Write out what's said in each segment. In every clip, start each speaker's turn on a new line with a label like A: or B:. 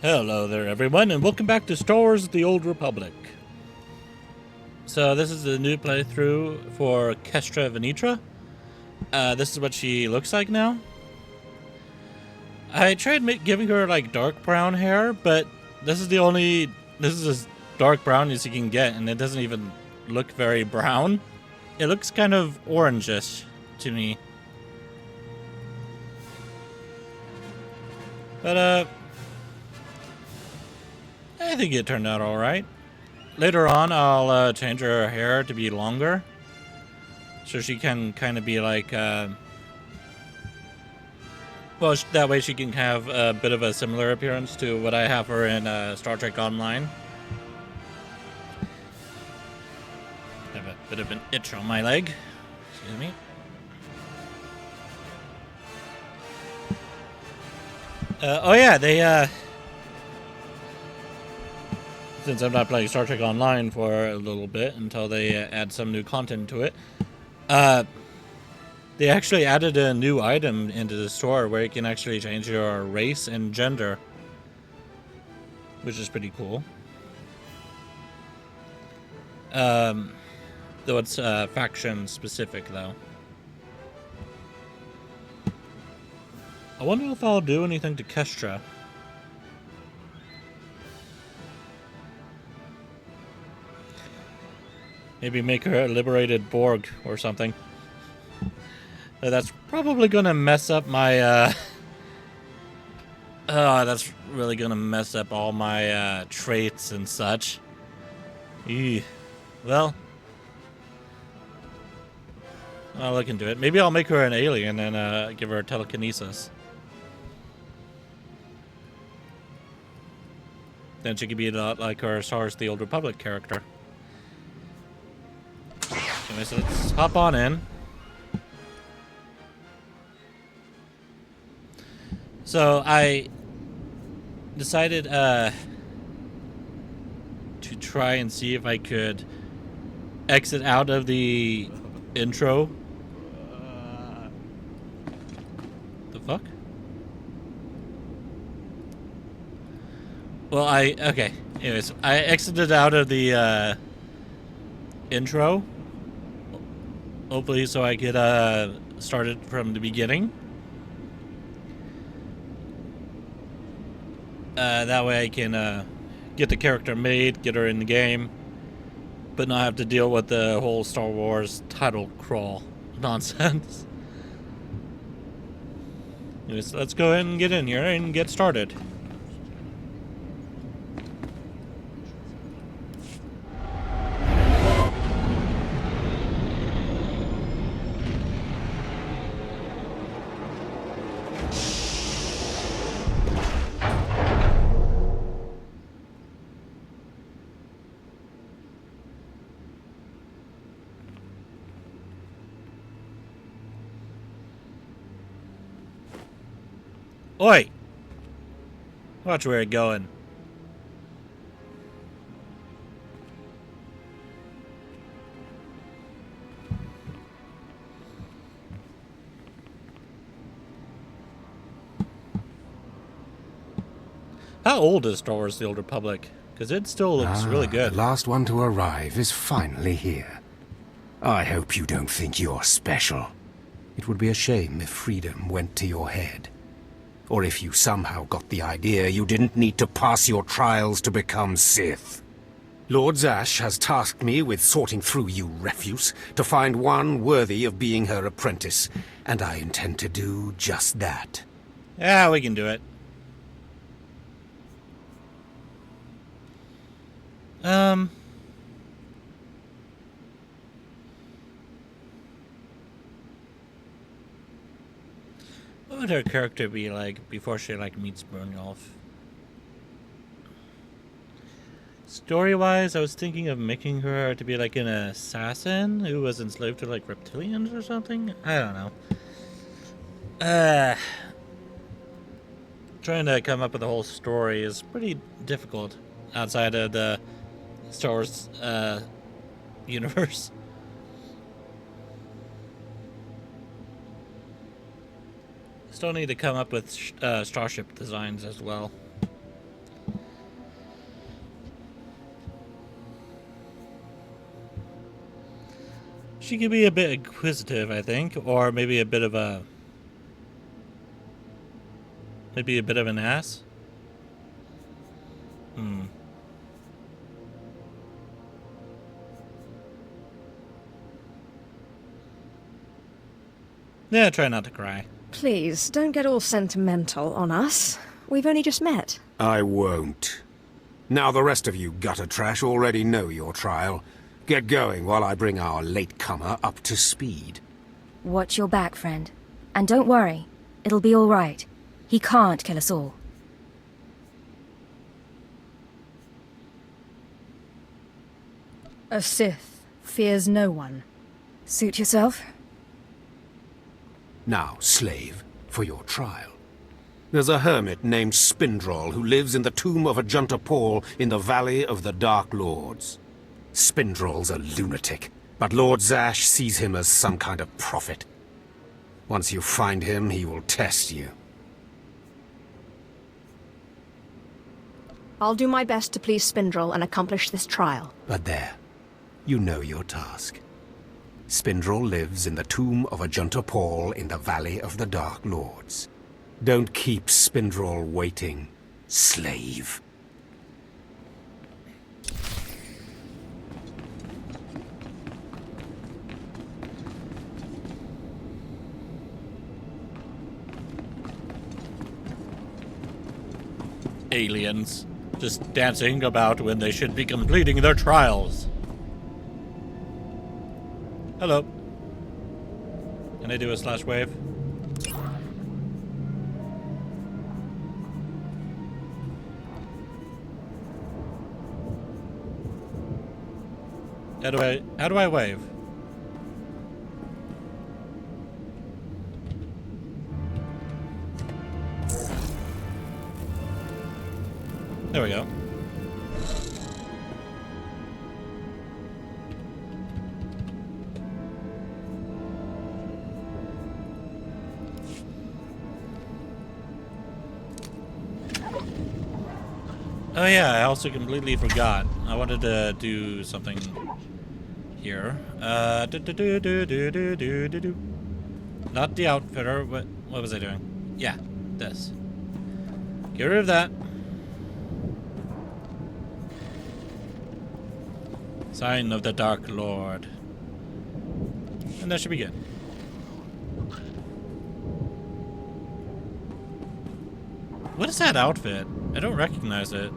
A: Hello there, everyone, and welcome back to Star Wars: The Old Republic. So this is a new playthrough for Kestra Venitra. This is what she looks like now. I tried giving her like dark brown hair, but this is as dark brown as you can get, and it doesn't even look very brown. It looks kind of orangish to me. But I think it turned out alright. Later on, I'll change her hair to be longer, so she can kind of be like, well, that way she can have a bit of a similar appearance to what I have her in Star Trek Online. I have a bit of an itch on my leg. Excuse me. Oh yeah, they since I'm not playing Star Trek Online for a little bit until they add some new content to it, they actually added a new item into the store where you can actually change your race and gender, which is pretty cool. Though it's faction specific, though. I wonder if I'll do anything to Kestra. Maybe make her a liberated Borg or something. That's probably gonna mess up my, oh, that's really gonna mess up all my, traits and such. Eee. Well, I'll look into it. Maybe I'll make her an alien and, give her telekinesis. Then she could be a lot like her Star Wars: The Old Republic character. Anyway, so let's hop on in. So I decided to try and see if I could exit out of the intro. The fuck? Well, okay. Anyways, I exited out of the intro. Hopefully so I could start it from the beginning. That way I can get the character made, get her in the game, but not have to deal with the whole Star Wars title crawl nonsense. Anyways, let's go ahead and get in here and get started. Oi! Watch where you're going. How old is Star Wars: The Old Republic? Because it still looks really good.
B: The last one to arrive is finally here. I hope you don't think you're special. It would be a shame if freedom went to your head. Or if you somehow got the idea you didn't need to pass your trials to become Sith. Lord Zash has tasked me with sorting through you refuse to find one worthy of being her apprentice, and I intend to do just that.
A: Yeah, we can do it. What would her character be like before she meets Byrnjolf? Story-wise, I was thinking of making her to be like an assassin who was enslaved to like reptilians or something. I don't know. Trying to come up with a whole story is pretty difficult outside of the Star Wars universe. Still need to come up with starship designs as well. She could be a bit inquisitive, I think, or maybe a bit of a... maybe a bit of an ass? Yeah, try not to cry.
C: Please, don't get all sentimental on us. We've only just met.
B: I won't. Now the rest of you gutter trash already know your trial. Get going while I bring our latecomer up to speed.
D: Watch your back, friend. And don't worry. It'll be all right. He can't kill us all.
C: A Sith fears no one.
D: Suit yourself.
B: Now, slave, for your trial. There's a hermit named Spindrol who lives in the tomb of Ajunta Paul in the Valley of the Dark Lords. Spindrol's a lunatic, but Lord Zash sees him as some kind of prophet. Once you find him, he will test you.
C: I'll do my best to please Spindrol and accomplish this trial.
B: But there, you know your task. Spindrol lives in the tomb of Ajunta Paul in the Valley of the Dark Lords. Don't keep Spindrol waiting, slave.
A: Aliens. Just dancing about when they should be completing their trials. Hello. Can I do a slash wave? How do I wave? There we go. Oh yeah, I also completely forgot. I wanted to do something here. Not the outfitter. What was I doing? Yeah, this. Get rid of that. Sign of the Dark Lord. And that should be good. What is that outfit? I don't recognize it.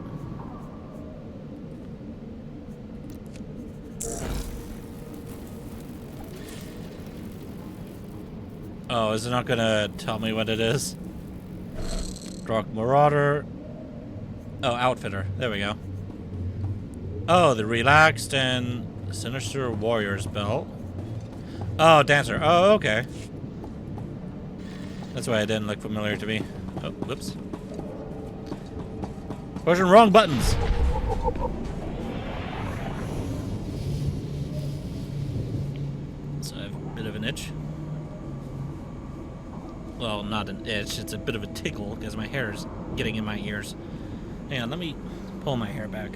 A: Oh, is it not gonna tell me what it is? Dark Marauder. Oh, Outfitter. There we go. Oh, the Relaxed and Sinister Warrior's belt. Oh, Dancer. Oh, okay. That's why it didn't look familiar to me. Oh, whoops. Pushing wrong buttons. So I have a bit of an itch. Well, not an itch, it's a bit of a tickle because my hair is getting in my ears. Hang on, let me pull my hair back.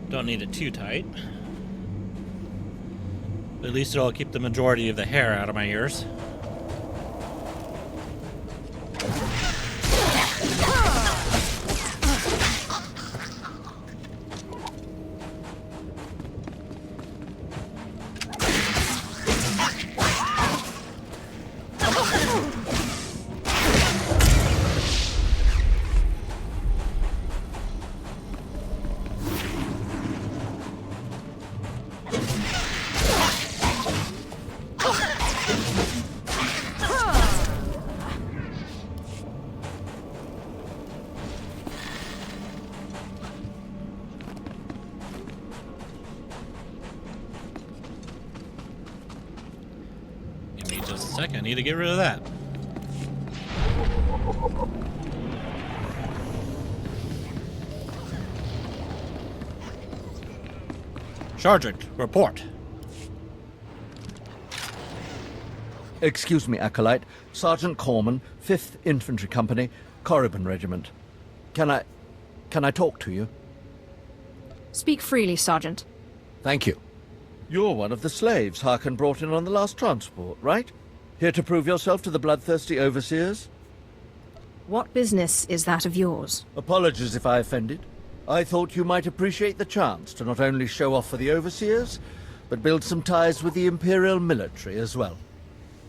A: Don't need it too tight. But at least it'll keep the majority of the hair out of my ears. Give me just a second. I need to get rid of that. Sergeant, report.
E: Excuse me, Acolyte. Sergeant Corman, 5th Infantry Company, Korriban Regiment. Can I talk to you?
C: Speak freely, Sergeant.
E: Thank you. You're one of the slaves Harkon brought in on the last transport, right? Here to prove yourself to the bloodthirsty overseers?
C: What business is that of yours?
E: Apologies if I offended. I thought you might appreciate the chance to not only show off for the overseers, but build some ties with the Imperial military as well.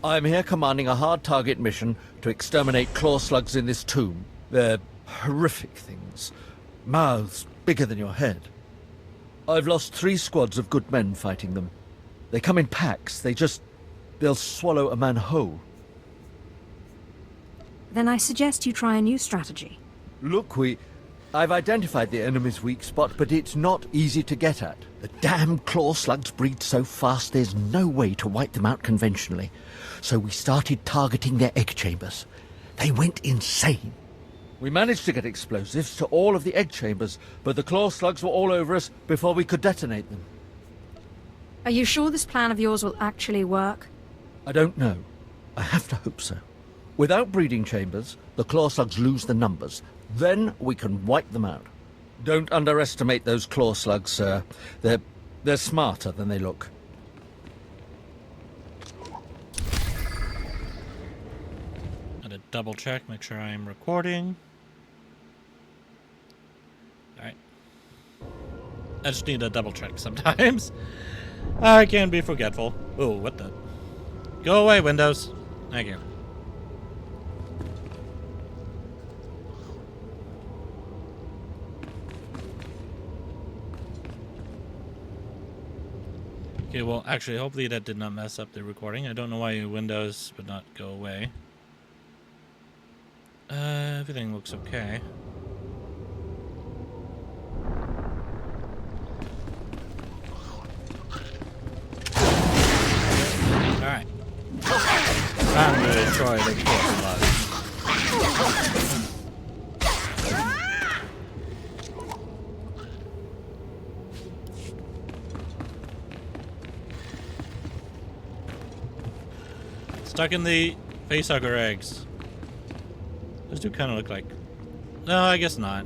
E: I'm here commanding a hard target mission to exterminate claw slugs in this tomb. They're horrific things. Mouths bigger than your head. I've lost 3 squads of good men fighting them. They come in packs. They'll swallow a man whole.
C: Then I suggest you try a new strategy.
E: Look, I've identified the enemy's weak spot, but it's not easy to get at. The damn claw slugs breed so fast there's no way to wipe them out conventionally. So we started targeting their egg chambers. They went insane. We managed to get explosives to all of the egg chambers, but the claw slugs were all over us before we could detonate them.
C: Are you sure this plan of yours will actually work?
E: I don't know. I have to hope so. Without breeding chambers, the claw slugs lose the numbers. Then we can wipe them out. Don't underestimate those claw slugs, sir. They're smarter than they look.
A: Gotta double check, make sure I'm recording. Alright. I just need to double check sometimes. I can be forgetful. Oh, what the? Go away, Windows. Thank you. Okay, well, actually, hopefully that did not mess up the recording. I don't know why Windows would not go away. Everything looks okay. Alright. Time to destroy the claw slugs. Stuck in the facehugger eggs. Those do kind of look like... No, I guess not.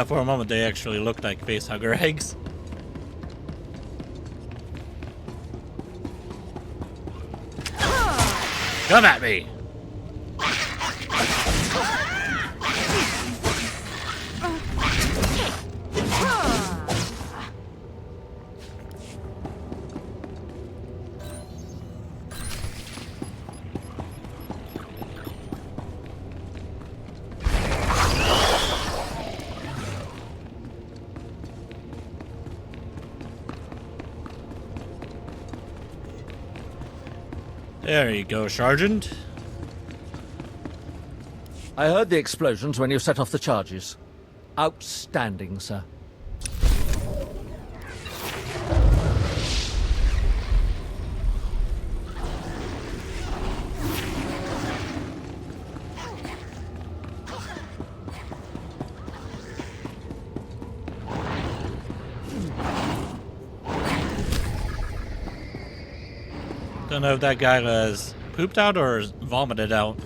A: For a moment, they actually looked like facehugger eggs. Come at me! There you go, Sergeant.
E: I heard the explosions when you set off the charges. Outstanding, sir.
A: Don't know if that guy was pooped out or vomited out.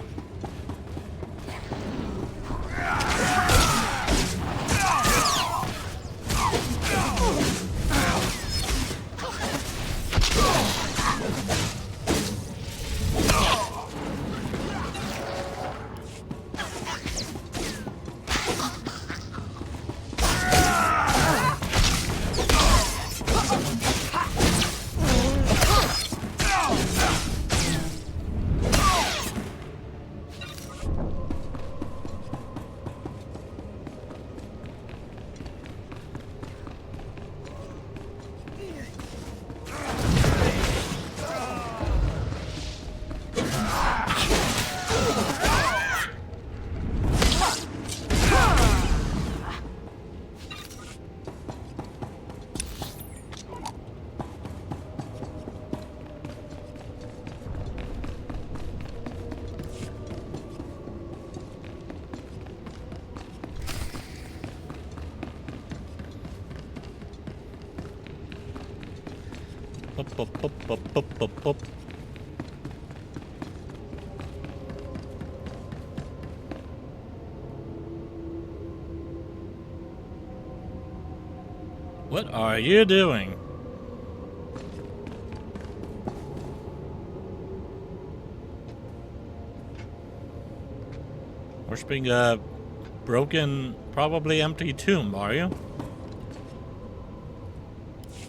A: Boop, boop, boop, boop, boop, boop. What are you doing? Worshipping a broken, probably empty tomb, are you?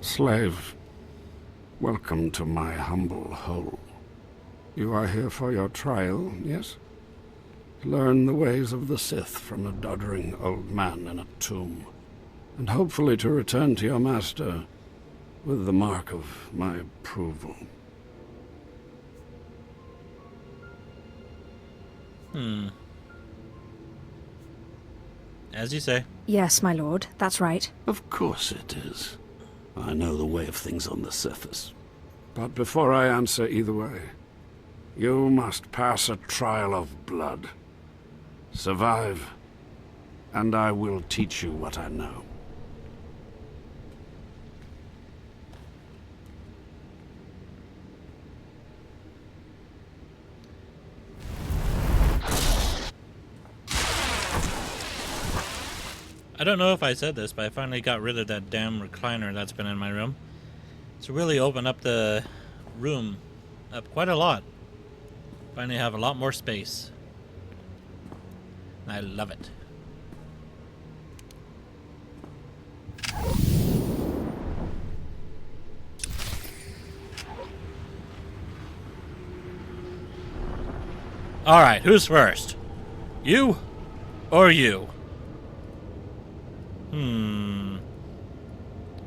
F: Slave, welcome to my humble hole. You are here for your trial, yes? Learn the ways of the Sith from a doddering old man in a tomb, and hopefully to return to your master with the mark of my approval.
A: As you say.
C: Yes, my lord, that's right.
G: Of course it is. I know the way of things on the surface.
F: But before I answer either way, you must pass a trial of blood. Survive, and I will teach you what I know.
A: I don't know if I said this, but I finally got rid of that damn recliner that's been in my room. It's really opened up the room up quite a lot. Finally have a lot more space. I love it. Alright, who's first? You or you?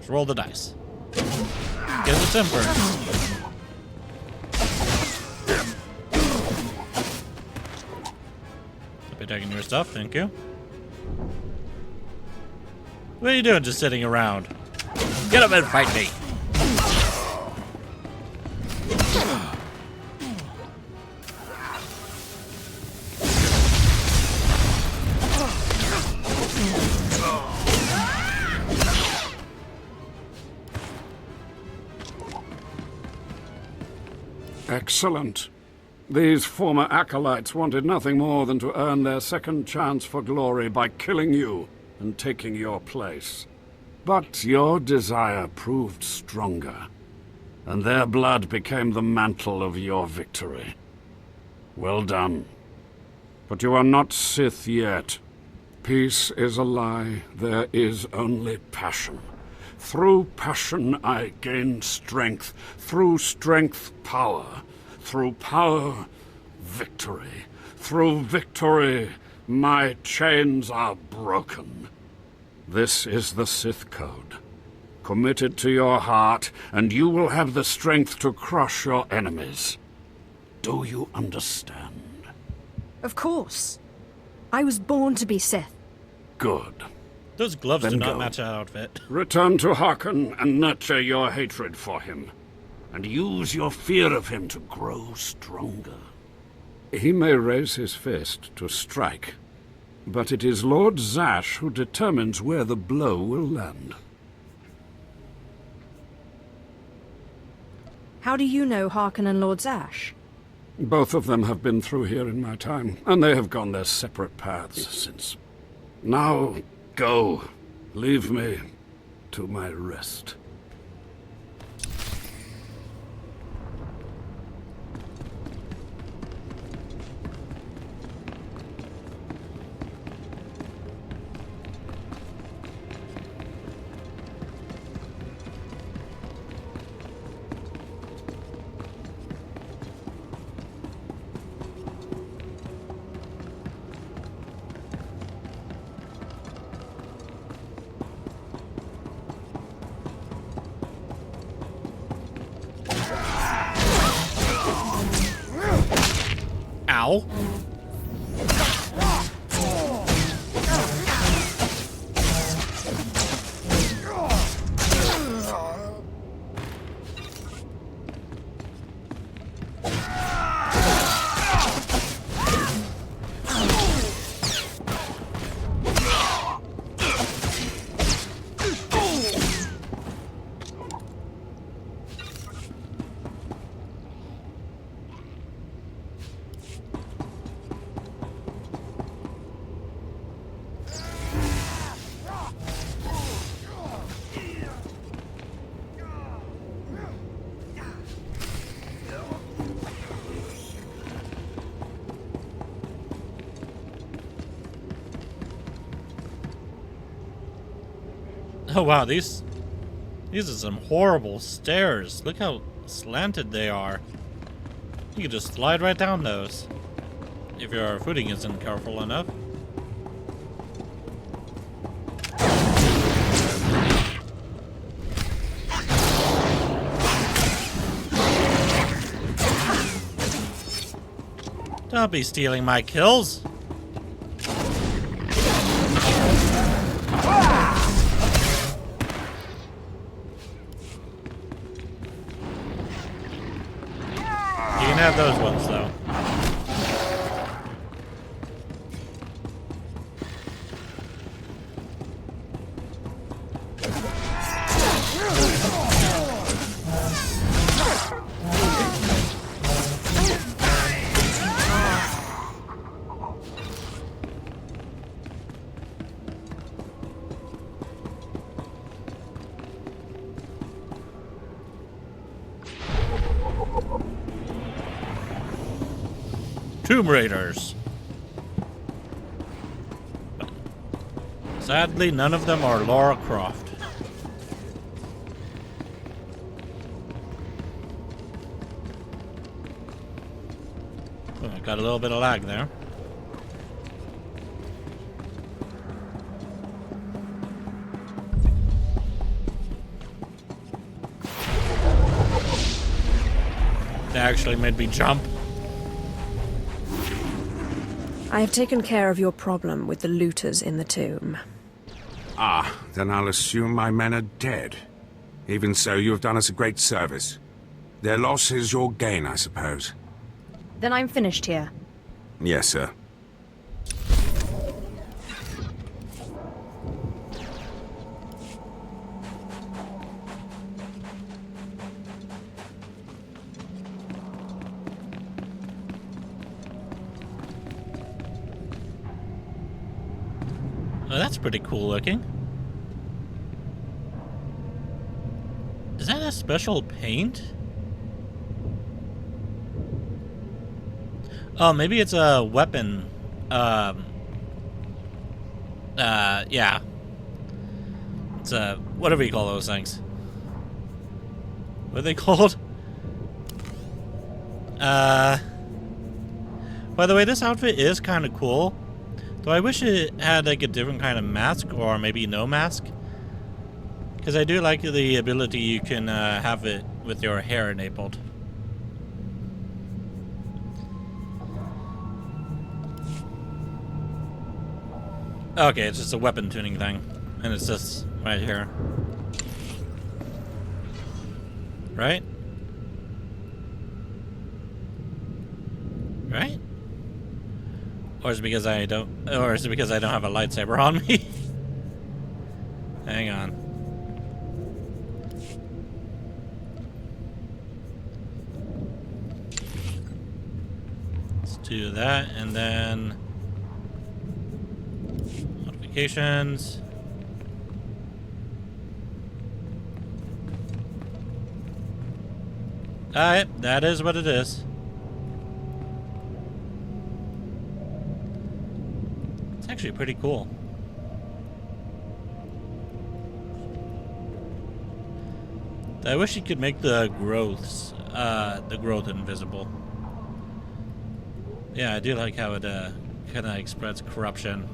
A: Let's roll the dice. Guess it's him first. I'll be taking your stuff, thank you. What are you doing just sitting around? Get up and fight me!
F: Excellent. These former acolytes wanted nothing more than to earn their second chance for glory by killing you and taking your place. But your desire proved stronger, and their blood became the mantle of your victory. Well done. But you are not Sith yet. Peace is a lie. There is only passion. Through passion I gain strength. Through strength, power. Through power, victory. Through victory, my chains are broken. This is the Sith Code. Commit it to your heart, and you will have the strength to crush your enemies. Do you understand?
C: Of course. I was born to be Sith.
F: Good.
A: Those gloves
F: Then
A: do not
F: go.
A: match our outfit.
F: Return to Harkon and nurture your hatred for him. And use your fear of him to grow stronger. He may raise his fist to strike, but it is Lord Zash who determines where the blow will land.
C: How do you know Harkon and Lord Zash?
F: Both of them have been through here in my time, and they have gone their separate paths since. Now, go. Leave me to my rest.
A: Ow. Oh wow, these are some horrible stairs. Look how slanted they are. You can just slide right down those if your footing isn't careful enough. Don't be stealing my kills. You can have those ones, though. Tomb Raiders. But sadly, none of them are Lara Croft. Oh, I got a little bit of lag there. That actually made me jump.
C: I have taken care of your problem with the looters in the tomb.
H: Ah, then I'll assume my men are dead. Even so, you have done us a great service. Their loss is your gain, I suppose.
D: Then I'm finished here.
H: Yes, sir.
A: Oh, that's pretty cool looking. Is that a special paint? Oh, maybe it's a weapon. Yeah. It's a, whatever you call those things. What are they called? By the way, this outfit is kind of cool. Though I wish it had like a different kind of mask, or maybe no mask. Because I do like the ability you can have it with your hair enabled. Okay, it's just a weapon tuning thing. And it's just right here. Right? Right? Or is it because I don't have a lightsaber on me? Hang on. Let's do that, and then modifications. Alright, that is what it is. It's actually pretty cool. I wish you could make the growth invisible. Yeah, I do like how it kind of spreads corruption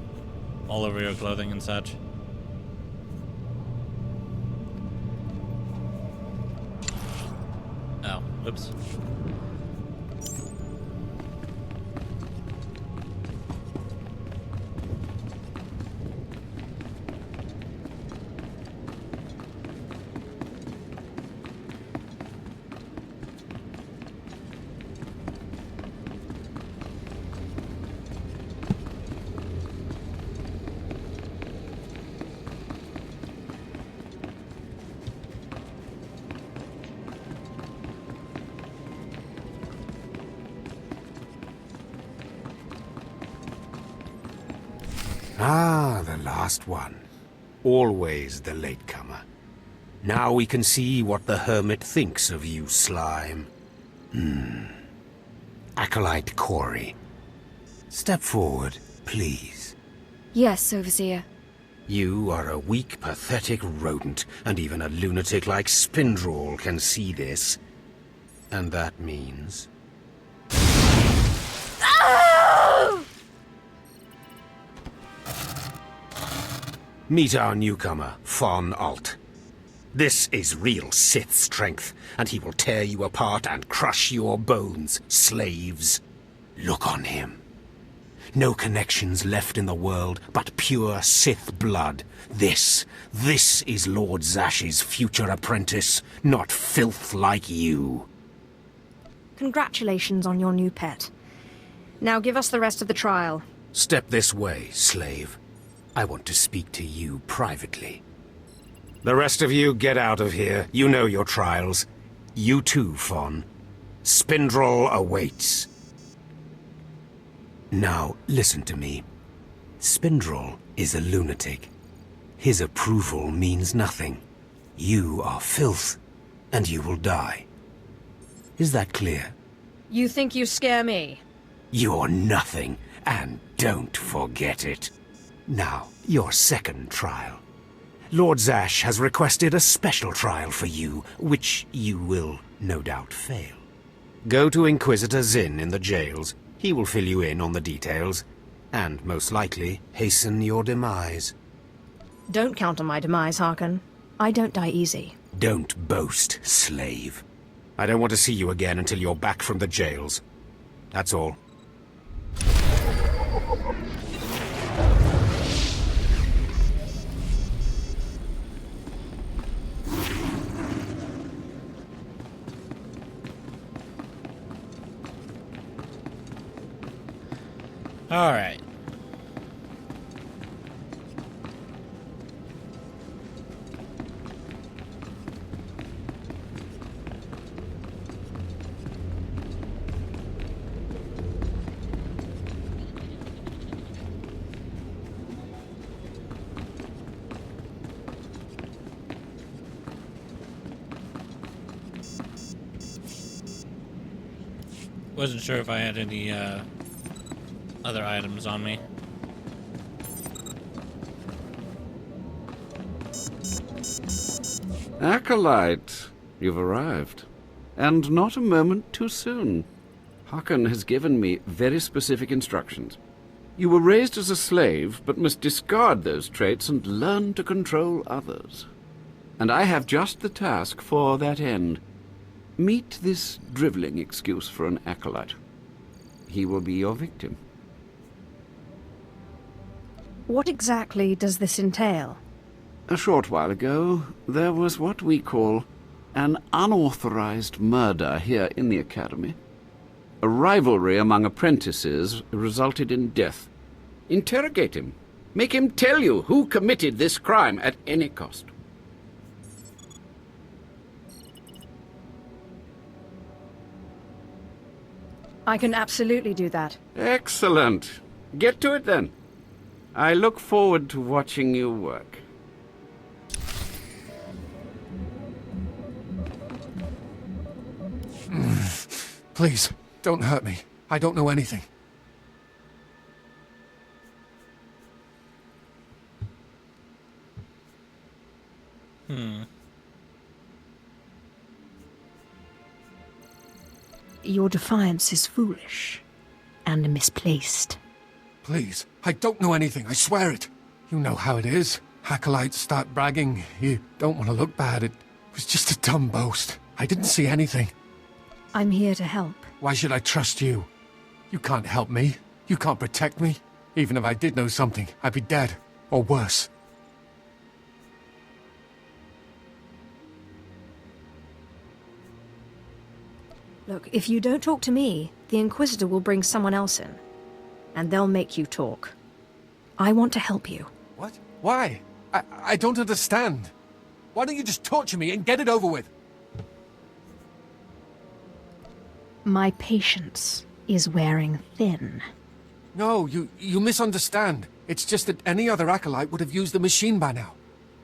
A: all over your clothing and such. Oh, whoops.
B: Ah, the last one. Always the latecomer. Now we can see what the hermit thinks of you, slime. Acolyte Corey. Step forward, please.
D: Yes, Overseer.
B: You are a weak, pathetic rodent, and even a lunatic like Spindrol can see this. And that means... Meet our newcomer, Von Alt. This is real Sith strength, and he will tear you apart and crush your bones, slaves. Look on him. No connections left in the world, but pure Sith blood. This is Lord Zash's future apprentice, not filth like you.
C: Congratulations on your new pet. Now give us the rest of the trial.
B: Step this way, slave. I want to speak to you privately. The rest of you get out of here. You know your trials. You too, Fawn. Spindrol awaits. Now, listen to me. Spindrol is a lunatic. His approval means nothing. You are filth, and you will die. Is that clear?
C: You think you scare me?
B: You're nothing, and don't forget it. Now, your second trial. Lord Zash has requested a special trial for you, which you will no doubt fail. Go to Inquisitor Zin in the jails. He will fill you in on the details, and most likely hasten your demise.
C: Don't count on my demise, Harkon. I don't die easy.
B: Don't boast, slave. I don't want to see you again until you're back from the jails. That's all.
A: All right. Wasn't sure if I had any other items on me.
F: Acolyte, you've arrived. And not a moment too soon. Harkon has given me very specific instructions. You were raised as a slave, but must discard those traits and learn to control others. And I have just the task for that end. Meet this drivelling excuse for an acolyte. He will be your victim.
C: What exactly does this entail?
F: A short while ago, there was what we call an unauthorized murder here in the Academy. A rivalry among apprentices resulted in death. Interrogate him. Make him tell you who committed this crime at any cost.
C: I can absolutely do that.
F: Excellent. Get to it then. I look forward to watching you work.
I: Please, don't hurt me. I don't know anything.
C: Your defiance is foolish and misplaced.
I: Please, I don't know anything, I swear it. You know how it is. Acolytes start bragging. You don't want to look bad. It was just a dumb boast. I didn't see anything.
C: I'm here to help.
I: Why should I trust you? You can't help me. You can't protect me. Even if I did know something, I'd be dead. Or worse.
C: Look, if you don't talk to me, the Inquisitor will bring someone else in. And they'll make you talk. I want to help you.
I: What? Why? I don't understand. Why don't you just torture me and get it over with?
C: My patience is wearing thin.
I: No, you misunderstand. It's just that any other acolyte would have used the machine by now.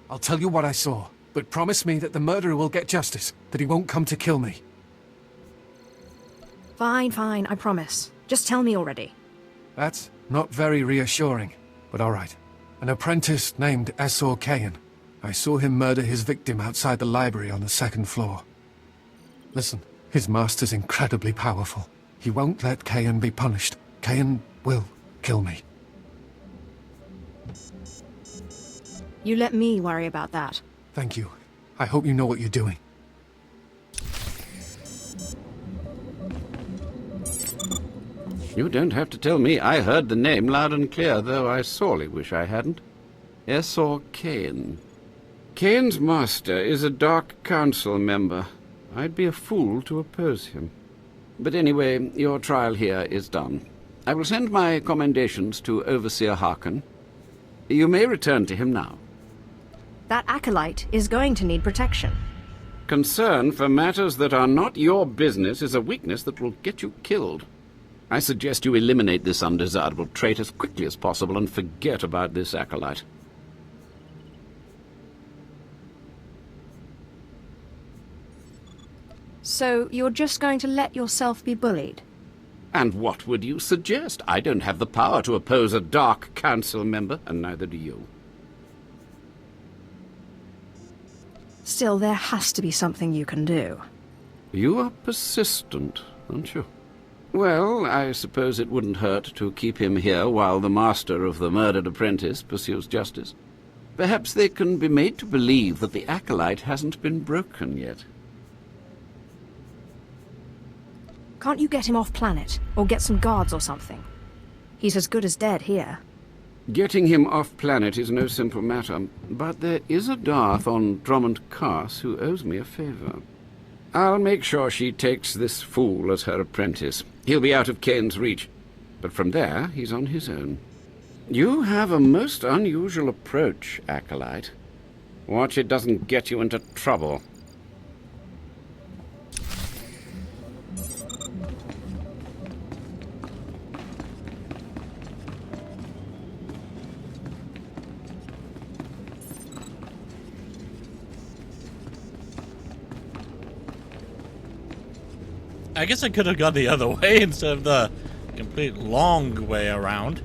I: I'll tell you what I saw, but promise me that the murderer will get justice, that he won't come to kill me.
C: Fine, fine, I promise. Just tell me already.
I: That's not very reassuring, but all right. An apprentice named Essor Kayan. I saw him murder his victim outside the library on the second floor. Listen, his master's incredibly powerful. He won't let Kayan be punished. Kayan will kill me.
C: You let me worry about that.
I: Thank you. I hope you know what you're doing.
J: You don't have to tell me. I heard the name loud and clear, though I sorely wish I hadn't. Essor Kayan. Kayan's master is a Dark Council member. I'd be a fool to oppose him. But anyway, your trial here is done. I will send my commendations to Overseer Harken. You may return to him now.
C: That acolyte is going to need protection.
J: Concern for matters that are not your business is a weakness that will get you killed. I suggest you eliminate this undesirable trait as quickly as possible and forget about this acolyte.
C: So you're just going to let yourself be bullied?
J: And what would you suggest? I don't have the power to oppose a Dark Council member, and neither do you.
C: Still, there has to be something you can do.
J: You are persistent, aren't you? Well, I suppose it wouldn't hurt to keep him here while the master of the murdered apprentice pursues justice. Perhaps they can be made to believe that the acolyte hasn't been broken yet.
C: Can't you get him off planet, or get some guards or something? He's as good as dead here.
J: Getting him off planet is no simple matter, but there is a Darth on Drummond Cars who owes me a favor. I'll make sure she takes this fool as her apprentice. He'll be out of Kane's reach, but from there he's on his own. You have a most unusual approach, acolyte. Watch it doesn't get you into trouble.
A: I guess I could have gone the other way instead of the complete long way around.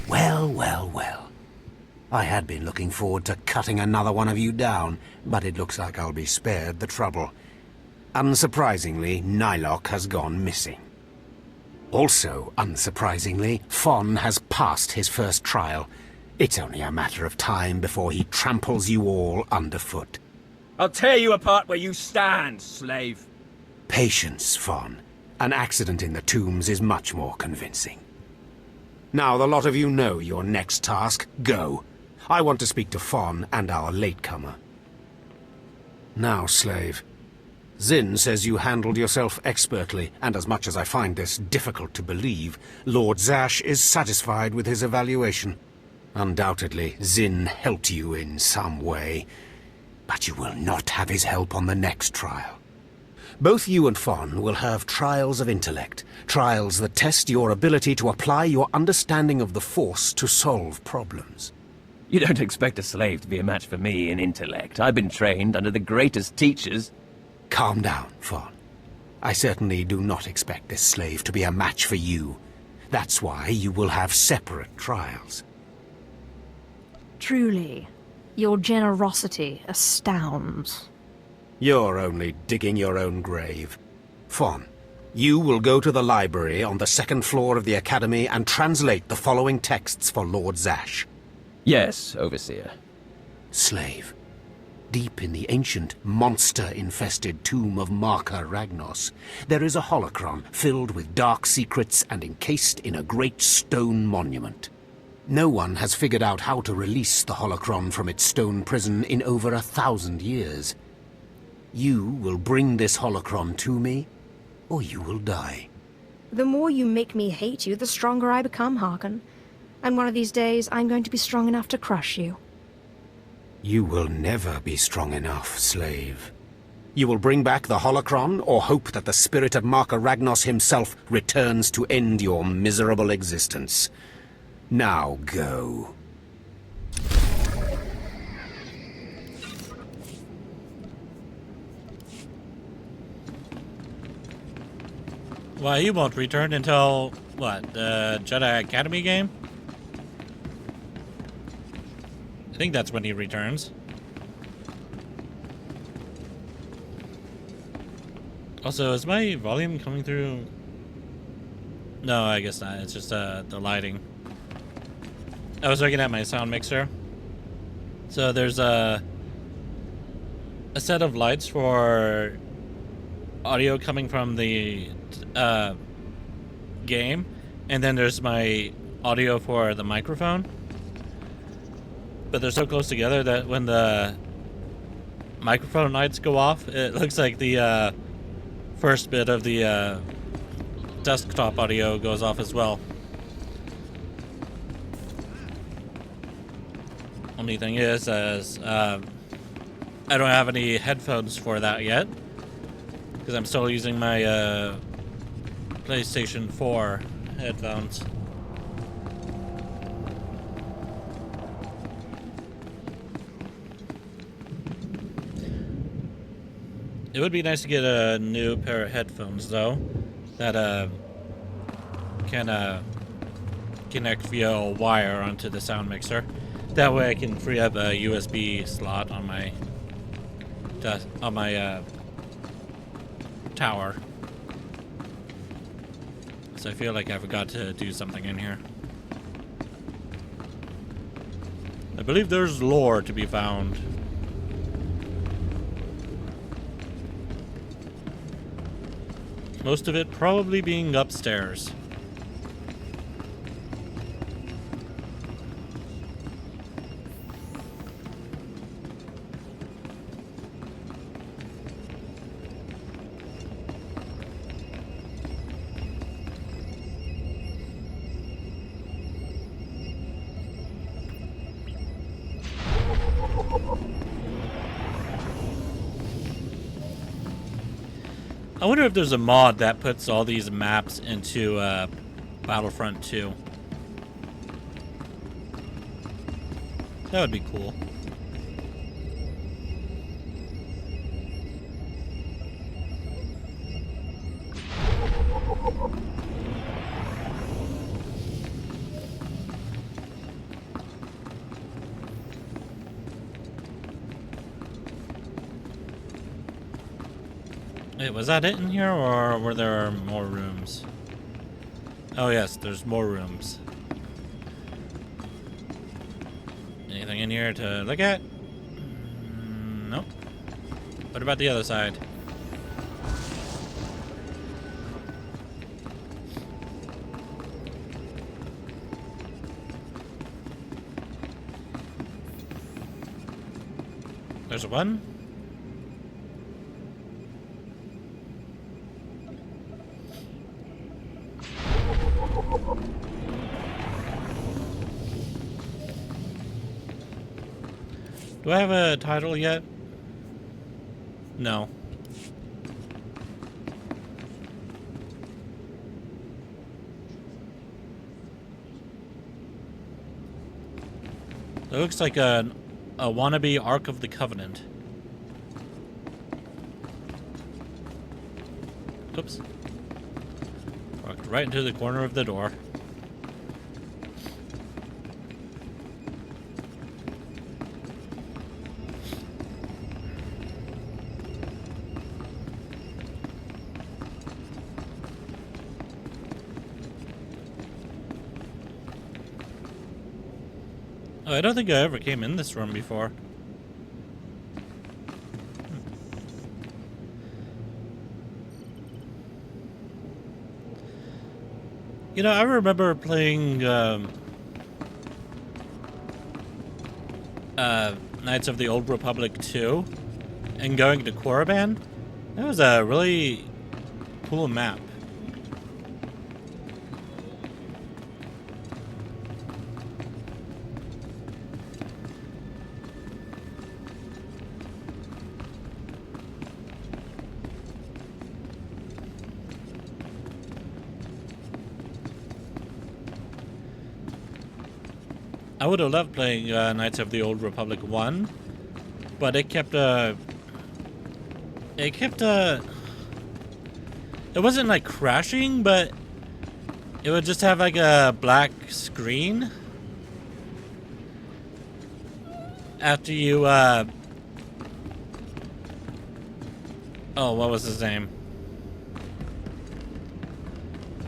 B: Well, well, well. I had been looking forward to cutting another one of you down, but it looks like I'll be spared the trouble. Unsurprisingly, Nylock has gone missing. Also, unsurprisingly, Fon has passed his first trial. It's only a matter of time before he tramples you all underfoot.
K: I'll tear you apart where you stand, slave.
B: Patience, Fon. An accident in the tombs is much more convincing. Now the lot of you know your next task. Go. I want to speak to Fon and our latecomer. Now, slave. Zin says you handled yourself expertly, and as much as I find this difficult to believe, Lord Zash is satisfied with his evaluation. Undoubtedly, Zin helped you in some way, but you will not have his help on the next trial. Both you and Fon will have trials of intellect, trials that test your ability to apply your understanding of the Force to solve problems.
K: You don't expect a slave to be a match for me in intellect. I've been trained under the greatest teachers.
B: Calm down, Fon. I certainly do not expect this slave to be a match for you. That's why you will have separate trials.
C: Truly, your generosity astounds.
B: You're only digging your own grave. Fon, you will go to the library on the second floor of the Academy and translate the following texts for Lord Zash.
K: Yes, Overseer.
B: Slave. Deep in the ancient, monster-infested tomb of Marka Ragnos, there is a holocron filled with dark secrets and encased in a great stone monument. No one has figured out how to release the holocron from its stone prison in over 1,000 years. You will bring this holocron to me, or you will die.
C: The more you make me hate you, the stronger I become, Harken. And one of these days, I'm going to be strong enough to crush you.
B: You will never be strong enough, slave. You will bring back the holocron, or hope that the spirit of Marka Ragnos himself returns to end your miserable existence. Now go.
A: Why, he won't return until, what, the Jedi Academy game? I think that's when he returns. Also, is my volume coming through? No, I guess not. It's just the lighting. I was looking at my sound mixer. So there's a set of lights for audio coming from the game, and then there's my audio for the microphone. But they're so close together that when the microphone lights go off, it looks like the first bit of the desktop audio goes off as well. Only thing is, I don't have any headphones for that yet, because I'm still using my PlayStation 4 headphones. It would be nice to get a new pair of headphones, though, that can connect via a wire onto the sound mixer. That way I can free up a USB slot on my tower. So I feel like I forgot to do something in here. I believe there's lore to be found. Most of it probably being upstairs. I wonder if there's a mod that puts all these maps into Battlefront 2. That would be cool. Wait, was that it in here, or were there more rooms? Oh yes, there's more rooms. Anything in here to look at? Nope. What about the other side? There's one. Do I have a title yet? No. It looks like a wannabe Ark of the Covenant. Oops. Walked right into the corner of the door. Oh, I don't think I ever came in this room before. You know, I remember playing Knights of the Old Republic 2 and going to Korriban. That was a really cool map. I would have loved playing Knights of the Old Republic 1, but it wasn't like crashing, but it would just have like a black screen after you, oh, what was his name?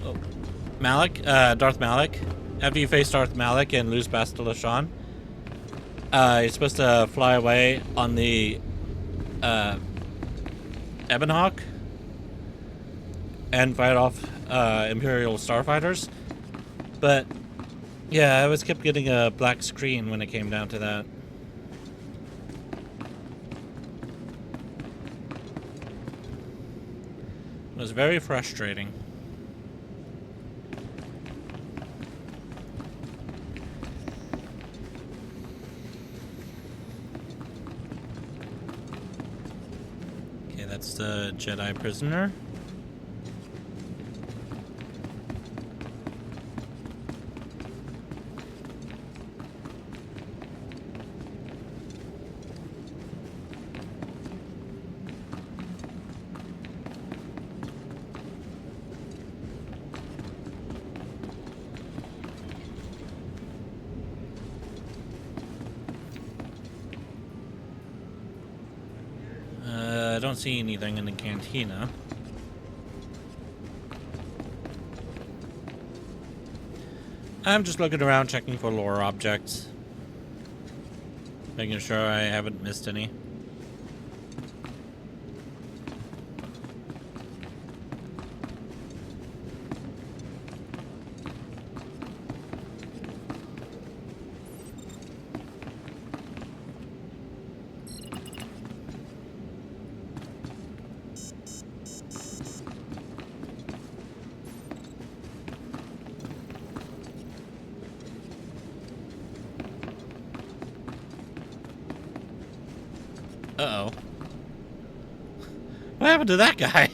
A: Oh, Malik? Darth Malik. After you face Darth Malik and lose Bastila Shan, you're supposed to fly away on the Ebonhawk and fight off Imperial starfighters. But yeah, I always kept getting a black screen when it came down to that. It was very frustrating. Okay, that's the Jedi prisoner. I don't see anything in the cantina. I'm just looking around checking for lore objects. Making sure I haven't missed any. Uh-oh. What happened to that guy?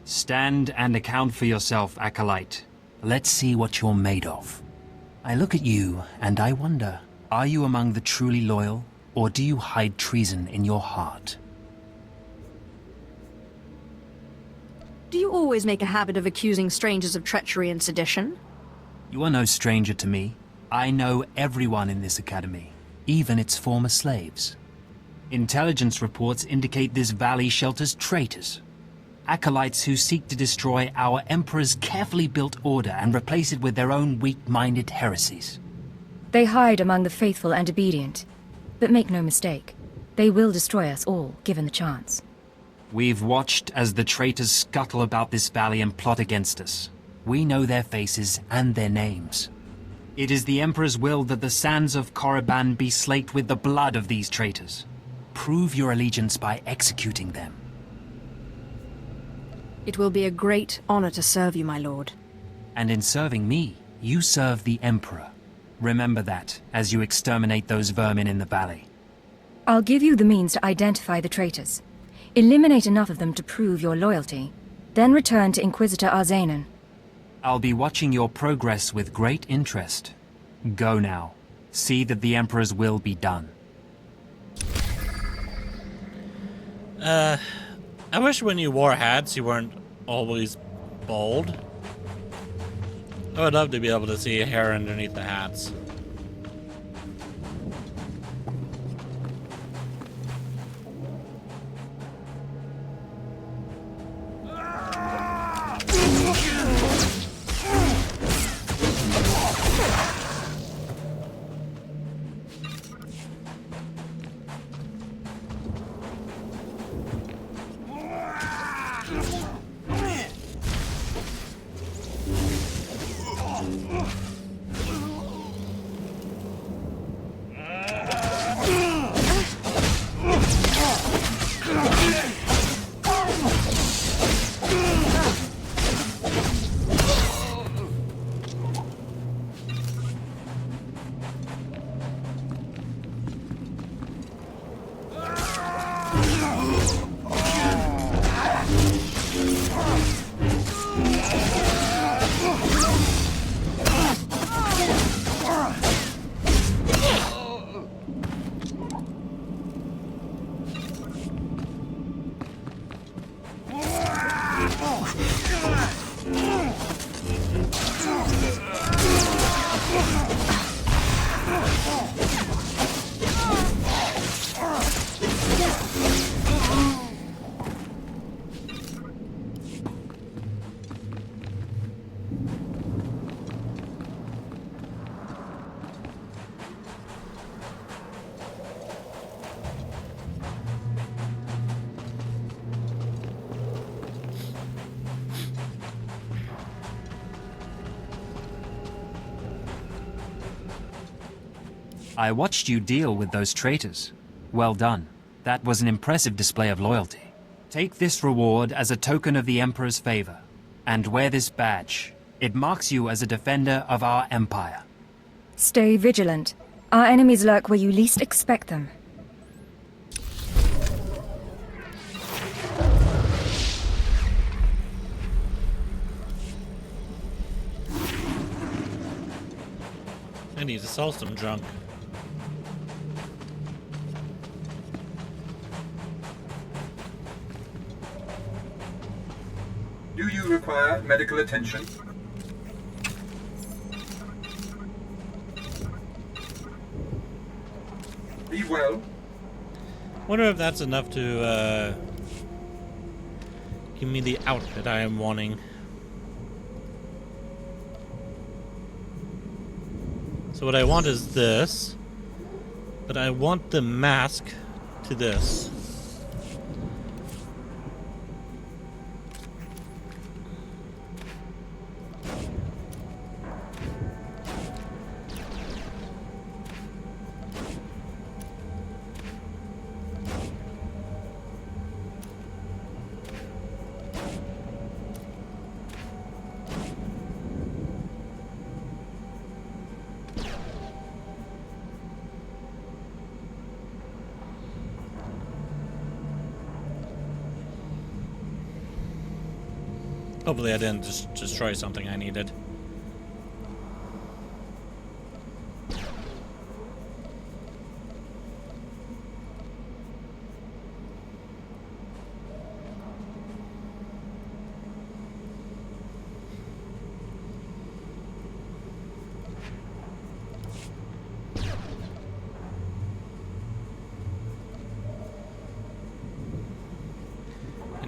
L: Stand and account for yourself, Acolyte. Let's see what you're made of. I look at you and I wonder, are you among the truly loyal, or do you hide treason in your heart?
C: Do you always make a habit of accusing strangers of treachery and sedition?
L: You are no stranger to me. I know everyone in this academy, even its former slaves. Intelligence reports indicate this valley shelters traitors. Acolytes who seek to destroy our Emperor's carefully built order and replace it with their own weak-minded heresies.
D: They hide among the faithful and obedient. But make no mistake, they will destroy us all, given the chance.
L: We've watched as the traitors scuttle about this valley and plot against us. We know their faces and their names. It is the Emperor's will that the sands of Korriban be slaked with the blood of these traitors. Prove your allegiance by executing them.
C: It will be a great honor to serve you, my lord.
L: And in serving me, you serve the Emperor. Remember that, as you exterminate those vermin in the valley.
D: I'll give you the means to identify the traitors. Eliminate enough of them to prove your loyalty. Then return to Inquisitor Arzanan.
L: I'll be watching your progress with great interest. Go now. See that the Emperor's will be done.
A: I wish when you wore hats you weren't always bald. I would love to be able to see hair underneath the hats.
L: I watched you deal with those traitors. Well done. That was an impressive display of loyalty. Take this reward as a token of the Emperor's favor, and wear this badge. It marks you as a defender of our empire.
D: Stay vigilant. Our enemies lurk where you least expect them.
A: I need to sell some junk.
M: Do you require medical attention? Be well.
A: Wonder if that's enough to give me the outfit I am wanting. So what I want is this, but I want the mask to this. Hopefully I didn't just destroy something I needed.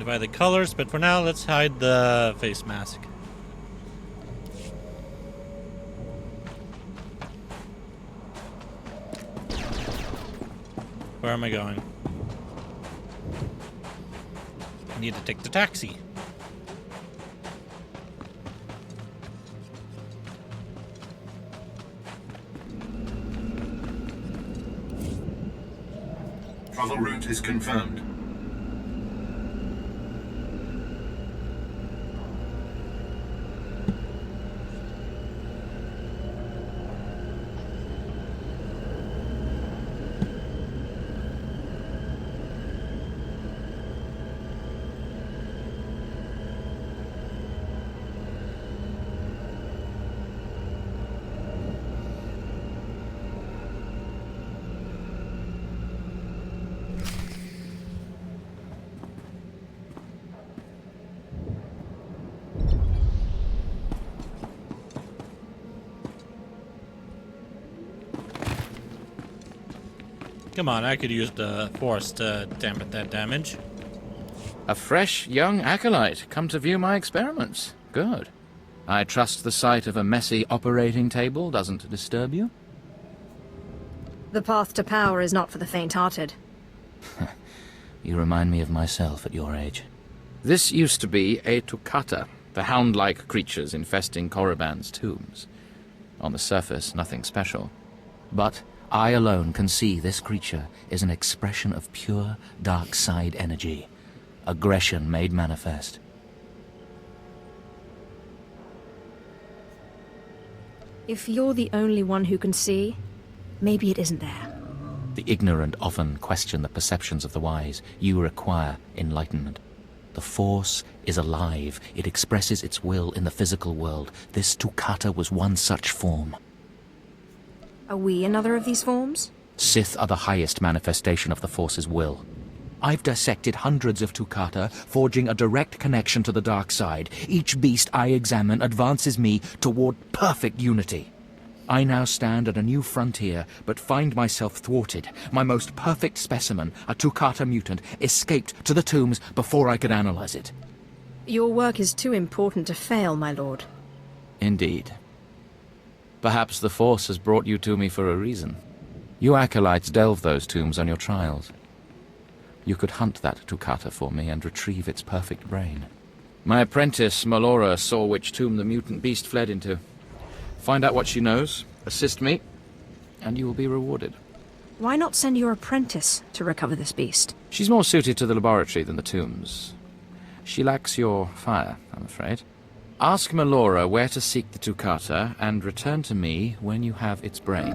A: By the colors, but for now let's hide the face mask. Where am I going? I need to take the taxi.
M: Travel route is confirmed.
A: Come on, I could use the force to dampen that damage.
J: A fresh, young acolyte, come to view my experiments. Good. I trust the sight of a messy operating table doesn't disturb you?
C: The path to power is not for the faint-hearted.
J: You remind me of myself at your age. This used to be a Toccata, the hound-like creatures infesting Korriban's tombs. On the surface, nothing special. But I alone can see this creature is an expression of pure dark side energy. Aggression made manifest.
C: If you're the only one who can see, maybe it isn't there.
J: The ignorant often question the perceptions of the wise. You require enlightenment. The Force is alive. It expresses its will in the physical world. This Toccata was one such form.
C: Are we another of these forms?
J: Sith are the highest manifestation of the Force's will. I've dissected hundreds of Toccata, forging a direct connection to the dark side. Each beast I examine advances me toward perfect unity. I now stand at a new frontier, but find myself thwarted. My most perfect specimen, a Toccata mutant, escaped to the tombs before I could analyze it.
C: Your work is too important to fail, my lord.
J: Indeed. Perhaps the Force has brought you to me for a reason. You acolytes delve those tombs on your trials. You could hunt that Toccata for me and retrieve its perfect brain. My apprentice, Malora, saw which tomb the mutant beast fled into. Find out what she knows, assist me,
N: and you will be rewarded.
C: Why not send your apprentice to recover this beast?
N: She's more suited to the laboratory than the tombs. She lacks your fire, I'm afraid. Ask Melora where to seek the Toccata, and return to me when you have its brain.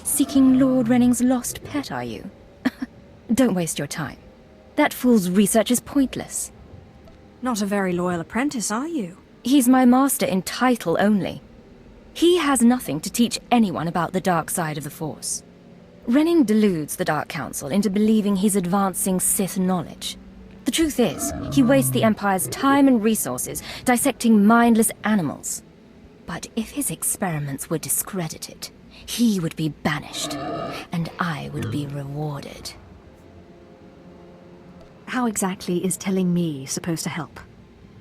D: Seeking Lord Renning's lost pet, are you? Don't waste your time. That fool's research is pointless.
C: Not a very loyal apprentice, are you?
D: He's my master in title only. He has nothing to teach anyone about the dark side of the Force. Renning deludes the Dark Council into believing he's advancing Sith knowledge. The truth is, he wastes the Empire's time and resources dissecting mindless animals. But if his experiments were discredited, he would be banished, and I would be rewarded.
C: How exactly is telling me supposed to help?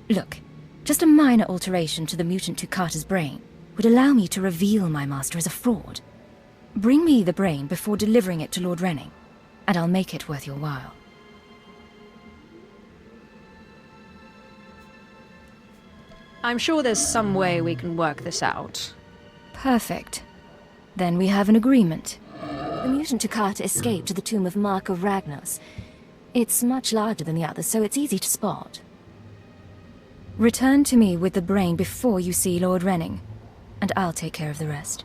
D: Look, just a minor alteration to the mutant Toccata's brain would allow me to reveal my master as a fraud. Bring me the brain before delivering it to Lord Renning, and I'll make it worth your while.
C: I'm sure there's some way we can work this out.
D: Perfect. Then we have an agreement. The mutant Toccata escaped to the tomb of Mark of Ragnos. It's much larger than the others, so it's easy to spot. Return to me with the brain before you see Lord Renning, and I'll take care of the rest.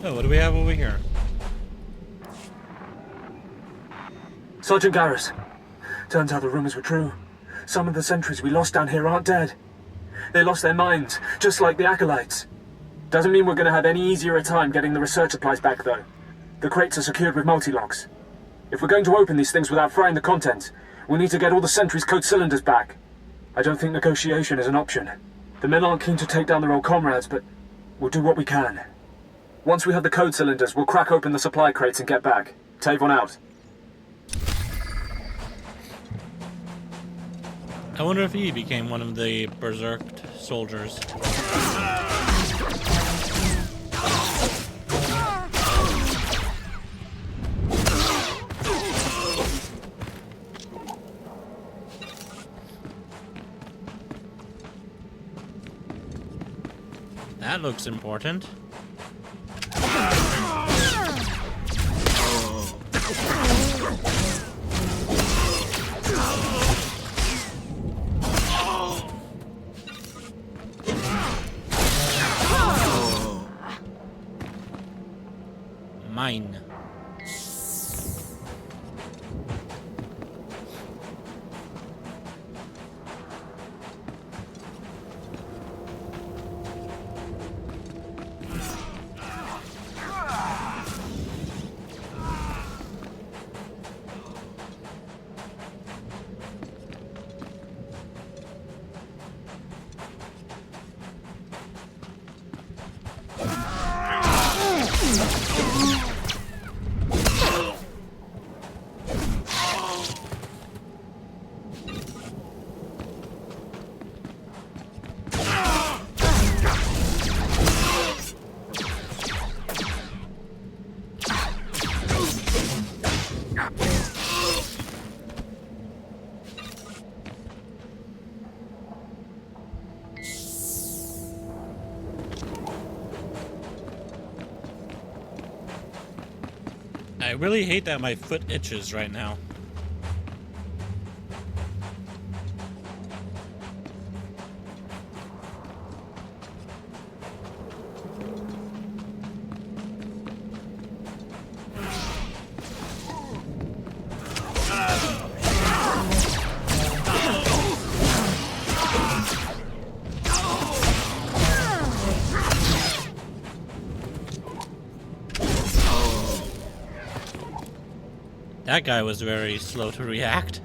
A: Oh, what do we have over here?
O: Sergeant Garrus. Turns out the rumors were true. Some of the sentries we lost down here aren't dead. They lost their minds, just like the Acolytes. Doesn't mean we're going to have any easier a time getting the research supplies back, though. The crates are secured with multi-locks. If we're going to open these things without frying the contents, we'll need to get all the sentries' code cylinders back. I don't think negotiation is an option. The men aren't keen to take down their old comrades, but we'll do what we can. Once we have the code cylinders, we'll crack open the supply crates and get back. Tavon out.
A: I wonder if he became one of the berserked soldiers. That looks important. Mine. I really hate that my foot itches right now. That guy was very slow to react.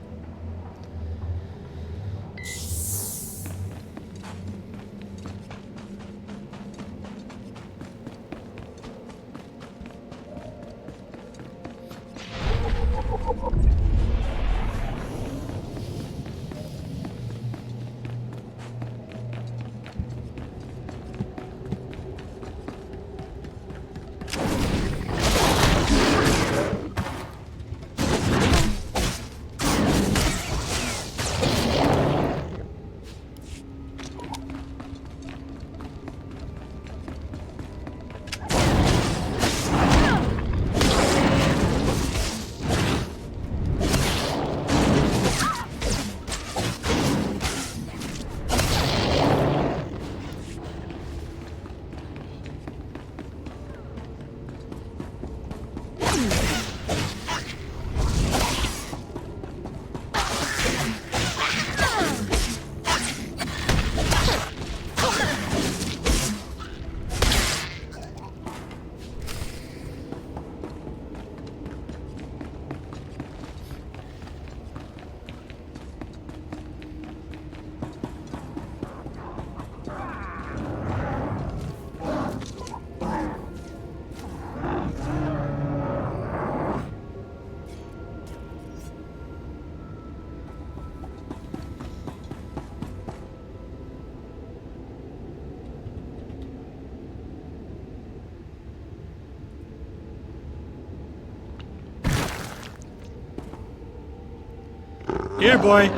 A: Here, boy.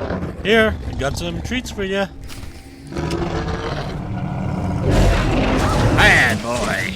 A: Here, I got some treats for you. Bad boy.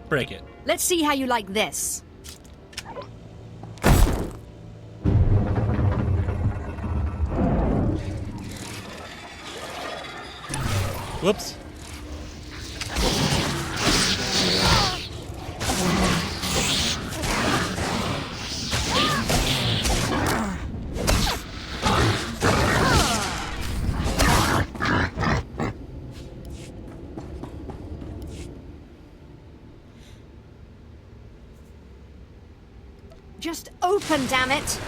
A: Break it.
C: Let's see how you like this.
A: Whoops.
C: Just open, damn it!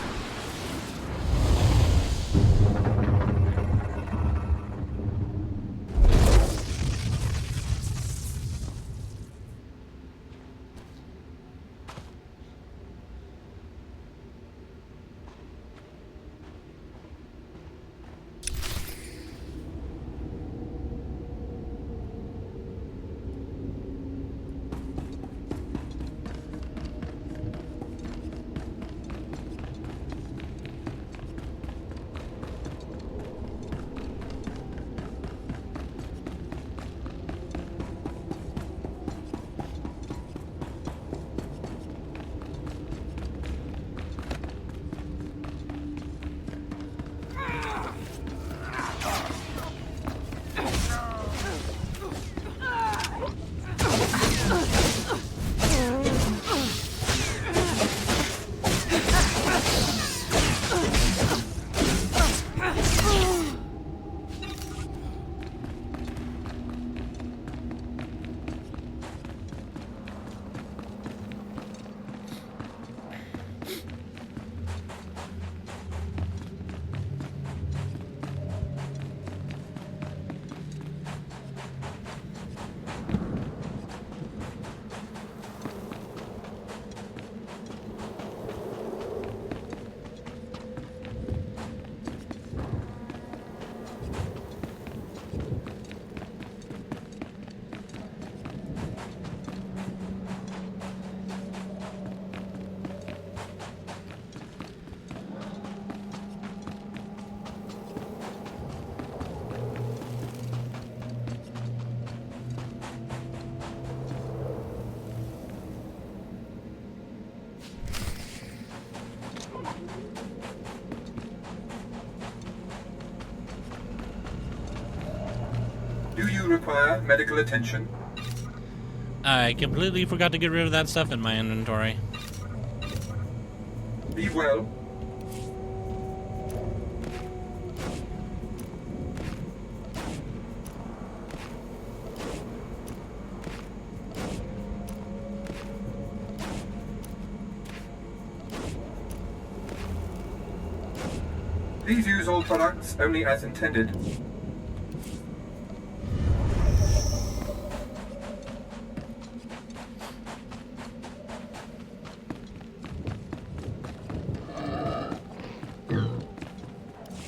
M: Do you require medical attention?
A: I completely forgot to get rid of that stuff in my inventory.
M: Be well. Please use all products only as intended.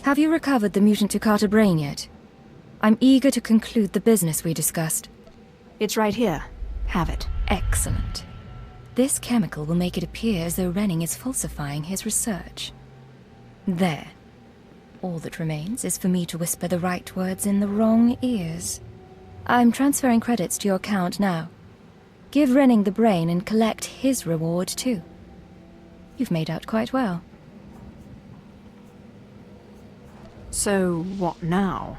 D: Have you recovered the mutant Toccata brain yet? I'm eager to conclude the business we discussed.
C: It's right here. Have it.
D: Excellent. This chemical will make it appear as though Renning is falsifying his research. There. All that remains is for me to whisper the right words in the wrong ears. I'm transferring credits to your account now. Give Renning the brain and collect his reward too. You've made out quite well.
C: So, what now?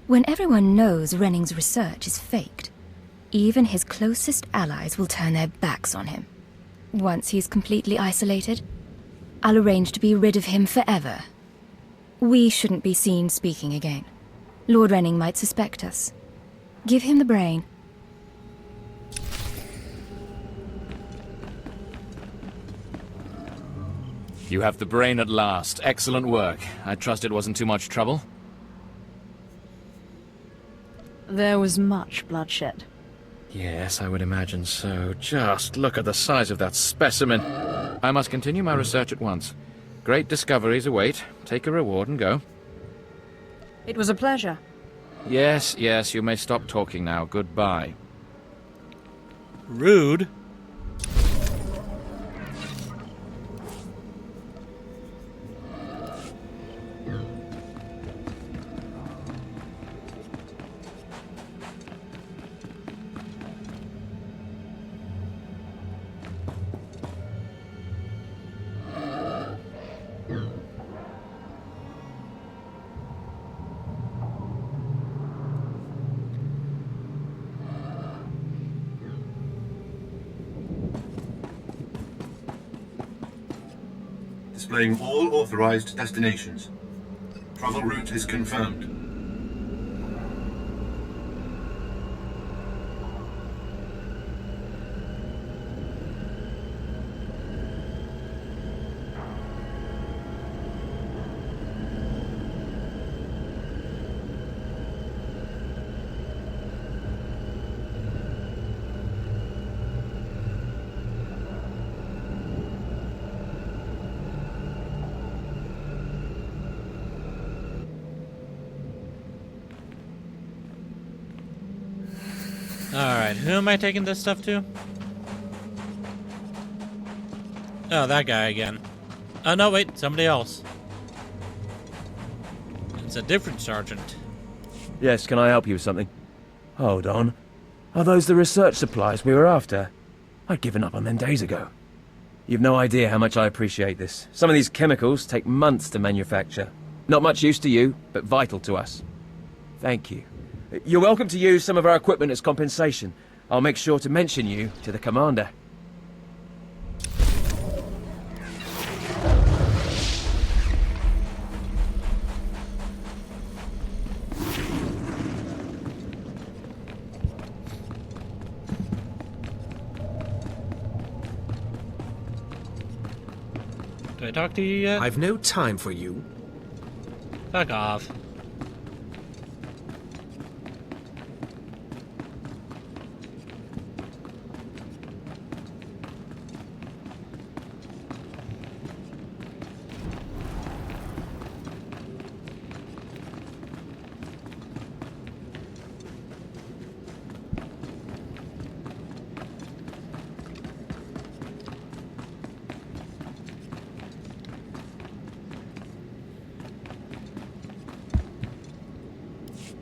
D: When everyone knows Renning's research is faked, even his closest allies will turn their backs on him. Once he's completely isolated, I'll arrange to be rid of him forever. We shouldn't be seen speaking again. Lord Renning might suspect us. Give him the brain.
N: You have the brain at last. Excellent work. I trust it wasn't too much trouble?
C: There was much bloodshed.
N: Yes, I would imagine so. Just look at the size of that specimen. I must continue my research at once. Great discoveries await. Take a reward and go.
C: It was a pleasure.
N: Yes, yes, you may stop talking now. Goodbye.
A: Rude.
M: Displaying all authorized destinations. Travel route is confirmed.
A: Alright, who am I taking this stuff to? Oh, that guy again. Oh, no, wait, somebody else. It's a different sergeant.
K: Yes, can I help you with something? Hold on. Are those the research supplies we were after? I'd given up on them days ago. You've no idea how much I appreciate this. Some of these chemicals take months to manufacture. Not much use to you, but vital to us. Thank you. You're welcome to use some of our equipment as compensation. I'll make sure to mention you to the commander.
A: Do I talk to you yet?
B: I've no time for you.
A: Fuck off.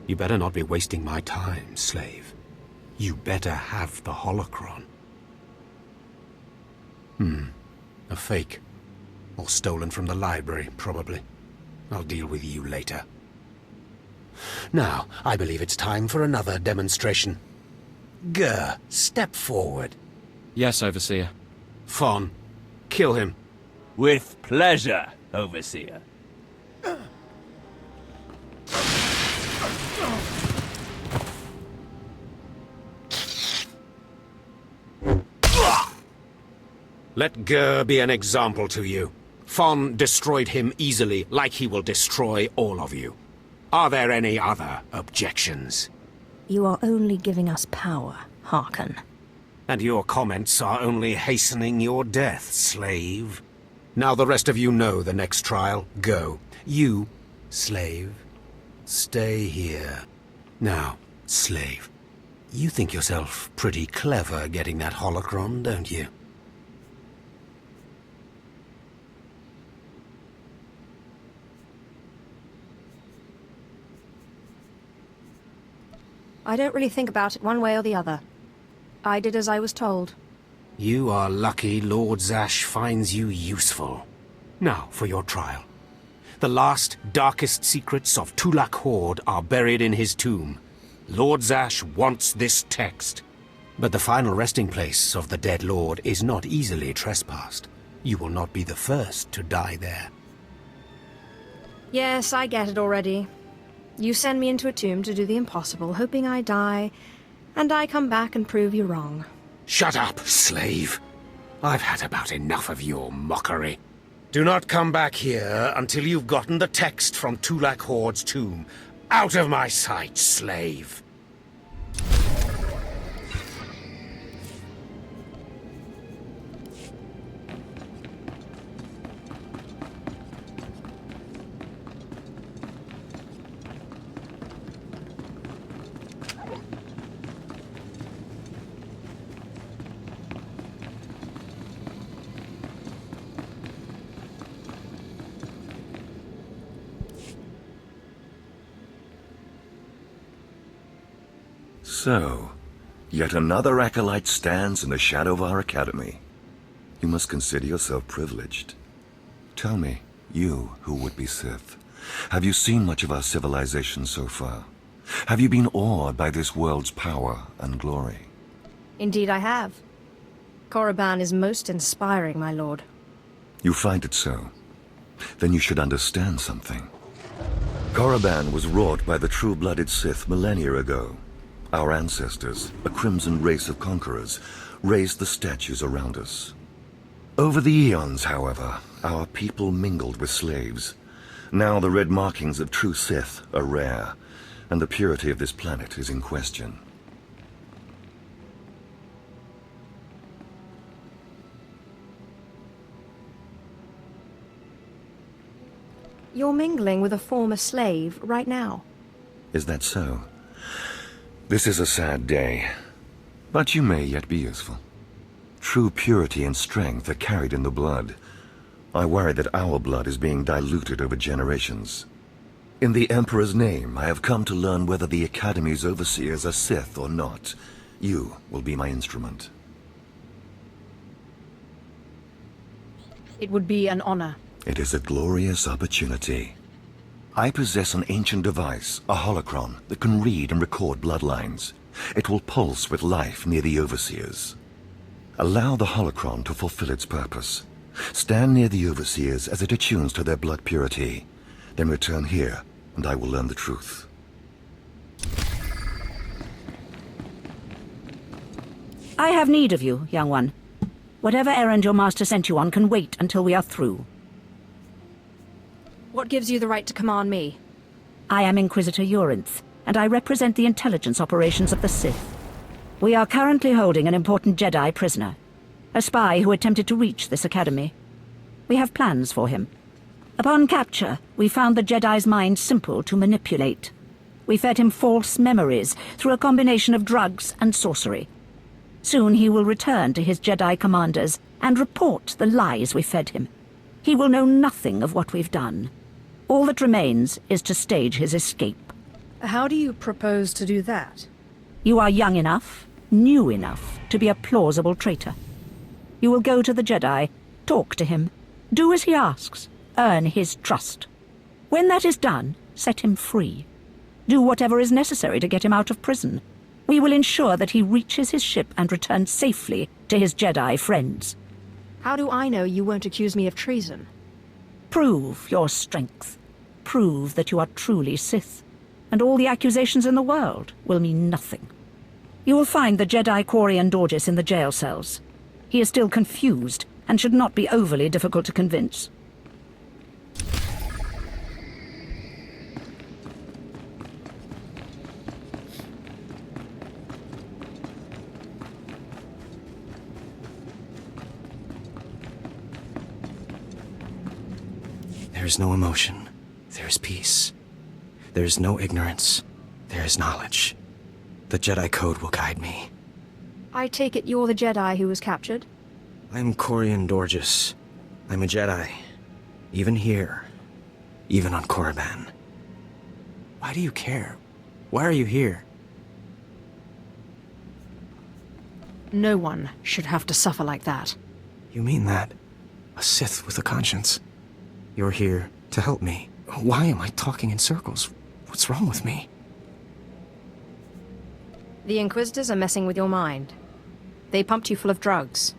B: You better not be wasting my time, slave. You better have the holocron. A fake. Or stolen from the library, probably. I'll deal with you later. Now, I believe it's time for another demonstration. Gur, step forward.
N: Yes, Overseer.
B: Fon, kill him.
K: With pleasure, Overseer.
B: Let Gur be an example to you. Fon destroyed him easily, like he will destroy all of you. Are there any other objections?
C: You are only giving us power, Harkon.
B: And your comments are only hastening your death, slave. Now the rest of you know the next trial. Go. You, slave, stay here. Now, slave, you think yourself pretty clever getting that holocron, don't you?
C: I don't really think about it one way or the other. I did as I was told.
B: You are lucky Lord Zash finds you useful. Now, for your trial. The last, darkest secrets of Tulak Horde are buried in his tomb. Lord Zash wants this text. But the final resting place of the dead lord is not easily trespassed. You will not be the first to die there.
C: Yes, I get it already. You send me into a tomb to do the impossible, hoping I die, and I come back and prove you wrong.
B: Shut up, slave. I've had about enough of your mockery. Do not come back here until you've gotten the text from Tulak Horde's tomb. Out of my sight, slave.
P: So, yet another acolyte stands in the shadow of our academy. You must consider yourself privileged. Tell me, you who would be Sith, have you seen much of our civilization so far? Have you been awed by this world's power and glory?
C: Indeed I have. Korriban is most inspiring, my lord.
P: You find it so? Then you should understand something. Korriban was wrought by the true-blooded Sith millennia ago. Our ancestors, a crimson race of conquerors, raised the statues around us. Over the eons, however, our people mingled with slaves. Now the red markings of true Sith are rare, and the purity of this planet is in question.
C: You're mingling with a former slave right now.
P: Is that so? This is a sad day, but you may yet be useful. True purity and strength are carried in the blood. I worry that our blood is being diluted over generations. In the Emperor's name, I have come to learn whether the Academy's overseers are Sith or not. You will be my instrument.
C: It would be an honor.
P: It is a glorious opportunity. I possess an ancient device, a holocron, that can read and record bloodlines. It will pulse with life near the overseers. Allow the holocron to fulfill its purpose. Stand near the overseers as it attunes to their blood purity. Then return here, and I will learn the truth.
Q: I have need of you, young one. Whatever errand your master sent you on can wait until we are through.
C: What gives you the right to command me?
Q: I am Inquisitor Urinth, and I represent the intelligence operations of the Sith. We are currently holding an important Jedi prisoner, a spy who attempted to reach this academy. We have plans for him. Upon capture, we found the Jedi's mind simple to manipulate. We fed him false memories through a combination of drugs and sorcery. Soon he will return to his Jedi commanders and report the lies we fed him. He will know nothing of what we've done. All that remains is to stage his escape.
C: How do you propose to do that?
Q: You are young enough, new enough, to be a plausible traitor. You will go to the Jedi, talk to him, do as he asks, earn his trust. When that is done, set him free. Do whatever is necessary to get him out of prison. We will ensure that he reaches his ship and returns safely to his Jedi friends.
C: How do I know you won't accuse me of treason?
Q: Prove your strength. Prove that you are truly Sith. And all the accusations in the world will mean nothing. You will find the Jedi Quarian Dorgis in the jail cells. He is still confused and should not be overly difficult to convince.
R: There is no emotion. There is peace. There is no ignorance. There is knowledge. The Jedi Code will guide me.
C: I take it you're the Jedi who was captured?
R: I'm Corian Dorgis. I'm a Jedi. Even here. Even on Korriban. Why do you care? Why are you here?
C: No one should have to suffer like that.
R: You mean that? A Sith with a conscience. You're here to help me. Why am I talking in circles? What's wrong with me?
C: The Inquisitors are messing with your mind. They pumped you full of drugs.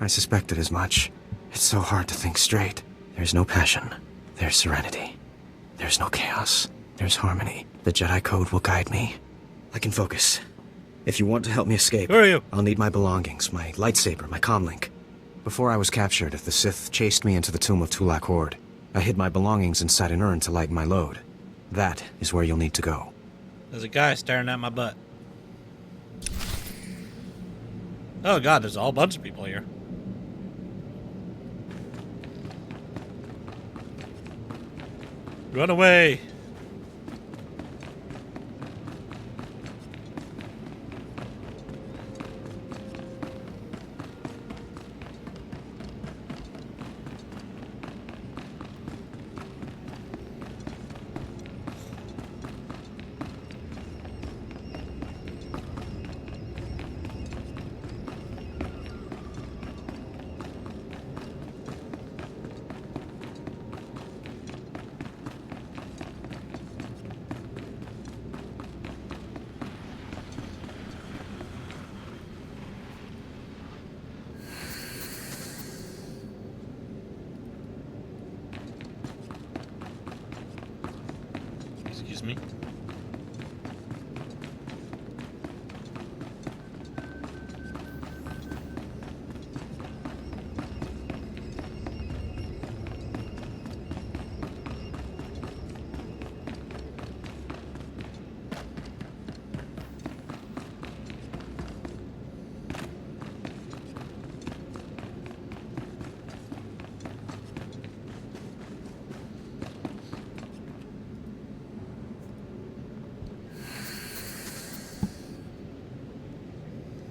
R: I suspected as much. It's so hard to think straight. There's no passion. There's serenity. There's no chaos. There's harmony. The Jedi Code will guide me. I can focus. If you want to help me escape,
A: who are you?
R: I'll need my belongings, my lightsaber, my comlink. Before I was captured, the Sith chased me into the tomb of Tulak Horde. I hid my belongings inside an urn to lighten my load. That is where you'll need to go.
A: There's a guy staring at my butt. Oh god, there's a whole bunch of people here. Run away! Excuse me.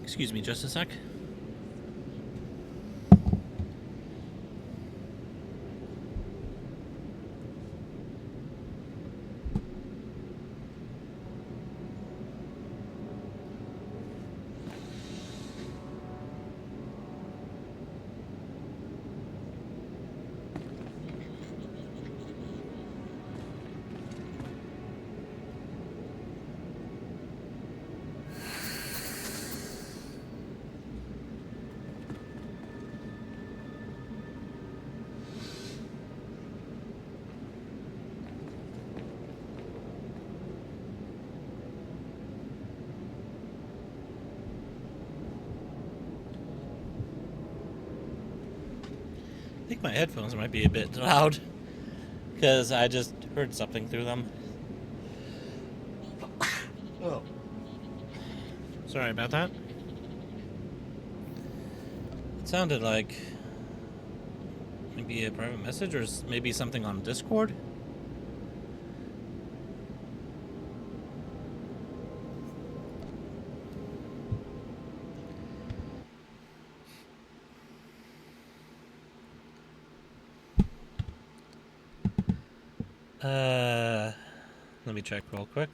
A: Excuse me just a sec. I think my headphones might be a bit loud because I just heard something through them. Oh. Sorry about that. It sounded like maybe a private message or maybe something on Discord. Let me check real quick.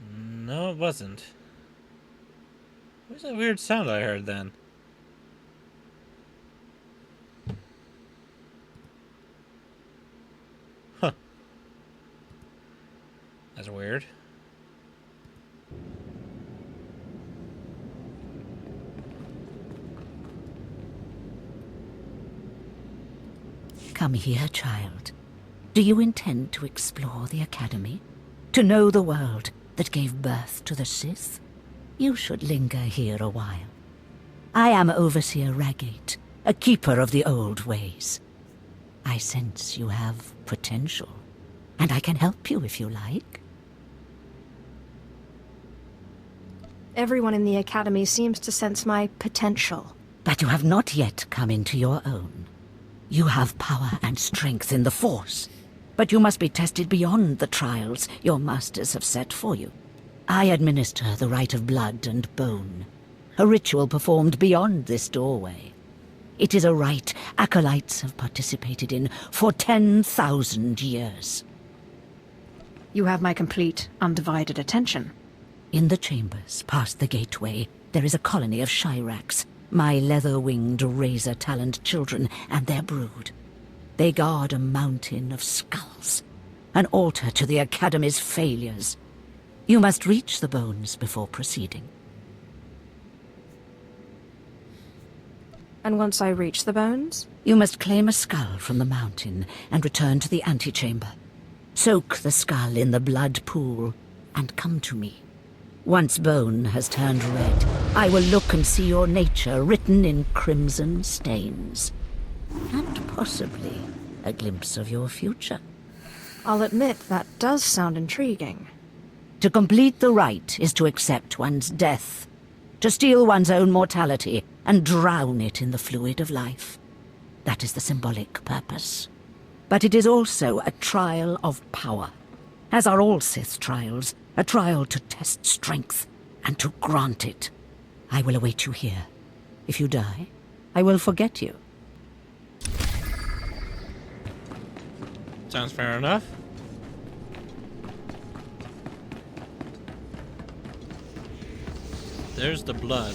A: No, it wasn't. What's that weird sound I heard then? Huh. That's weird.
Q: Come here, child. Do you intend to explore the Academy? To know the world that gave birth to the Sith? You should linger here a while. I am Overseer Ragate, a keeper of the old ways. I sense you have potential, and I can help you if you like.
C: Everyone in the Academy seems to sense my potential.
Q: But you have not yet come into your own. You have power and strength in the Force, but you must be tested beyond the trials your masters have set for you. I administer the rite of blood and bone, a ritual performed beyond this doorway. It is a rite acolytes have participated in for 10,000 years.
C: You have my complete, undivided attention.
Q: In the chambers, past the gateway, there is a colony of Shyraks, my leather-winged, razor-taloned children and their brood. They guard a mountain of skulls, an altar to the Academy's failures. You must reach the bones before proceeding.
C: And once I reach the bones?
Q: You must claim a skull from the mountain and return to the antechamber. Soak the skull in the blood pool and come to me. Once bone has turned red, I will look and see your nature written in crimson stains. And possibly a glimpse of your future.
C: I'll admit that does sound intriguing.
Q: To complete the rite is to accept one's death, to steal one's own mortality and drown it in the fluid of life. That is the symbolic purpose. But it is also a trial of power, as are all Sith trials, a trial to test strength and to grant it. I will await you here. If you die, I will forget you.
A: Sounds fair enough. There's the blood.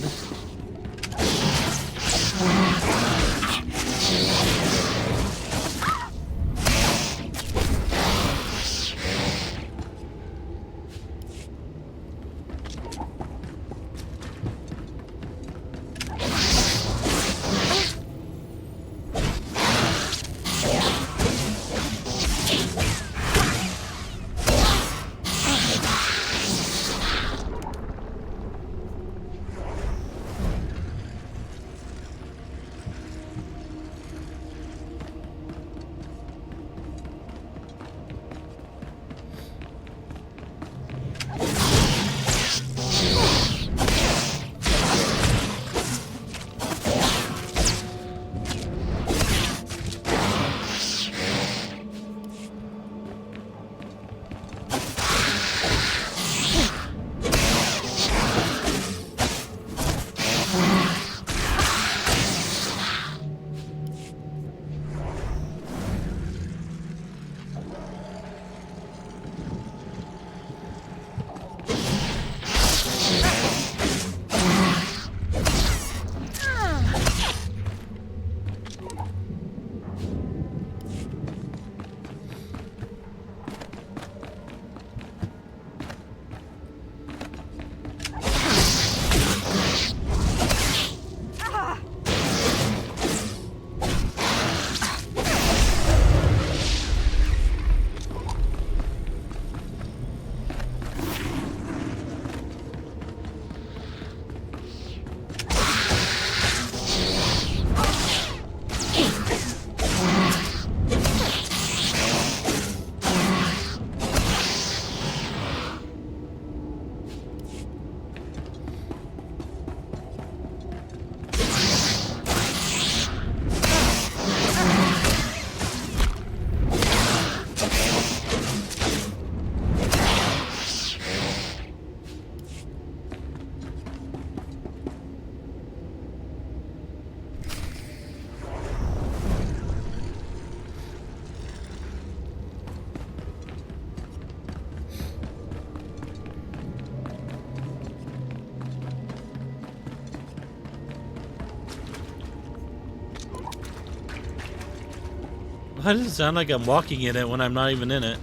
A: Why does it sound like I'm walking in it when I'm not even in it?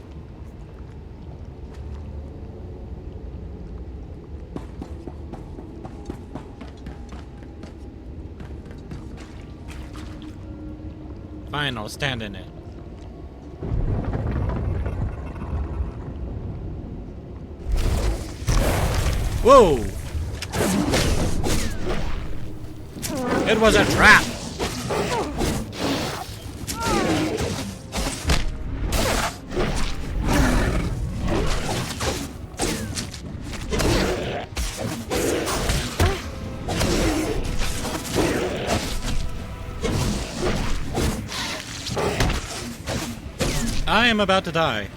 A: Fine, I'll stand in it. Whoa! It was a trap! I am about to die.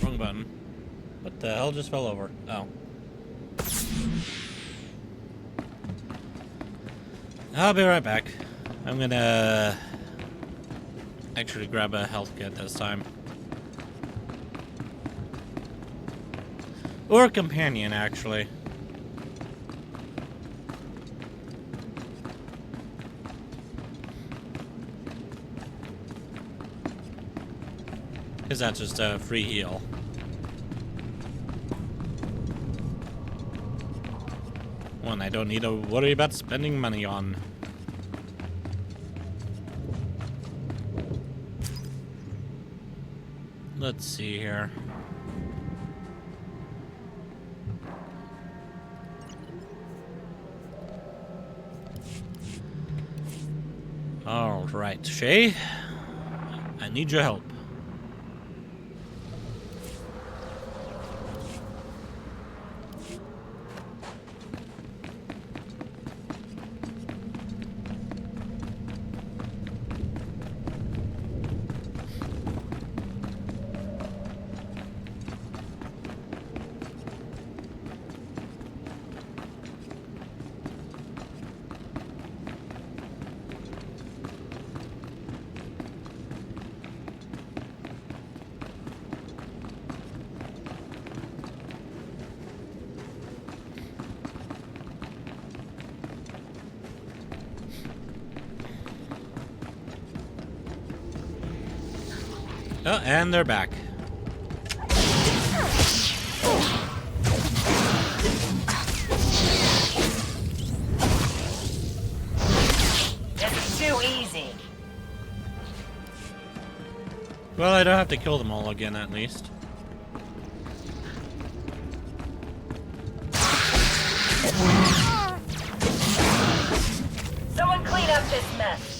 A: Wrong button. What the hell just fell over? Oh. I'll be right back. I'm gonna actually grab a health kit this time. Or a companion, actually. Because that's just a free heal. One I don't need to worry about spending money on. Let's see here. All right, Shay. I need your help. Oh, and they're back.
S: It's too easy.
A: Well, I don't have to kill them all again, at least.
S: Someone clean up this mess.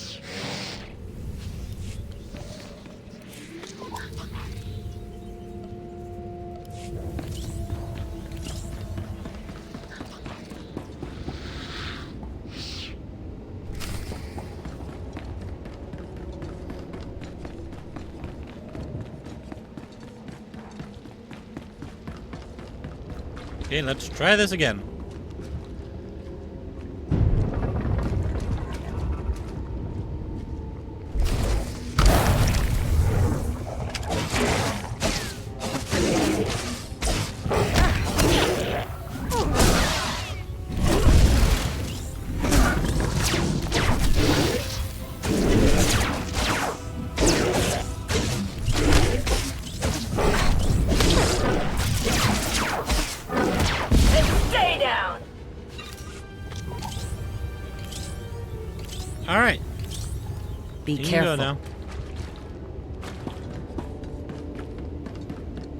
A: Okay, let's try this again. Alright.
Q: Be
A: You can
Q: careful.
A: go now.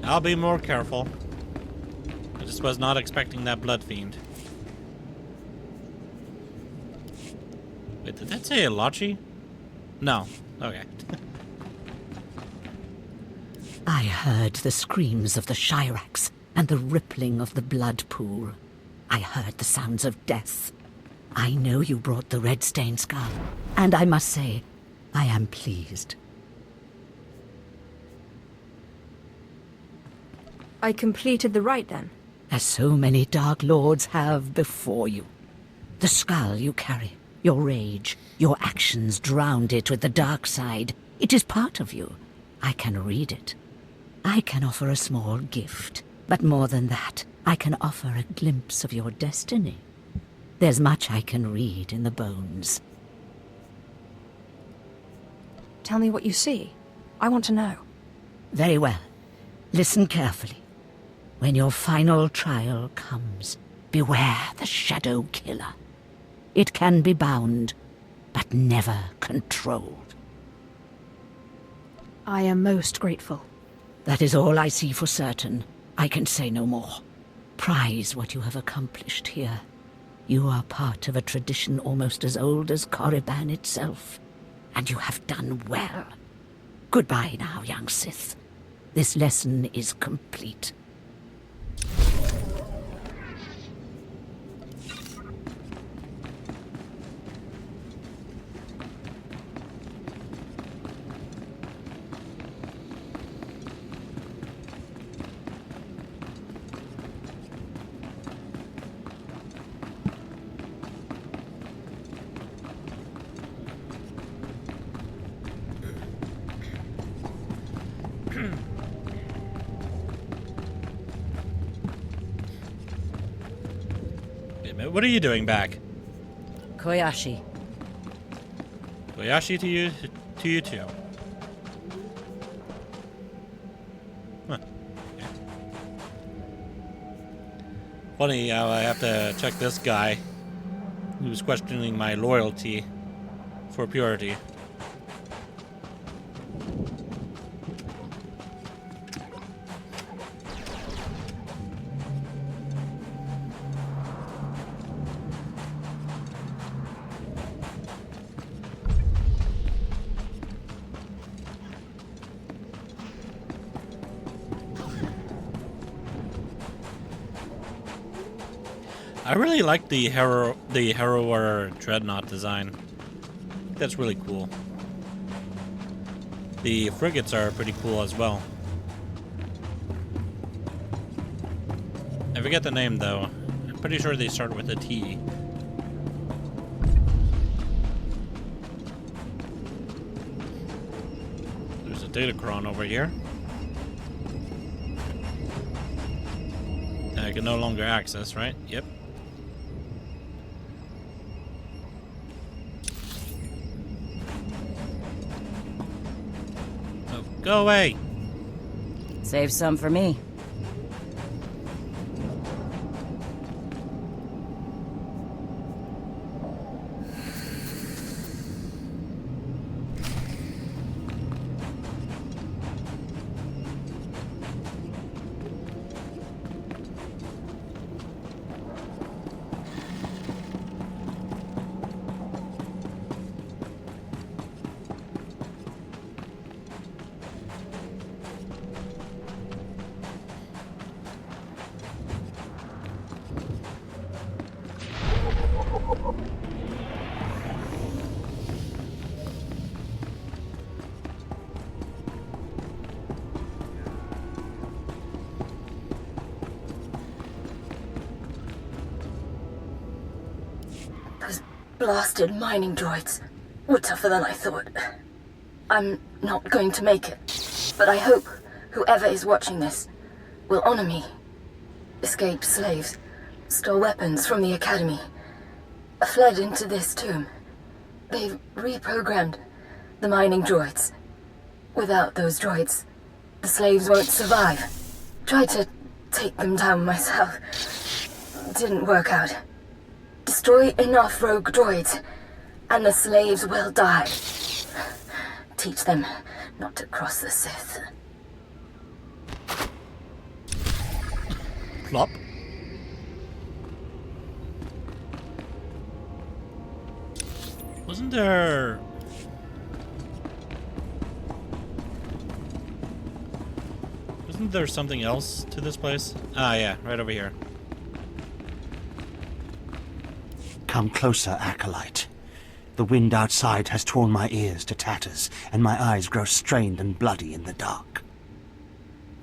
A: I'll be more careful. I just was not expecting that blood fiend. Wait, did that say Elachi? No. Okay.
Q: I heard the screams of the Shirax and the rippling of the blood pool. I heard the sounds of death. I know you brought the red-stained skull, and I must say, I am pleased.
C: I completed the rite then?
Q: As so many Dark Lords have before you. The skull you carry, your rage, your actions drowned it with the dark side. It is part of you. I can read it. I can offer a small gift, but more than that, I can offer a glimpse of your destiny. There's much I can read in the bones.
C: Tell me what you see. I want to know.
Q: Very well. Listen carefully. When your final trial comes, beware the Shadow Killer. It can be bound, but never controlled.
C: I am most grateful.
Q: That is all I see for certain. I can say no more. Prize what you have accomplished here. You are part of a tradition almost as old as Korriban itself, and you have done well. Goodbye now, young Sith. This lesson is complete.
A: What are you doing back?
Q: Koyashi.
A: Koyashi to you too. Huh. Funny how I have to check this guy who's questioning my loyalty for purity. I really like the Harrower Dreadnought design. That's really cool. The frigates are pretty cool as well. I forget the name though. I'm pretty sure they start with a T. There's a Datacron over here. I can no longer access, right? Yep. Go away.
T: Save some for me.
U: Blasted mining droids were tougher than I thought. I'm not going to make it, but I hope whoever is watching this will honor me. Escaped slaves, stole weapons from the Academy, fled into this tomb. They've reprogrammed the mining droids. Without those droids, the slaves won't survive. Tried to take them down myself. Didn't work out. Destroy enough rogue droids, and the slaves will die. Teach them not to cross the Sith.
A: Plop. Wasn't there... Wasn't there something else to this place? Ah, yeah, right over here.
V: Come closer, Acolyte. The wind outside has torn my ears to tatters, and my eyes grow strained and bloody in the dark.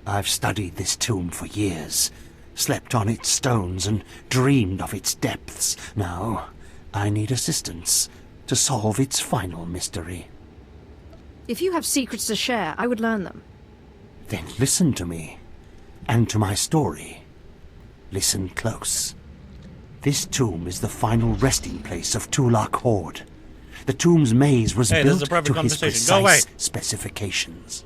V: I've studied this tomb for years, slept on its stones and dreamed of its depths. Now, I need assistance to solve its final mystery.
C: If you have secrets to share, I would learn them.
V: Then listen to me, and to my story. Listen close. This tomb is the final resting place of Tulak Horde. The tomb's maze was built to his precise specifications.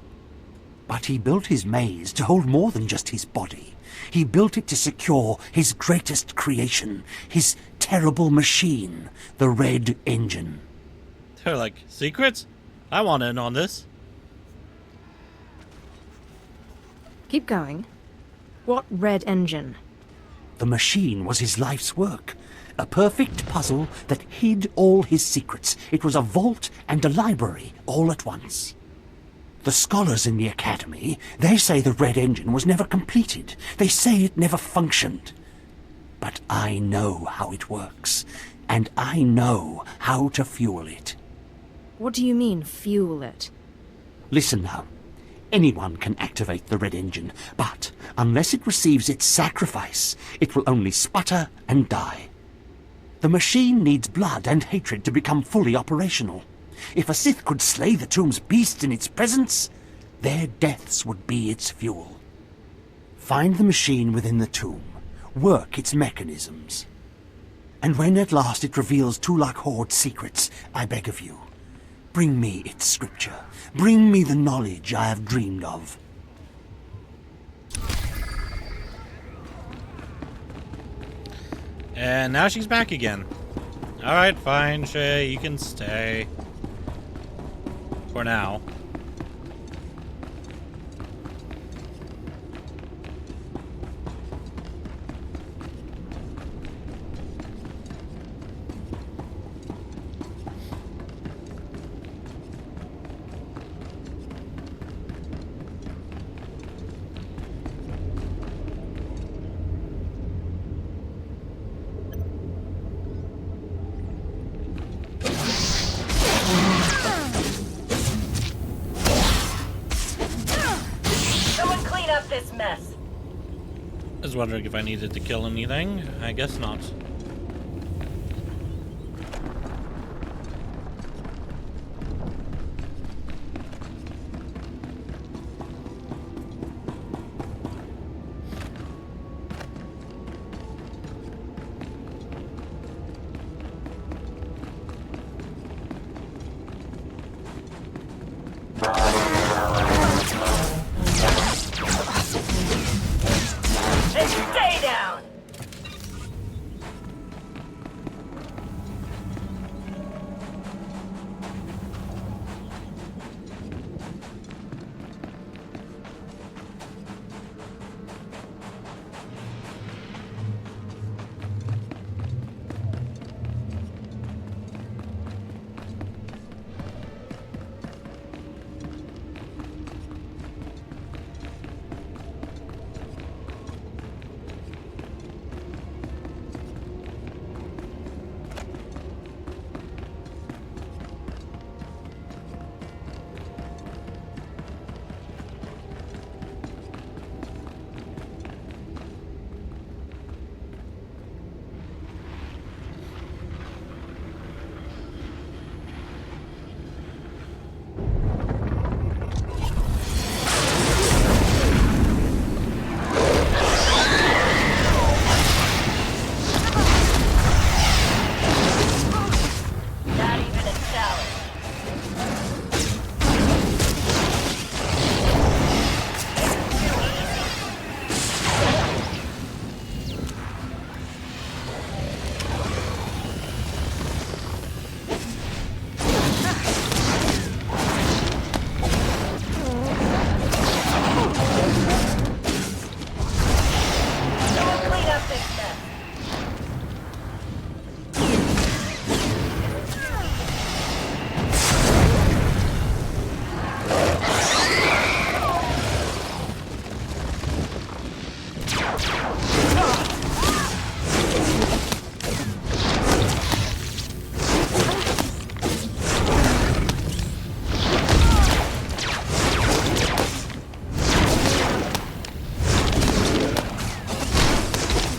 V: But he built his maze to hold more than just his body. He built it to secure his greatest creation, his terrible machine, the Red Engine.
A: They're like, secrets? I want in on this.
C: Keep going. What Red Engine?
V: The machine was his life's work. A perfect puzzle that hid all his secrets. It was a vault and a library all at once. The scholars in the Academy, they say the Red Engine was never completed. They say it never functioned. But I know how it works, and I know how to fuel it.
C: What do you mean, fuel it?
V: Listen now. Anyone can activate the Red Engine, but unless it receives its sacrifice, it will only sputter and die. The machine needs blood and hatred to become fully operational. If a Sith could slay the tomb's beast in its presence, their deaths would be its fuel. Find the machine within the tomb, work its mechanisms. And when at last it reveals Tulak Horde's secrets, I beg of you, bring me its scripture. Bring me the knowledge I have dreamed of.
A: And now she's back again. Alright, fine, Shay, you can stay. For now. I was wondering if I needed to kill anything. I guess not.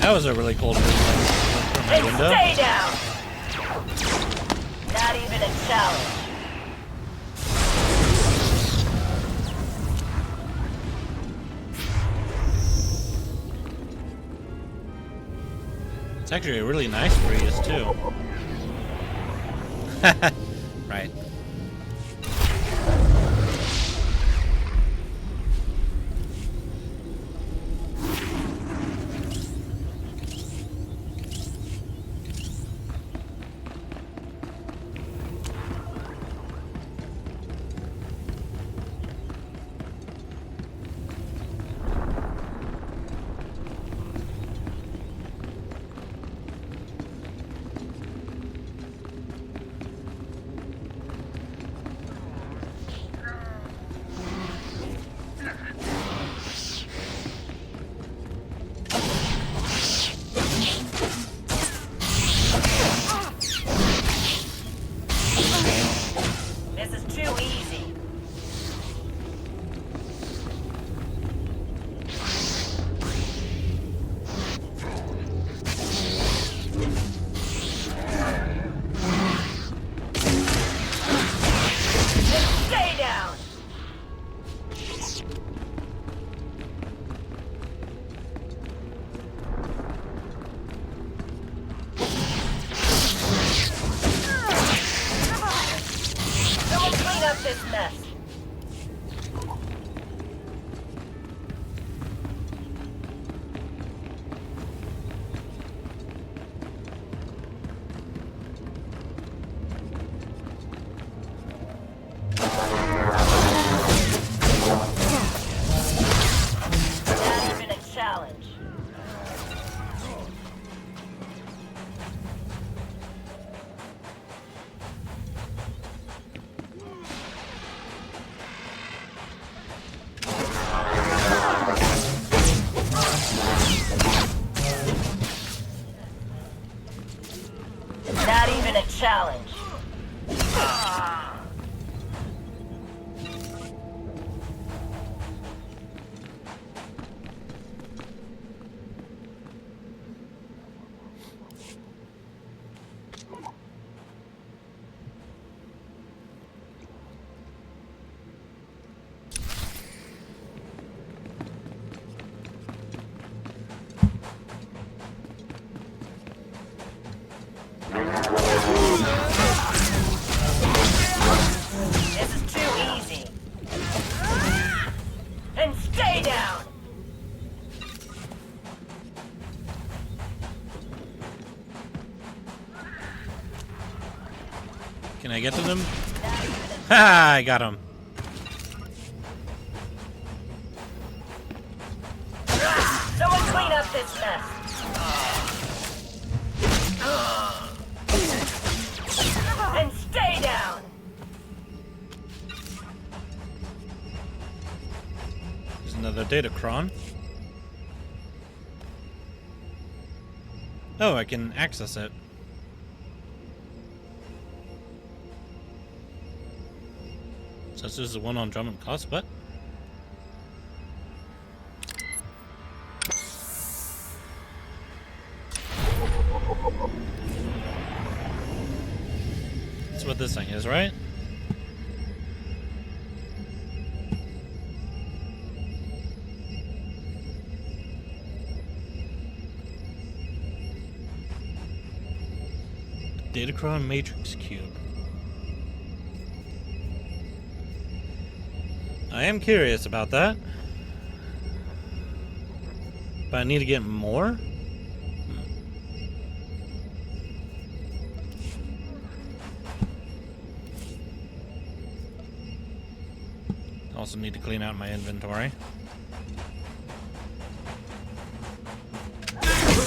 A: That was a really cold movement from my
S: And
A: window.
S: stay down! Not even a challenge.
A: It's actually a really nice breeze too. Right.
S: This is too easy. Stay down! Someone clean up this mess. Not even a challenge. Not even a challenge. This is too easy. And stay down!
A: Can I get to them? Ha! I got him.
S: Someone clean up this mess. And stay down!
A: There's another datacron. Oh, I can access it. So this is the one on Drummond Cost, what? That's what this thing is, right? Datacron Matrix Cube. I am curious about that. But I need to get more? Also need to clean out my inventory.
S: This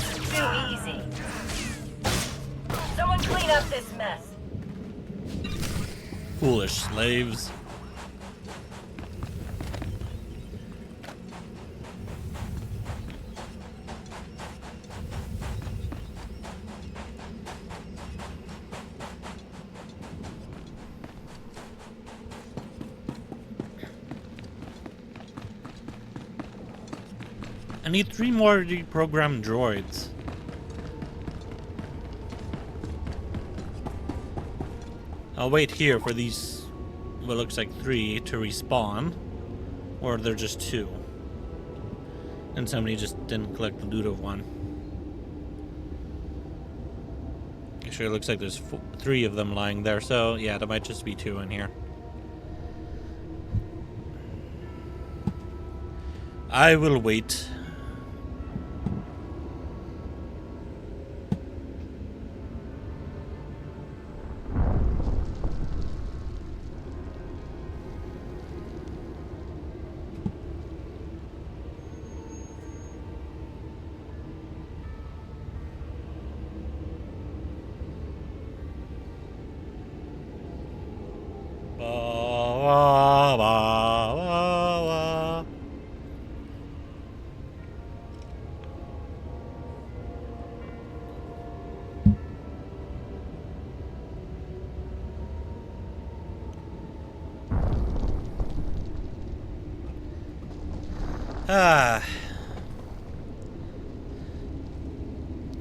S: is too easy. Someone clean up this mess.
A: Foolish slaves. I need 3 more reprogrammed droids. I'll wait here for these, what looks like 3 to respawn. Or they're just 2. And somebody just didn't collect the loot of 1. Actually, it looks like there's 3 of them lying there, so yeah, there might just be 2 in here. I will wait.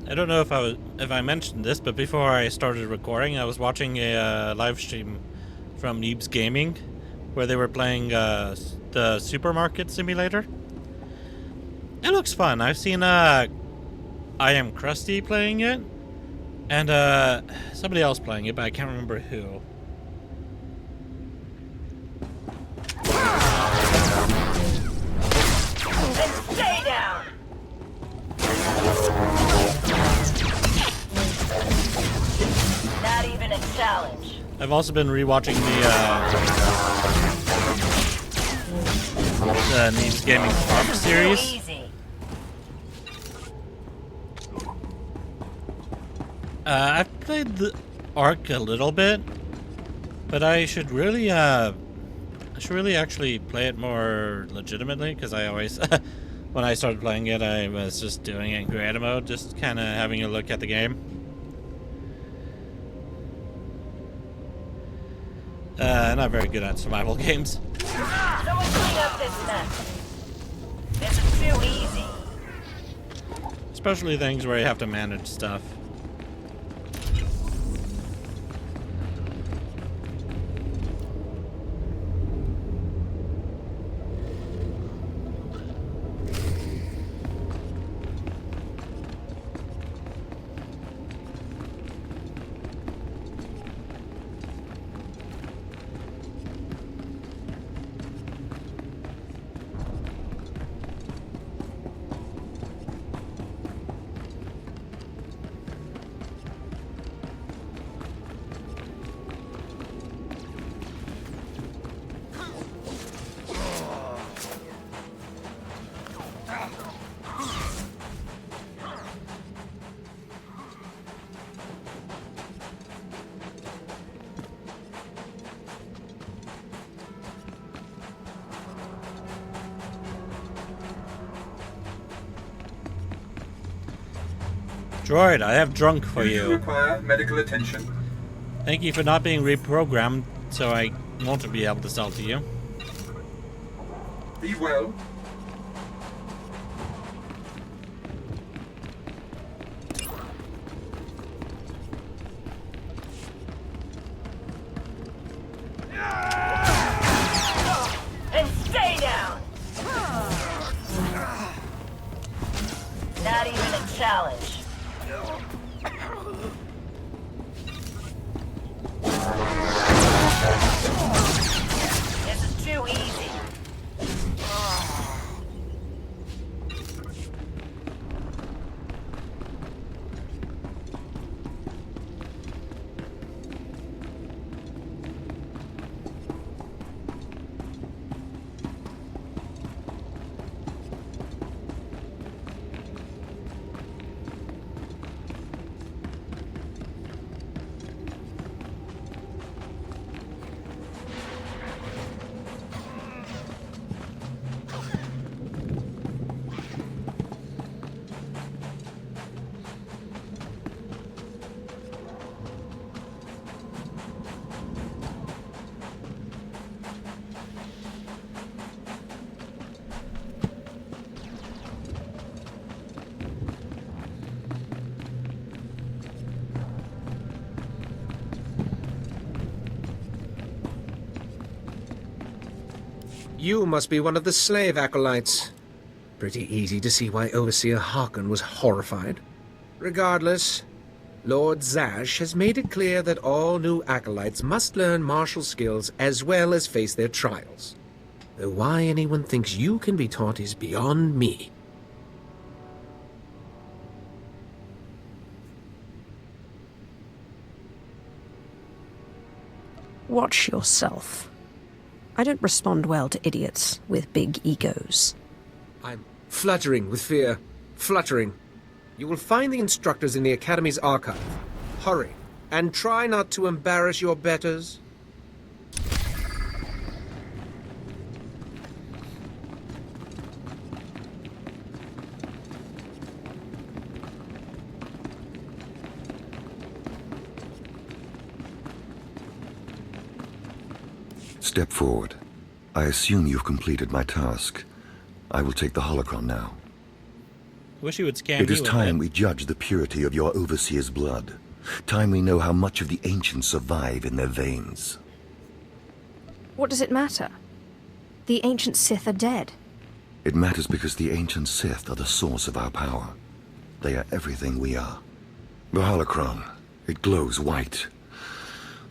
A: I don't know if I mentioned this, but before I started recording, I was watching a live stream from Neebs Gaming, where they were playing the supermarket simulator. It looks fun. I've seen I Am Krusty playing it, and somebody else playing it, but I can't remember who.
S: And stay down! Not even a challenge.
A: I've also been rewatching the Neebs Gaming Farm series. I've played the Ark a little bit, but I should really actually play it more legitimately, because I always, when I started playing it, I was just doing it in creative mode, just kind of having a look at the game. Not very good at survival games.
S: Someone clean up this mess. This is too easy.
A: Especially things where you have to manage stuff. Droid, I have drunk for you.
M: Require medical attention.
A: Thank you for not being reprogrammed, so I won't be able to sell to you.
M: Be well.
S: And stay down! Not even a challenge. This is too easy.
E: You must be one of the slave acolytes. Pretty easy to see why Overseer Harkon was horrified. Regardless, Lord Zash has made it clear that all new acolytes must learn martial skills as well as face their trials. Though why anyone thinks you can be taught is beyond me.
C: Watch yourself. I don't respond well to idiots with big egos.
E: I'm fluttering with fear. Fluttering. You will find the instructors in the Academy's archive. Hurry, and try not to embarrass your betters.
P: Step forward. I assume you've completed my task. I will take the holocron now.
A: Wish you would scan
P: It is
A: me with
P: time
A: it.
P: we judge the purity of your Overseer's blood. Time we know how much of the ancients survive in their veins.
C: What does it matter? The ancient Sith are dead.
P: It matters because the ancient Sith are the source of our power. They are everything we are. The holocron, it glows white.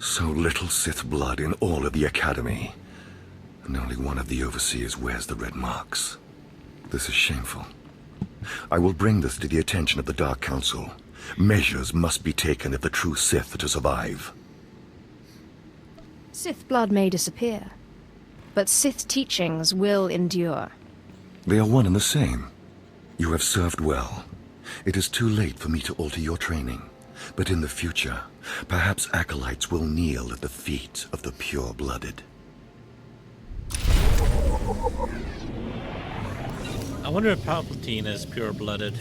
P: So little Sith blood in all of the Academy. And only one of the Overseers wears the red marks. This is shameful. I will bring this to the attention of the Dark Council. Measures must be taken if the true Sith are to survive.
C: Sith blood may disappear, but Sith teachings will endure.
P: They are one and the same. You have served well. It is too late for me to alter your training. But in the future, perhaps acolytes will kneel at the feet of the pure-blooded.
A: I wonder if Palpatine is pure-blooded.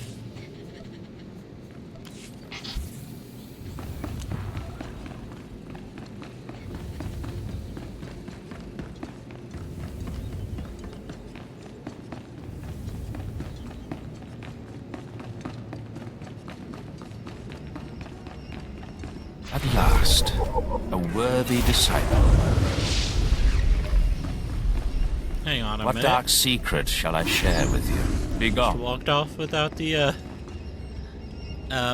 N: At last, a worthy disciple.
A: Hang on a
N: What
A: minute.
N: dark secret shall I share with you? Be
A: She
N: gone.
A: walked off without the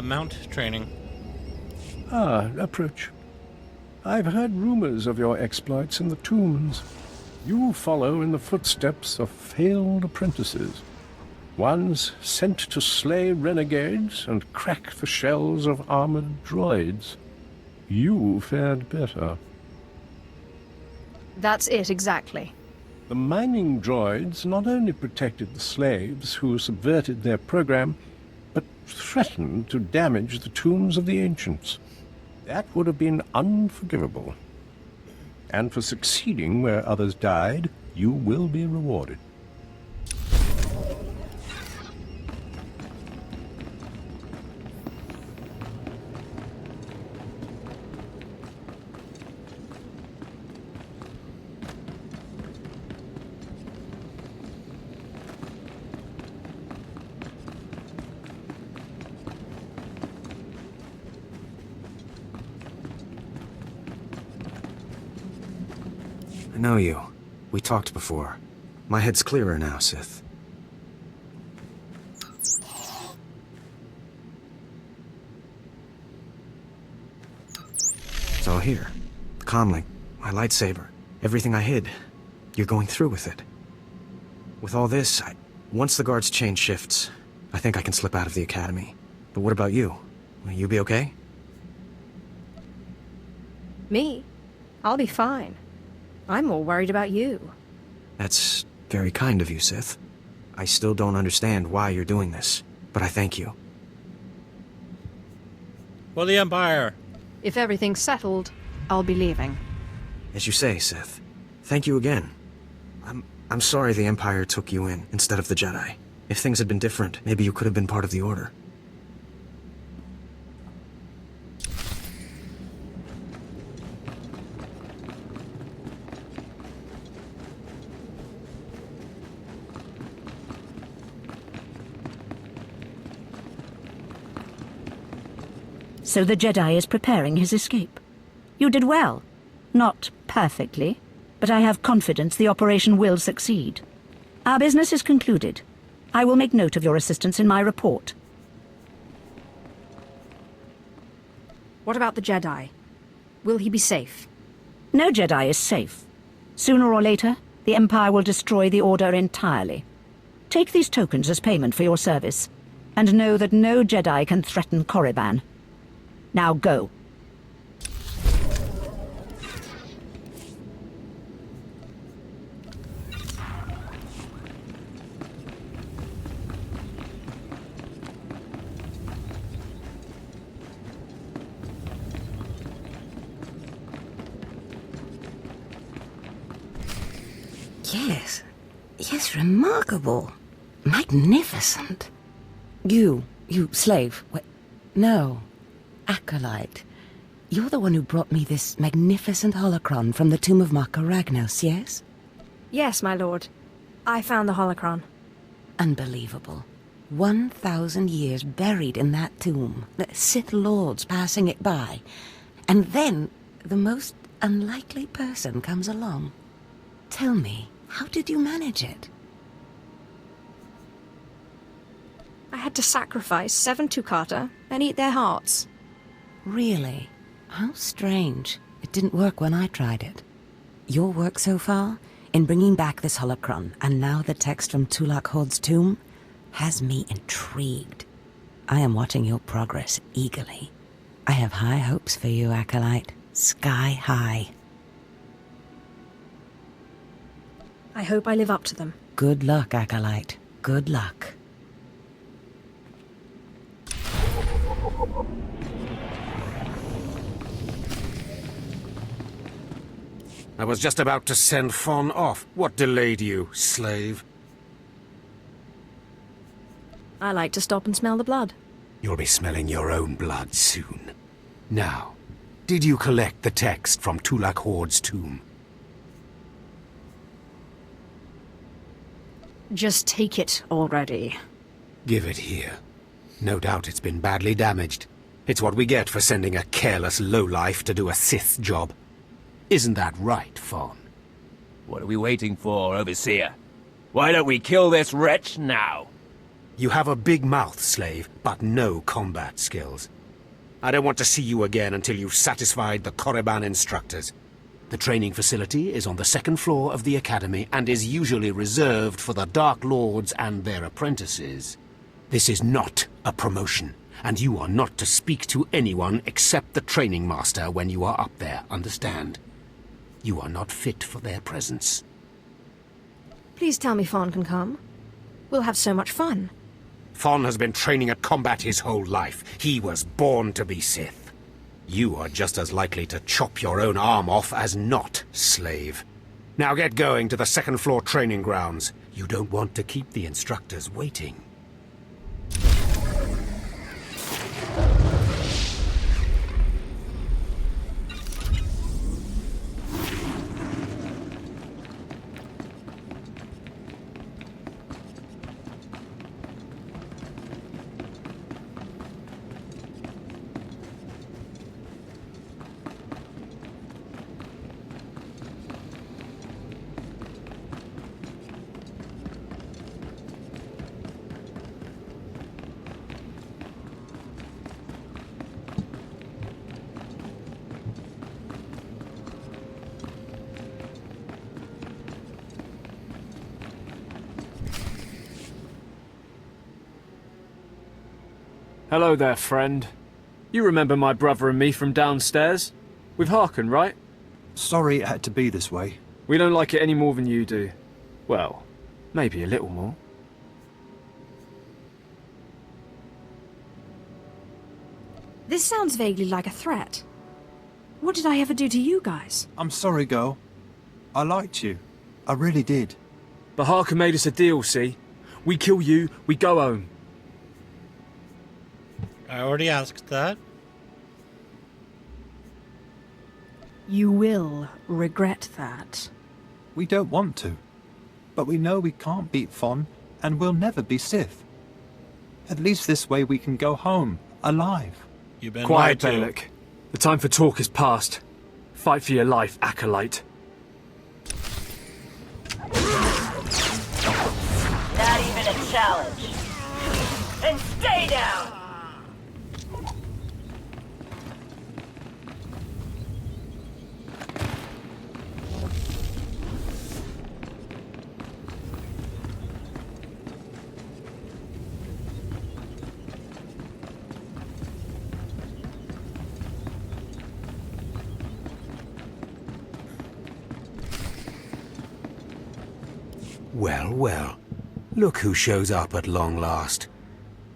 A: mount training.
F: Ah, approach. I've heard rumors of your exploits in the tombs. You follow in the footsteps of failed apprentices. Ones sent to slay renegades and crack the shells of armored droids. You fared better.
C: That's it, exactly.
F: The mining droids not only protected the slaves who subverted their program, but threatened to damage the tombs of the ancients. That would have been unforgivable. And for succeeding where others died, you will be rewarded.
R: I know you. We talked before. My head's clearer now, Sith. It's all here. The comlink, my lightsaber, everything I hid. You're going through with it. With all this, once the guards change shifts, I think I can slip out of the academy. But what about you? Will you be okay?
C: Me? I'll be fine. I'm more worried about you.
R: That's very kind of you, Sith. I still don't understand why you're doing this, but I thank you.
A: For the Empire.
C: If everything's settled, I'll be leaving.
R: As you say, Sith. Thank you again. I'm sorry the Empire took you in instead of the Jedi. If things had been different, maybe you could have been part of the Order.
Q: So the Jedi is preparing his escape. You did well. Not perfectly, but I have confidence the operation will succeed. Our business is concluded. I will make note of your assistance in my report.
C: What about the Jedi? Will he be safe?
Q: No Jedi is safe. Sooner or later, the Empire will destroy the Order entirely. Take these tokens as payment for your service, and know that no Jedi can threaten Korriban. Now go.
G: Yes. Yes, remarkable. Magnificent. You slave. No. Acolyte. You're the one who brought me this magnificent holocron from the tomb of Marka Ragnos, yes?
C: Yes, my lord. I found the holocron.
G: Unbelievable. 1,000 years buried in that tomb. The Sith Lords passing it by. And then the most unlikely person comes along. Tell me, how did you manage it?
C: I had to sacrifice 7 Tukata and eat their hearts.
G: Really? How strange. It didn't work when I tried it. Your work so far, in bringing back this holocron, and now the text from Tulak Hord's tomb, has me intrigued. I am watching your progress eagerly. I have high hopes for you, Acolyte. Sky high.
C: I hope I live up to them.
G: Good luck, Acolyte. Good luck.
B: I was just about to send Fon off. What delayed you, slave?
C: I like to stop and smell the blood.
B: You'll be smelling your own blood soon. Now, did you collect the text from Tulak Hord's tomb?
C: Just take it already.
B: Give it here. No doubt it's been badly damaged. It's what we get for sending a careless lowlife to do a Sith job. Isn't that right, Fon?
K: What are we waiting for, Overseer? Why don't we kill this wretch now?
B: You have a big mouth, slave, but no combat skills. I don't want to see you again until you've satisfied the Korriban instructors. The training facility is on the 2nd floor of the Academy and is usually reserved for the Dark Lords and their apprentices. This is not a promotion, and you are not to speak to anyone except the training master when you are up there, understand? You are not fit for their presence.
C: Please tell me Fawn can come. We'll have so much fun.
B: Fon has been training at combat his whole life. He was born to be Sith. You are just as likely to chop your own arm off as not, slave. Now get going to the 2nd floor training grounds. You don't want to keep the instructors waiting.
O: Hello there, friend. You remember my brother and me from downstairs? With Harkon, right?
H: Sorry it had to be this way.
O: We don't like it any more than you do. Well, maybe a little more.
C: This sounds vaguely like a threat. What did I ever do to you guys?
H: I'm sorry, girl. I liked you. I really did.
O: But Harkon made us a deal, see? We kill you, we go home.
A: I already asked that.
C: You will regret that.
H: We don't want to. But we know we can't beat Fon, and we'll never be Sith. At least this way we can go home, alive.
A: You've been
O: Quiet,
A: lied to.
O: Balak. The time for talk is past. Fight for your life, Acolyte.
S: challenge. And stay down!
B: Well, well. Look who shows up at long last.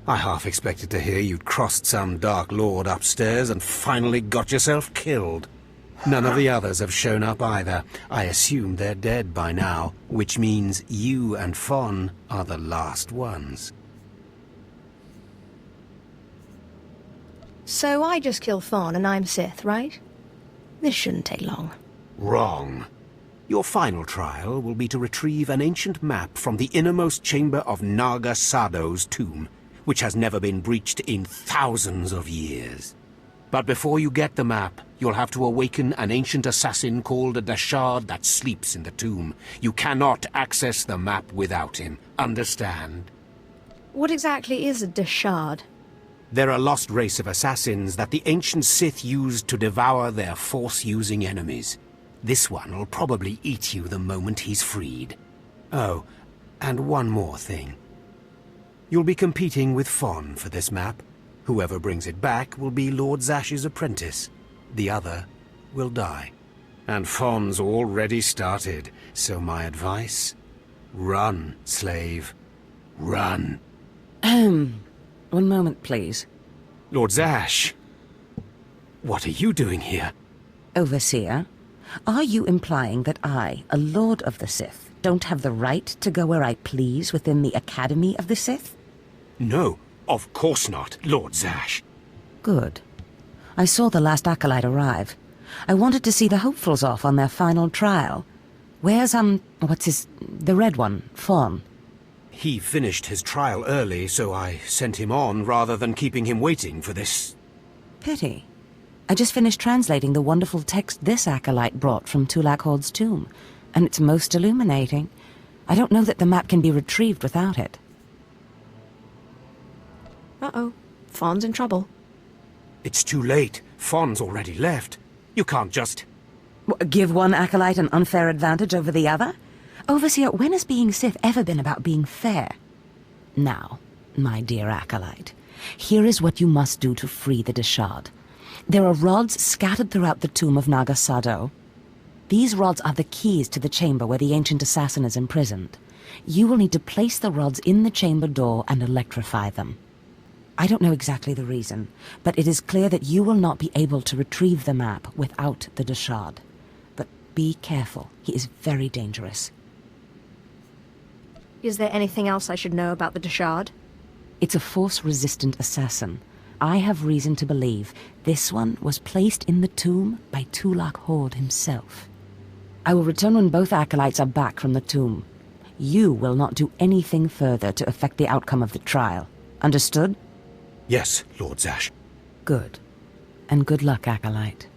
B: I half expected to hear you'd crossed some Dark Lord upstairs and finally got yourself killed. None of the others have shown up either. I assume they're dead by now, which means you and Fon are the last ones.
C: So I just kill Thorn and I'm Sith, right? This shouldn't take long.
B: Wrong. Your final trial will be to retrieve an ancient map from the innermost chamber of Naga Sado's tomb, which has never been breached in thousands of years. But before you get the map, you'll have to awaken an ancient assassin called a Dashard that sleeps in the tomb. You cannot access the map without him. Understand?
C: What exactly is a Dashard?
B: They're a lost race of assassins that the ancient Sith used to devour their Force-using enemies. This one will probably eat you the moment he's freed. Oh, and one more thing. You'll be competing with Fon for this map. Whoever brings it back will be Lord Zash's apprentice. The other will die. And Fon's already started, so my advice? Run, slave. Run.
G: One moment, please.
B: Lord Zash! What are you doing here?
G: Overseer, are you implying that I, a Lord of the Sith, don't have the right to go where I please within the Academy of the Sith?
B: No, of course not, Lord Zash.
G: Good. I saw the last acolyte arrive. I wanted to see the hopefuls off on their final trial. Where's, the red one, Fon?
B: He finished his trial early, so I sent him on rather than keeping him waiting for this.
G: Pity. I just finished translating the wonderful text this acolyte brought from Tulak Hord's tomb, and it's most illuminating. I don't know that the map can be retrieved without it.
C: Uh-oh. Fon's in trouble.
B: It's too late. Fon's already left. You can't just...
G: Give one acolyte an unfair advantage over the other? Overseer, when has being Sith ever been about being fair? Now, my dear acolyte, here is what you must do to free the Dashard. There are rods scattered throughout the tomb of Naga Sado. These rods are the keys to the chamber where the ancient assassin is imprisoned. You will need to place the rods in the chamber door and electrify them. I don't know exactly the reason, but it is clear that you will not be able to retrieve the map without the Dashard. But be careful, he is very dangerous.
C: Is there anything else I should know about the Dashard?
G: It's a Force-resistant assassin. I have reason to believe this one was placed in the tomb by Tulak Hord himself. I will return when both acolytes are back from the tomb. You will not do anything further to affect the outcome of the trial. Understood?
B: Yes, Lord Zash.
G: Good. And good luck, acolyte.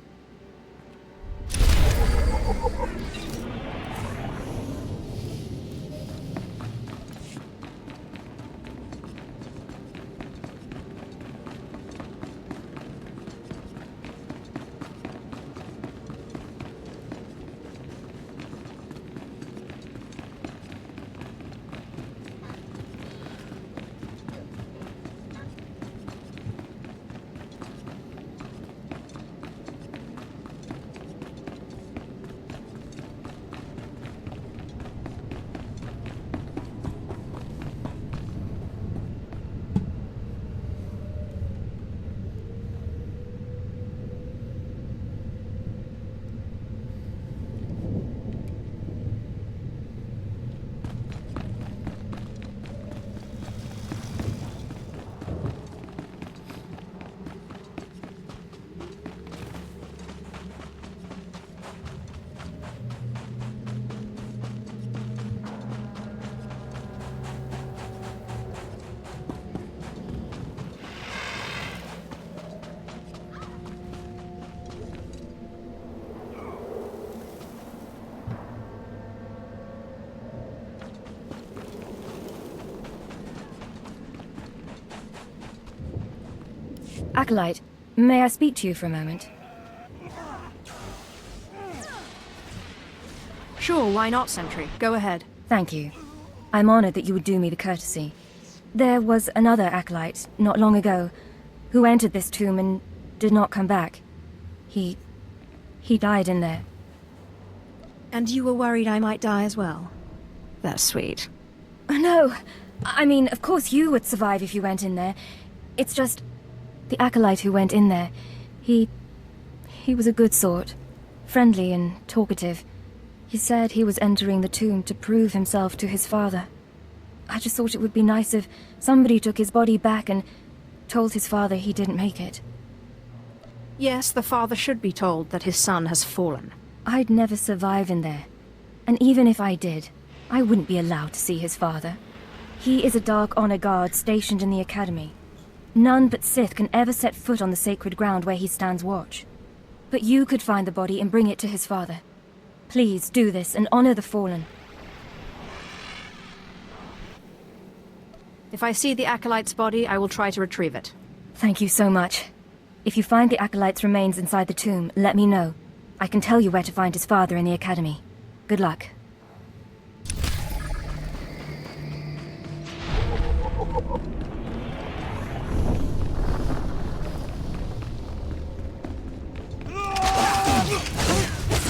D: Acolyte, may I speak to you for a moment?
C: Sure, why not, Sentry? Go ahead.
D: Thank you. I'm honored that you would do me the courtesy. There was another acolyte, not long ago, who entered this tomb and did not come back. He died in there.
C: And you were worried I might die as well? That's sweet.
D: No, I mean, of course you would survive if you went in there. It's just, the acolyte who went in there, he was a good sort. Friendly and talkative. He said he was entering the tomb to prove himself to his father. I just thought it would be nice if somebody took his body back and told his father he didn't make it.
C: Yes, the father should be told that his son has fallen.
D: I'd never survive in there. And even if I did, I wouldn't be allowed to see his father. He is a Dark Honor Guard stationed in the Academy. None but Sith can ever set foot on the sacred ground where he stands watch. But you could find the body and bring it to his father. Please do this and honor the fallen.
C: If I see the Acolyte's body, I will try to retrieve it.
D: Thank you so much. If you find the Acolyte's remains inside the tomb, let me know. I can tell you where to find his father in the Academy. Good luck.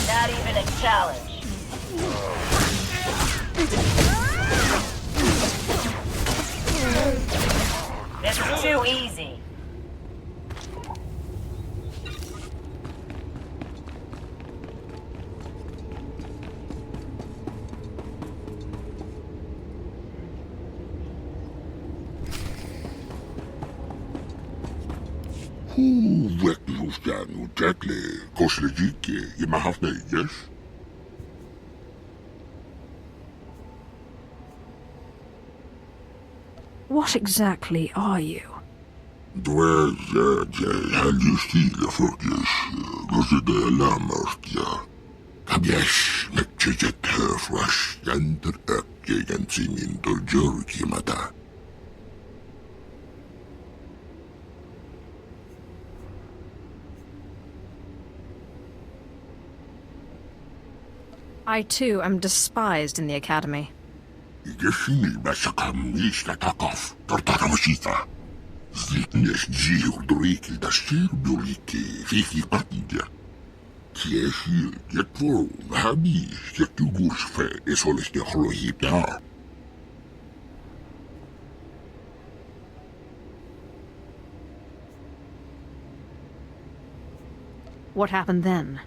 S: Not even a challenge. This is too easy.
C: What exactly are you? I too am despised in the Academy. What happened then?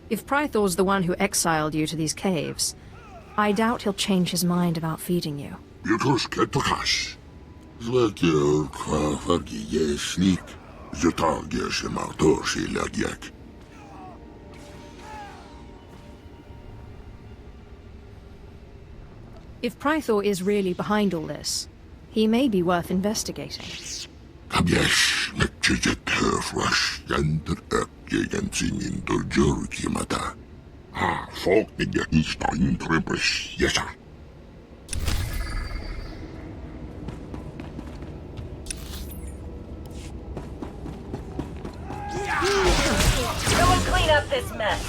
C: If Prythor's the one who exiled you to these caves, I doubt he'll change his mind about feeding you. If Prythor is really behind all this, he may be worth investigating.
S: Someone clean up this mess.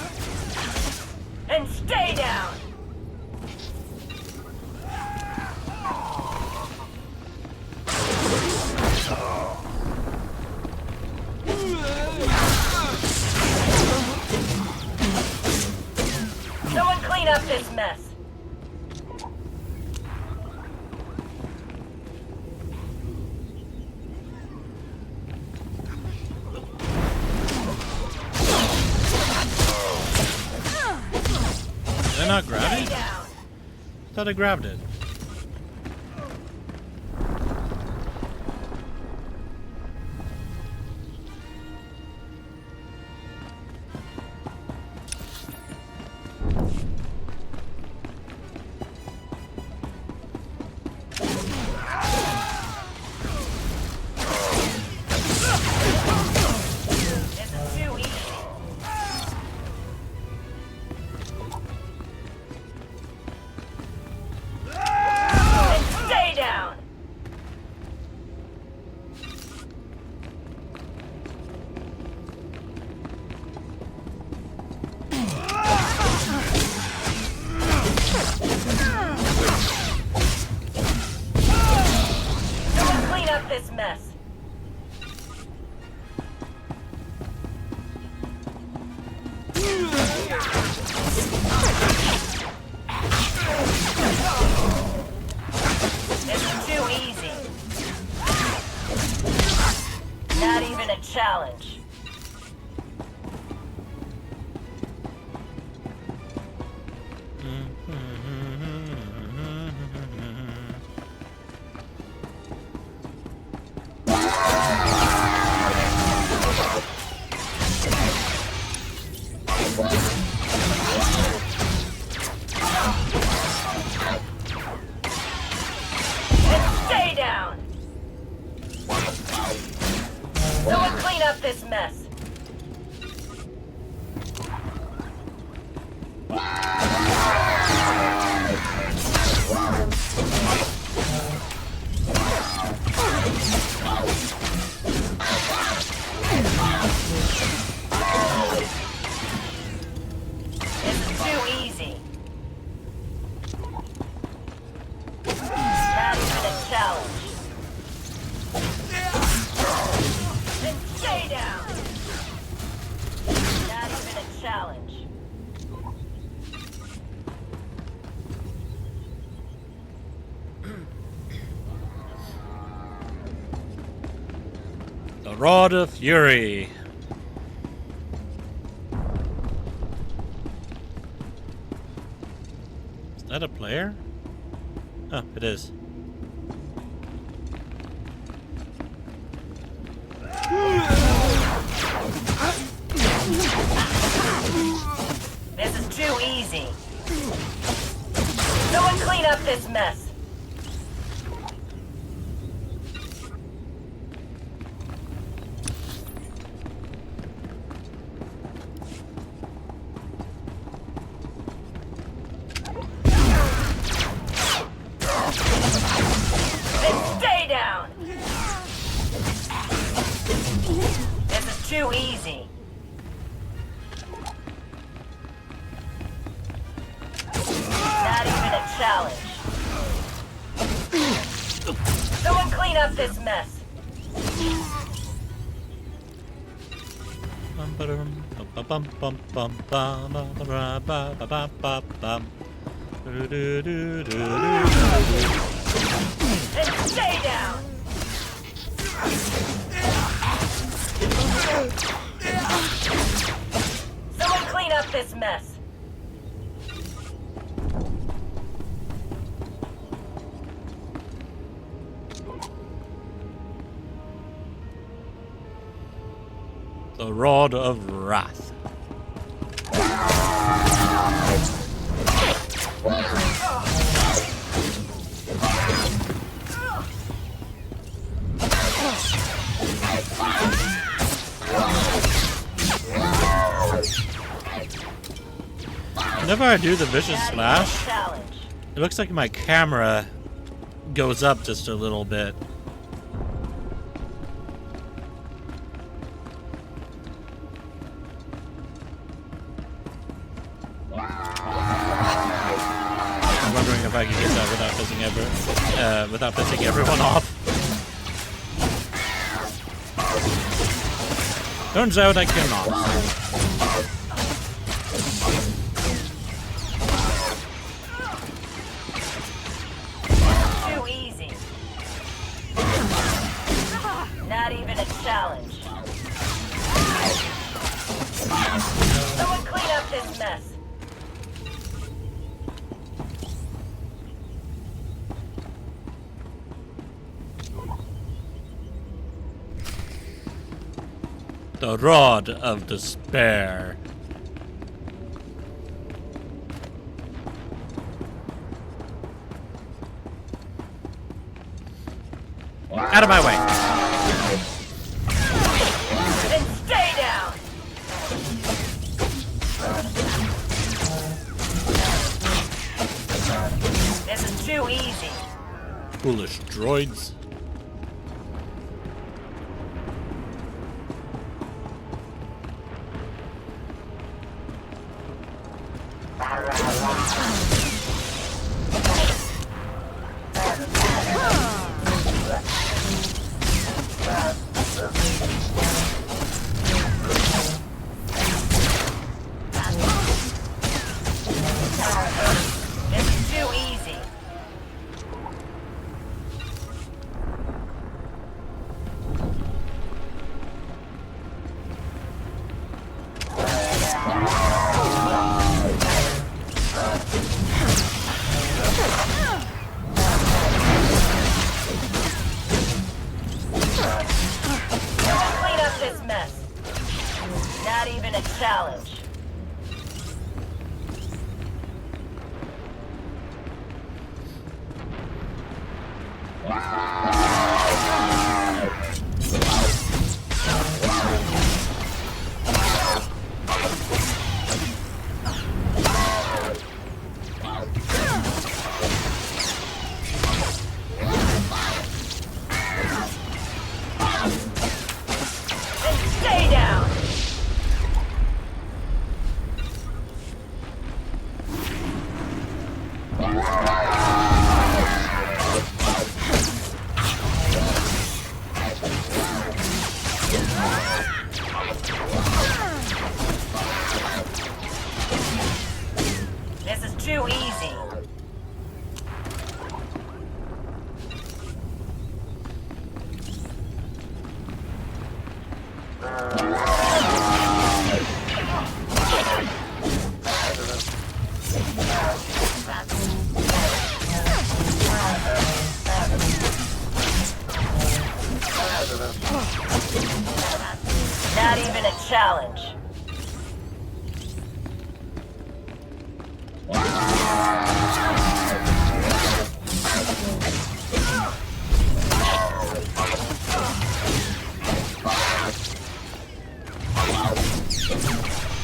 S: And stay down! Someone clean up this mess.
A: Did I not grab it? I thought I grabbed it.
S: this mess. This is too easy. Not even a challenge. Stay down! Someone clean up this mess. This is too easy. Not even a challenge. Then stay down. Not even a challenge.
A: The Rod of Fury. Is that a player? Oh, it is.
S: This is too easy. Someone clean up this mess. Then stay down. This is too easy. Not even a challenge. Someone clean up this mess. Then stay down. Someone clean up this mess.
A: The Rod of Wrath. Whenever I do the vicious slash, it looks like my camera goes up just a little bit. I'm wondering if I can get that without pissing everyone off. Turns out I cannot.
S: Too easy. Not even a challenge. Someone clean up this mess.
A: The Rod of Despair. Out of my way.
S: Then stay down. This is too easy.
A: Foolish droids.
S: challenge. Stay down! This is too easy. Not even a challenge.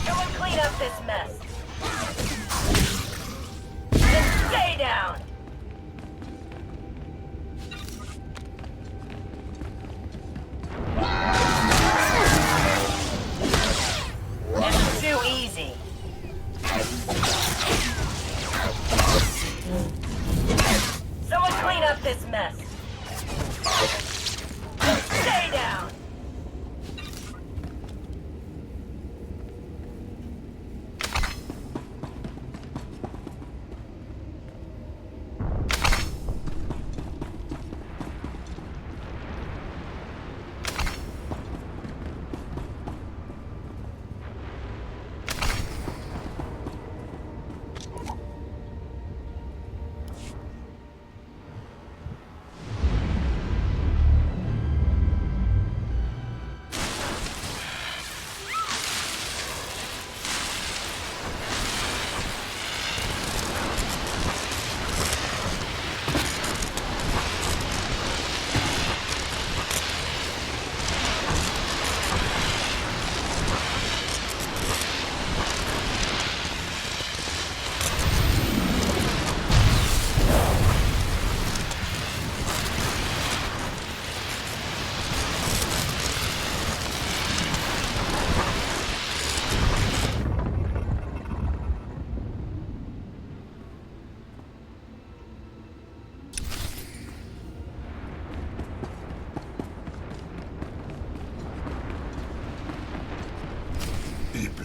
S: Someone clean up this mess. And stay down. This is too easy. Someone clean up this mess. Stay down.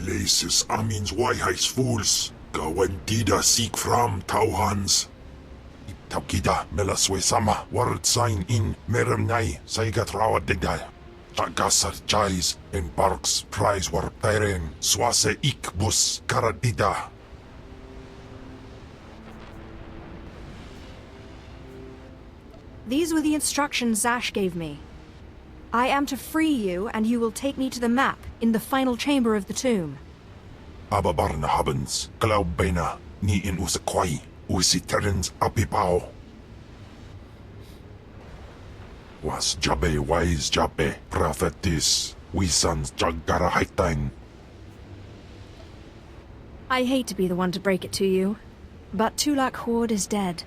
I: Places amins wayhais fools. Gawantida seek from Tauhans. Tabkida melaswe sama word sign in meremnai saigat rawat degdal. Tagasar chais in parks prize war peren swase ik bus karadida.
C: These were the instructions Zash gave me. I am to free you, and you will take me to the map in the final chamber of the tomb.
I: Ababarna habens, glaubena, ni in usakwai, usiterens apipao. Was jabe wise jabe, prophetis, wisans jagara haitain.
C: I hate to be the one to break it to you, but Tulak Horde is dead.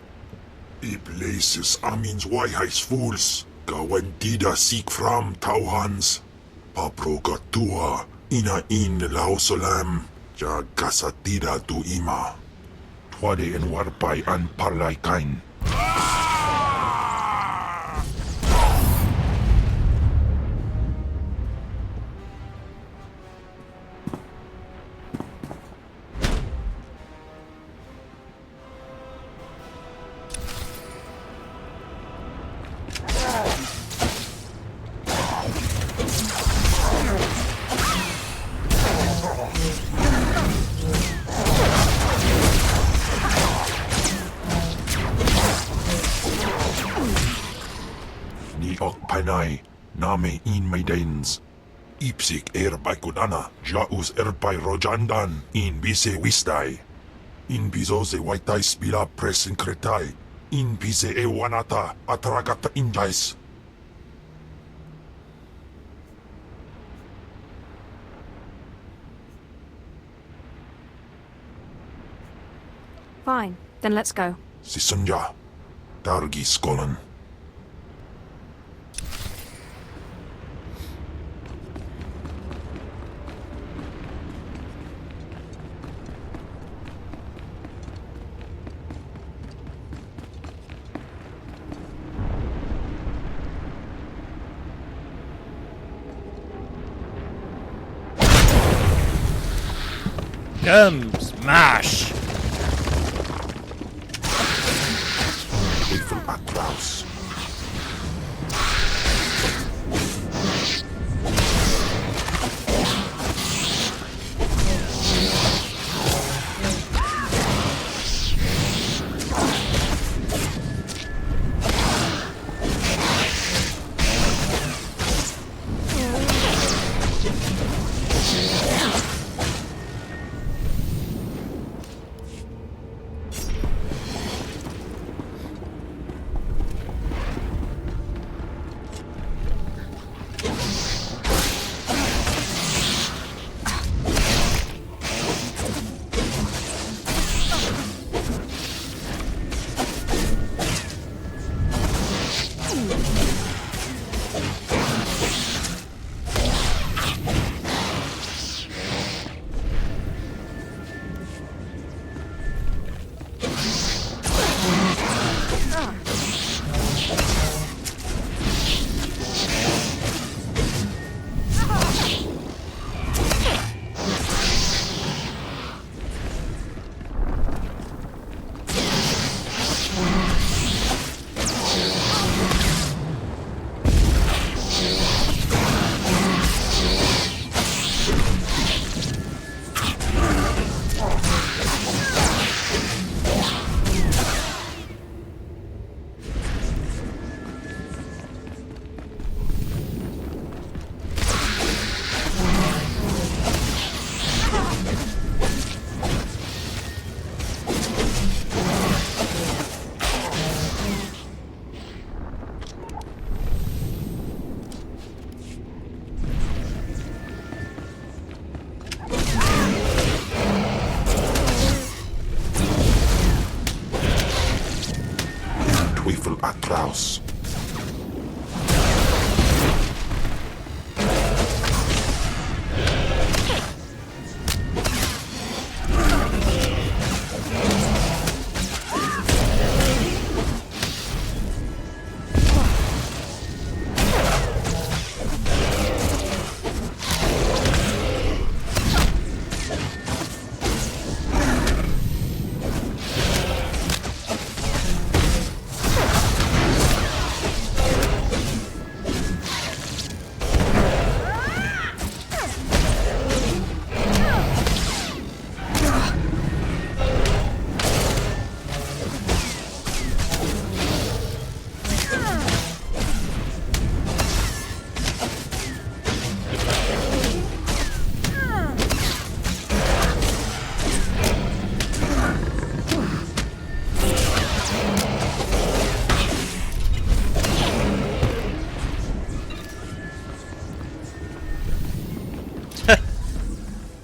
I: Places amins wayhais fools. Gawantida seek from Tauhans. Paprogatua ina in lausolam. Jagasatida tu ima. Twade en warpai an parlay kain. Panay, name in my dains. Ipsik erbaikudana, jaus erpai rojandan, in bise wistai. In bizoze waitai spila presin kretai, in bise ewanata, atragata injais.
C: Fine, then let's go.
I: Sisunja, dargi skolan.
A: Smash!
I: Teufel Atlas. Teufel Atlas.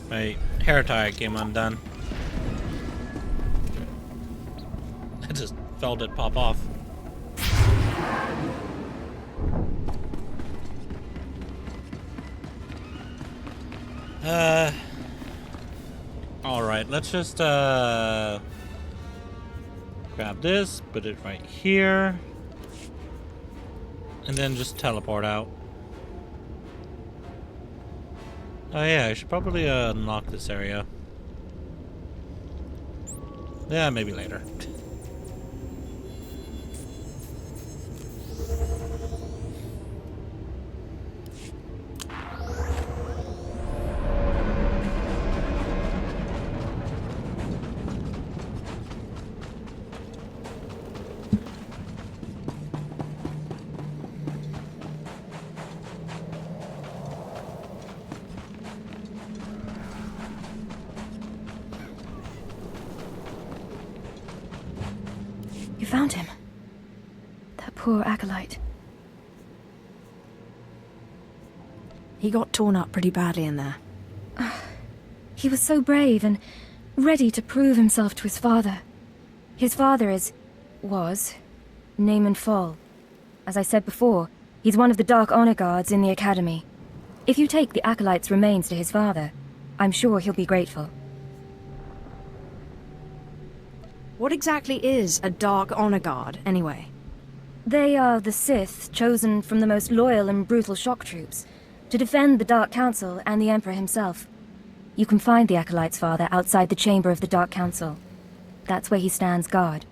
A: My hair tie came undone. I just felt it pop off. Alright, let's just grab this, put it right here, and then just teleport out. Oh yeah, I should probably unlock this area. Yeah, maybe later.
D: found him. That poor acolyte.
C: He got torn up pretty badly in there.
D: He was so brave and ready to prove himself to his father. His father was Naaman Fall. As I said before, he's one of the Dark Honor Guards in the Academy. If you take the acolyte's remains to his father, I'm sure he'll be grateful.
C: What exactly is a Dark Honor Guard, anyway?
D: They are the Sith, chosen from the most loyal and brutal shock troops, to defend the Dark Council and the Emperor himself. You can find the acolyte's father outside the chamber of the Dark Council. That's where he stands guard.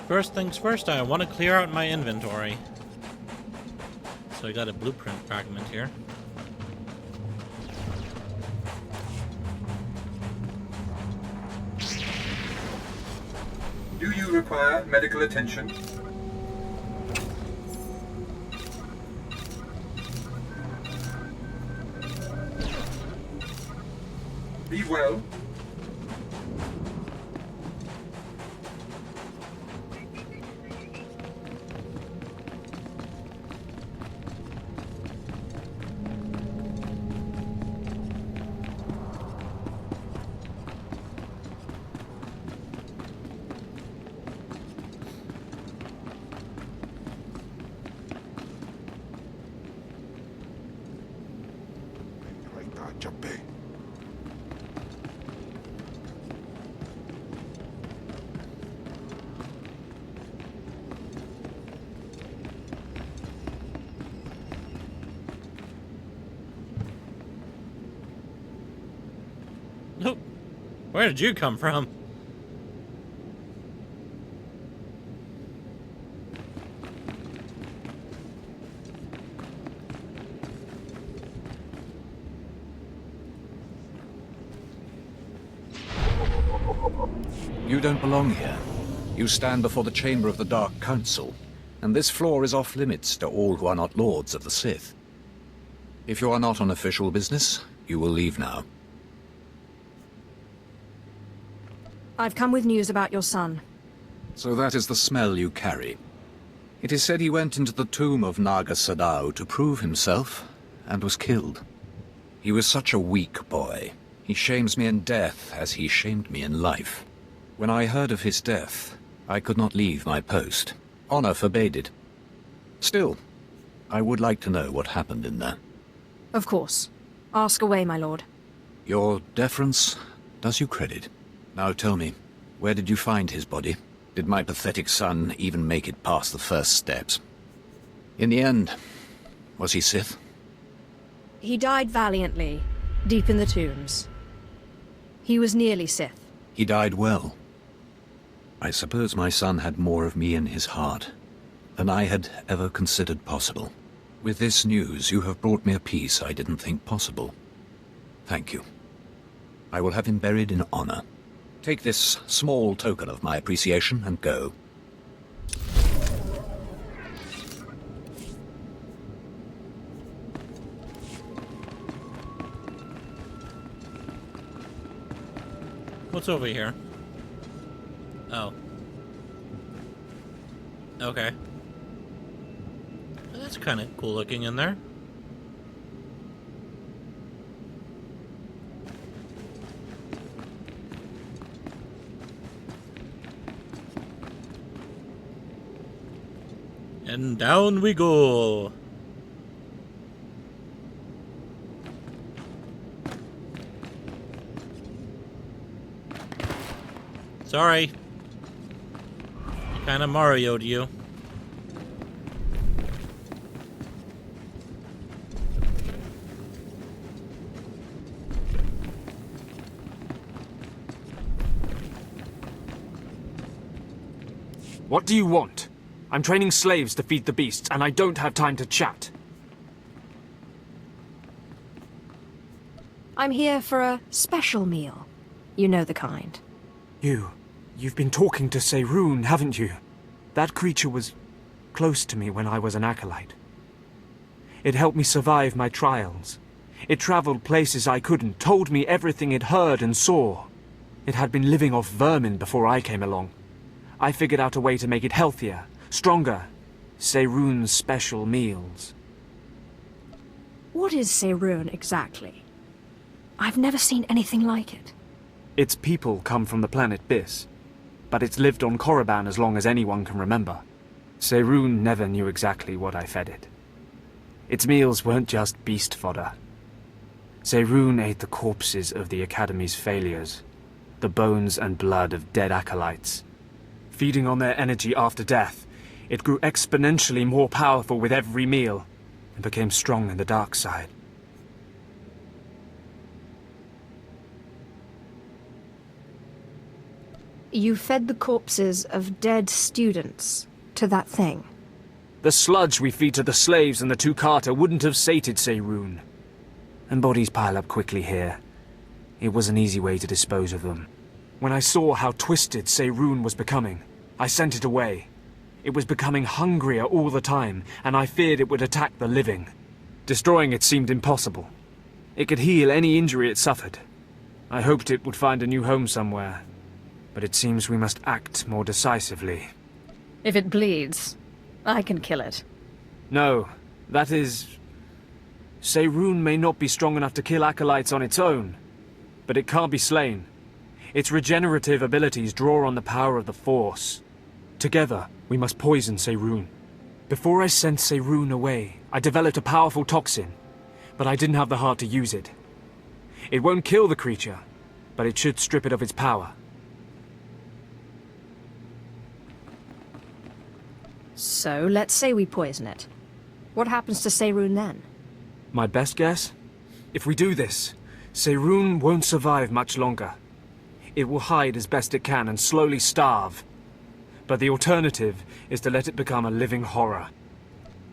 A: First things first, I want to clear out my inventory. So I got a blueprint fragment here.
J: Do you require medical attention? Be well.
A: Nope. Where did you come from?
L: You don't belong here. You stand before the chamber of the Dark Council, and this floor is off limits to all who are not lords of the Sith. If you are not on official business, you will leave now.
C: I've come with news about your son.
L: So that is the smell you carry. It is said he went into the tomb of Naga Sadao to prove himself, and was killed. He was such a weak boy. He shames me in death as he shamed me in life. When I heard of his death, I could not leave my post. Honor forbade it. Still, I would like to know what happened in there.
C: Of course. Ask away, my lord.
L: Your deference does you credit. Now tell me, where did you find his body? Did my pathetic son even make it past the first steps? In the end, was he Sith?
C: He died valiantly, deep in the tombs. He was nearly Sith.
L: He died well. I suppose my son had more of me in his heart than I had ever considered possible. With this news, you have brought me a peace I didn't think possible. Thank you. I will have him buried in honor. Take this small token of my appreciation and go.
A: What's over here? Oh. Okay. That's kind of cool looking in there. And down we go. Sorry. I kinda Mario'd you.
O: What do you want? I'm training slaves to feed the beasts, and I don't have time to chat.
C: I'm here for a special meal. You know the kind.
O: You You've been talking to Seirun, haven't you? That creature was close to me when I was an acolyte. It helped me survive my trials. It traveled places I couldn't, told me everything it heard and saw. It had been living off vermin before I came along. I figured out a way to make it healthier, stronger. Seirun's special meals.
C: What is Seirun exactly? I've never seen anything like it.
O: Its people come from the planet Bis, but it's lived on Korriban as long as anyone can remember. Seirun never knew exactly what I fed it. Its meals weren't just beast fodder. Seirun ate the corpses of the Academy's failures, the bones and blood of dead acolytes. Feeding on their energy after death, it grew exponentially more powerful with every meal, and became strong in the dark side.
C: You fed the corpses of dead students to that thing?
O: The sludge we feed to the slaves and the Tukata wouldn't have sated Seirun. And bodies pile up quickly here. It was an easy way to dispose of them. When I saw how twisted Seirun was becoming, I sent it away. It was becoming hungrier all the time, and I feared it would attack the living. Destroying it seemed impossible. It could heal any injury it suffered. I hoped it would find a new home somewhere, but it seems we must act more decisively.
C: If it bleeds, I can kill it.
O: No, that is... Seirun may not be strong enough to kill acolytes on its own, but it can't be slain. Its regenerative abilities draw on the power of the Force. Together, we must poison Seirun. Before I sent Seirun away, I developed a powerful toxin, but I didn't have the heart to use it. It won't kill the creature, but it should strip it of its power.
C: So, let's say we poison it. What happens to Seirun then?
O: My best guess? If we do this, Seirun won't survive much longer. It will hide as best it can and slowly starve. But the alternative is to let it become a living horror.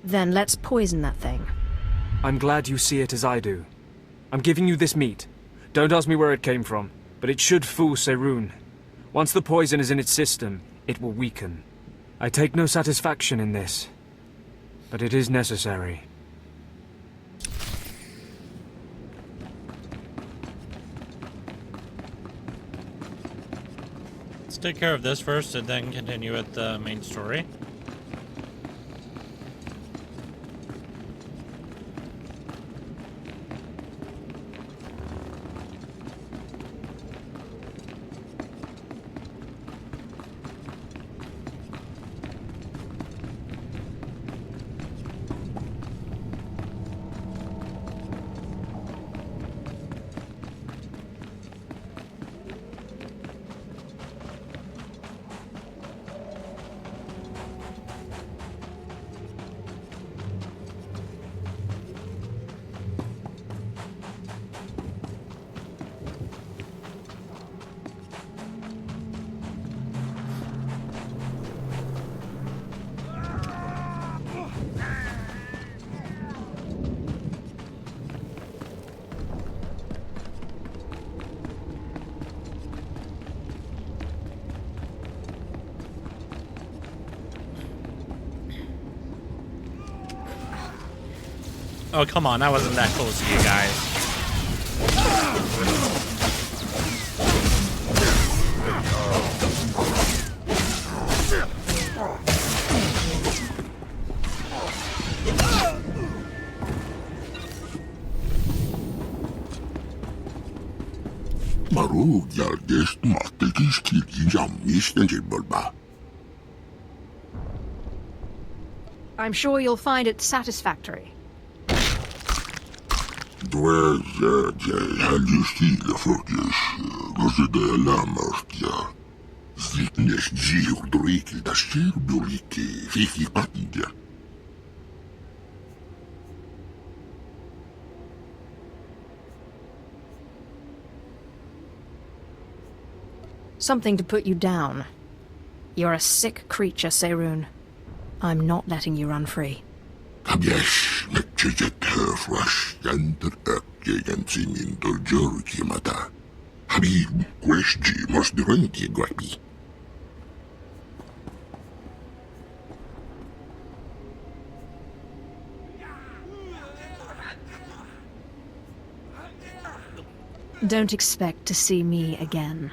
C: Then let's poison that thing.
O: I'm glad you see it as I do. I'm giving you this meat. Don't ask me where it came from, but it should fool Seirun. Once the poison is in its system, it will weaken. I take no satisfaction in this, but it is necessary.
A: Let's take care of this first and then continue with the main story. Oh, come on, I wasn't that close to you guys.
C: I'm sure you'll find it satisfactory. Something to put you down. You're a sick creature, Seirun. I'm not letting you run free. Don't expect to see me again.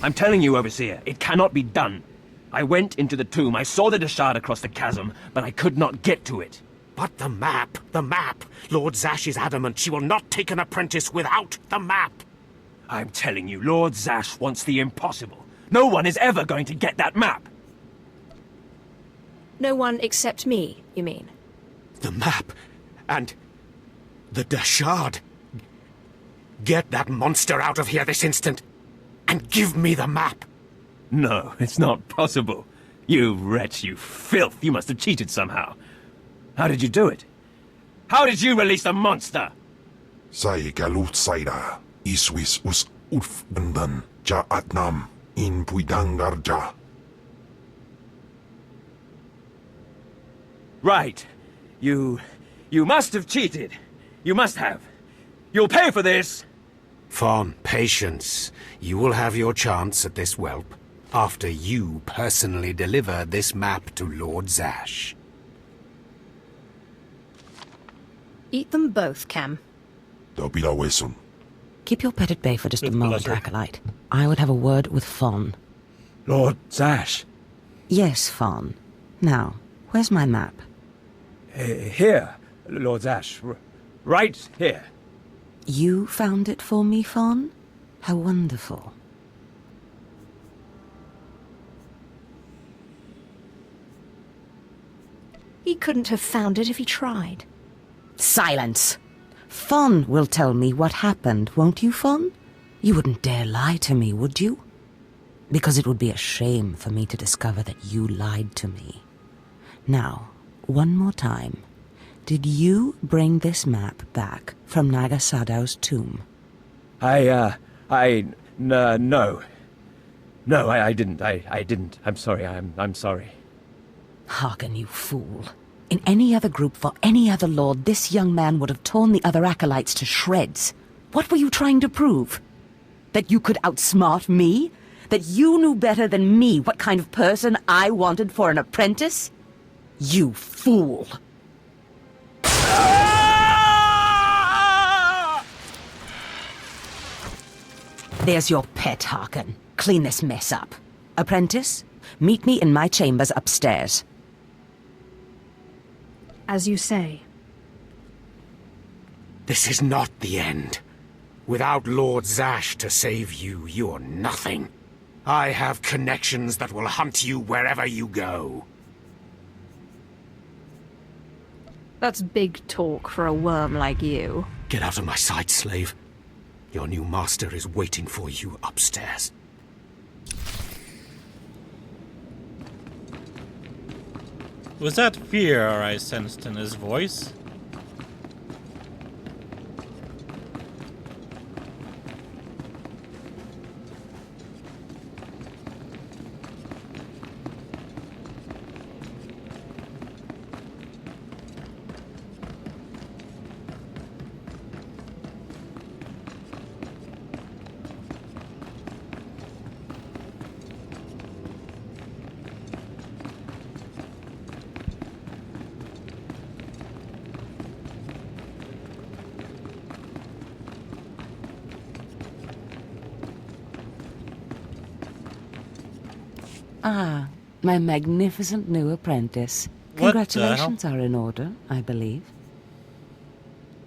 K: I'm telling you, Overseer, it cannot be done. I went into the tomb, I saw the shard across the chasm, but I could not get to it.
V: But the map! The map! Lord Zash is adamant she will not take an apprentice without the map!
K: I'm telling you, Lord Zash wants the impossible. No one is ever going to get that map.
C: No one except me, you mean?
V: The map! And the shard! Get that monster out of here this instant! And give me the map!
K: No, it's not possible. You wretch, you filth! You must have cheated somehow. How did you do it? How did you release the monster?
I: Sai galut saira, iswis us urfbandan, ja atnam, in puidangarja.
K: Right. You must have cheated. You must have. You'll pay for this!
V: Fawn, patience. You will have your chance at this whelp, after you personally deliver this map to Lord Zash.
C: Eat them both, Cam.
G: Keep your pet at bay for just a moment, Acolyte. I would have a word with Fawn.
K: Lord Zash?
G: Yes, Fawn. Now, where's my map?
K: Here, Lord Zash. Right here.
G: You found it for me, Fawn? How wonderful.
C: He couldn't have found it if he tried.
G: Silence! Fawn will tell me what happened, won't you, Fawn? You wouldn't dare lie to me, would you? Because it would be a shame for me to discover that you lied to me. Now, one more time. Did you bring this map back from Nagasadow's tomb?
K: No. No, I didn't. I didn't. I'm sorry. I'm sorry.
G: Hearken, you fool. In any other group for any other lord, this young man would have torn the other acolytes to shreds. What were you trying to prove? That you could outsmart me? That you knew better than me what kind of person I wanted for an apprentice? You fool! There's your pet, Harkin. Clean this mess up. Apprentice, meet me in my chambers upstairs.
C: As you say.
V: This is not the end. Without Lord Zash to save you, you're nothing. I have connections that will hunt you wherever you go.
C: That's big talk for a worm like you.
V: Get out of my sight, slave. Your new master is waiting for you upstairs.
A: Was that fear I sensed in his voice?
G: Ah, my magnificent new apprentice.
A: What the hell?
G: Congratulations are in order, I believe.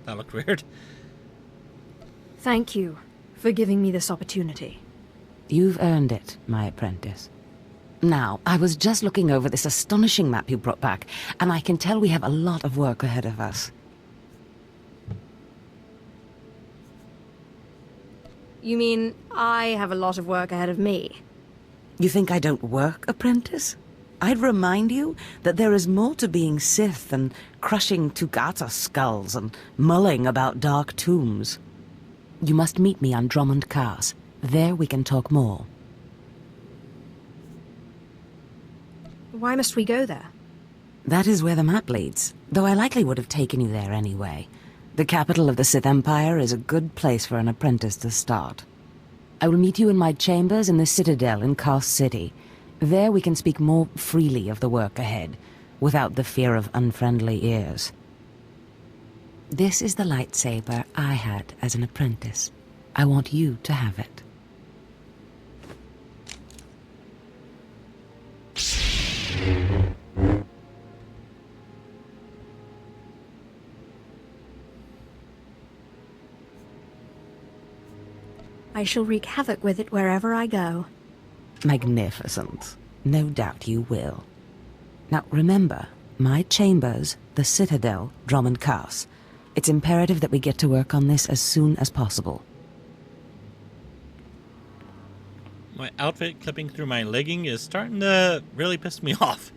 A: That looked weird.
C: Thank you for giving me this opportunity.
G: You've earned it, my apprentice. Now, I was just looking over this astonishing map you brought back, and I can tell we have a lot of work ahead of us.
C: You mean I have a lot of work ahead of me?
G: You think I don't work, apprentice? I'd remind you that there is more to being Sith than crushing Tukata skulls and mulling about dark tombs. You must meet me on Drummond Cars. There we can talk more.
C: Why must we go there?
G: That is where the map leads, though I likely would have taken you there anyway. The capital of the Sith Empire is a good place for an apprentice to start. I will meet you in my chambers in the Citadel in Kars City. There we can speak more freely of the work ahead, without the fear of unfriendly ears. This is the lightsaber I had as an apprentice. I want you to have it.
C: I shall wreak havoc with it wherever I go.
G: Magnificent. No doubt you will. Now remember, my chambers, the Citadel, Drummond Cars. It's imperative that we get to work on this as soon as possible.
A: My outfit clipping through my legging is starting to really piss me off.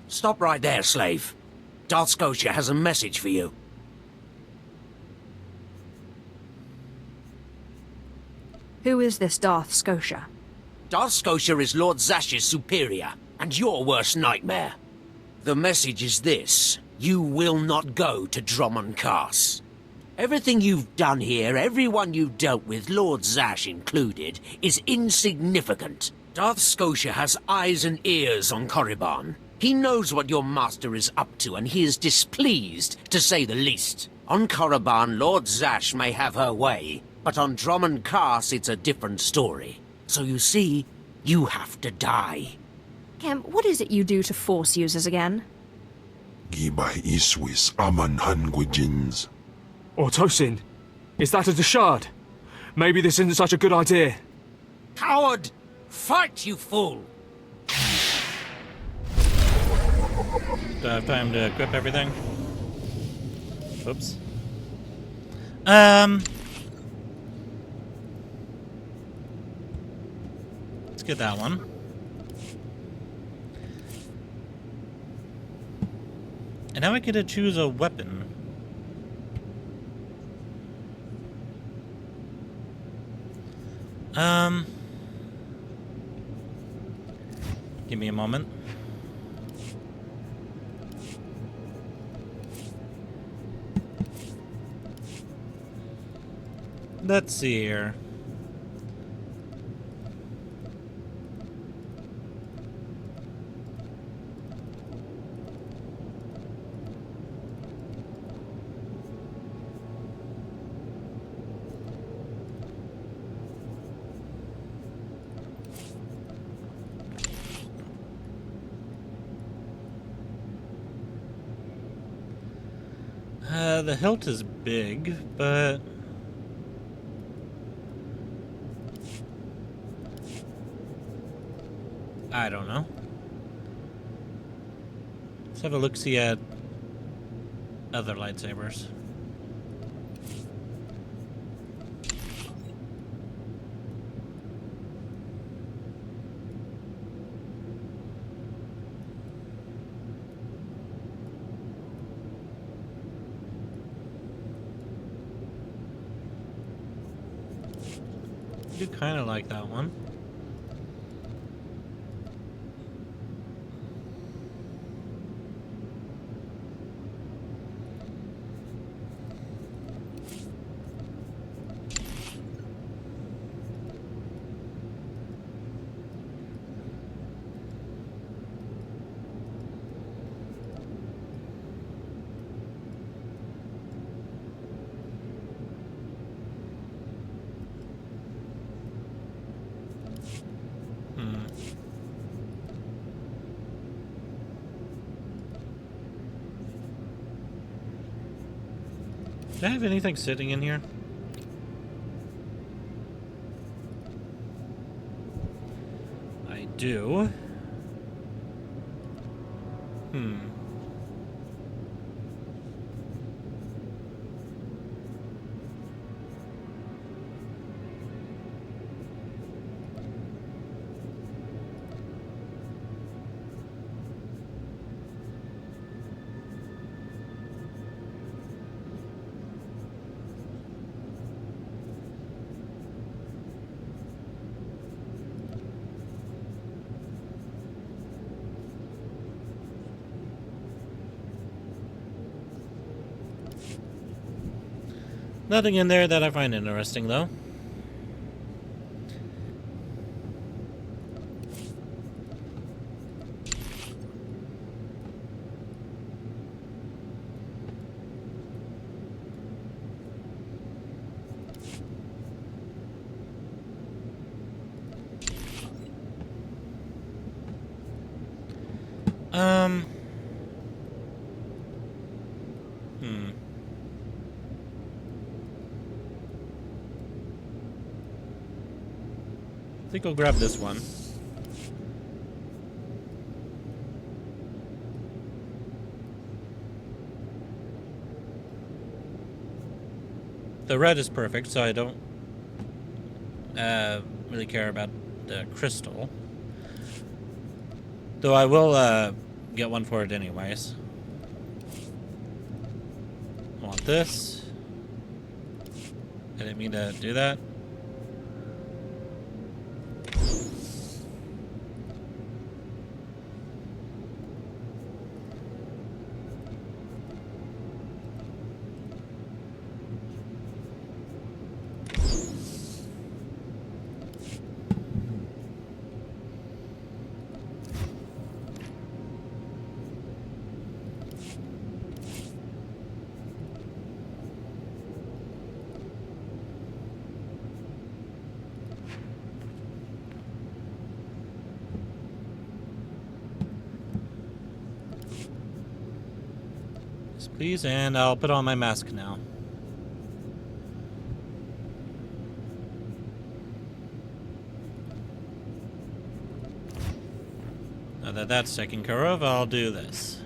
V: Stop right there, slave. Darth Scotia has a message for you.
C: Who is this Darth Scotia?
V: Darth Scotia is Lord Zash's superior, and your worst nightmare. The message is this: you will not go to Drummond Cars. Everything you've done here, everyone you've dealt with, Lord Zash included, is insignificant. Darth Scotia has eyes and ears on Korriban. He knows what your master is up to, and he is displeased, to say the least. On Korriban, Lord Zash may have her way, but on Drummond Cars, it's a different story. So you see, you have to die.
C: Kem, what is it you do to Force users again?
I: Gibay iswis aman hangujins.
O: Or Tosin, is that a Deshard? Maybe this isn't such a good idea.
V: Coward! Fight, you fool!
A: Do I have time to equip everything? Oops. Let's get that one. And now I get to choose a weapon. Give me a moment. Let's see here. The hilt is big, but I don't know. Let's have a look-see at other lightsabers. I do kind of like that one. Do I have anything sitting in here? I do. Nothing in there that I find interesting, though. I think I'll grab this one. The red is perfect, so I don't really care about the crystal. Though I will get one for it anyways. I want this. I didn't mean to do that. Please, and I'll put on my mask now. Now that that's taken care of, I'll do this.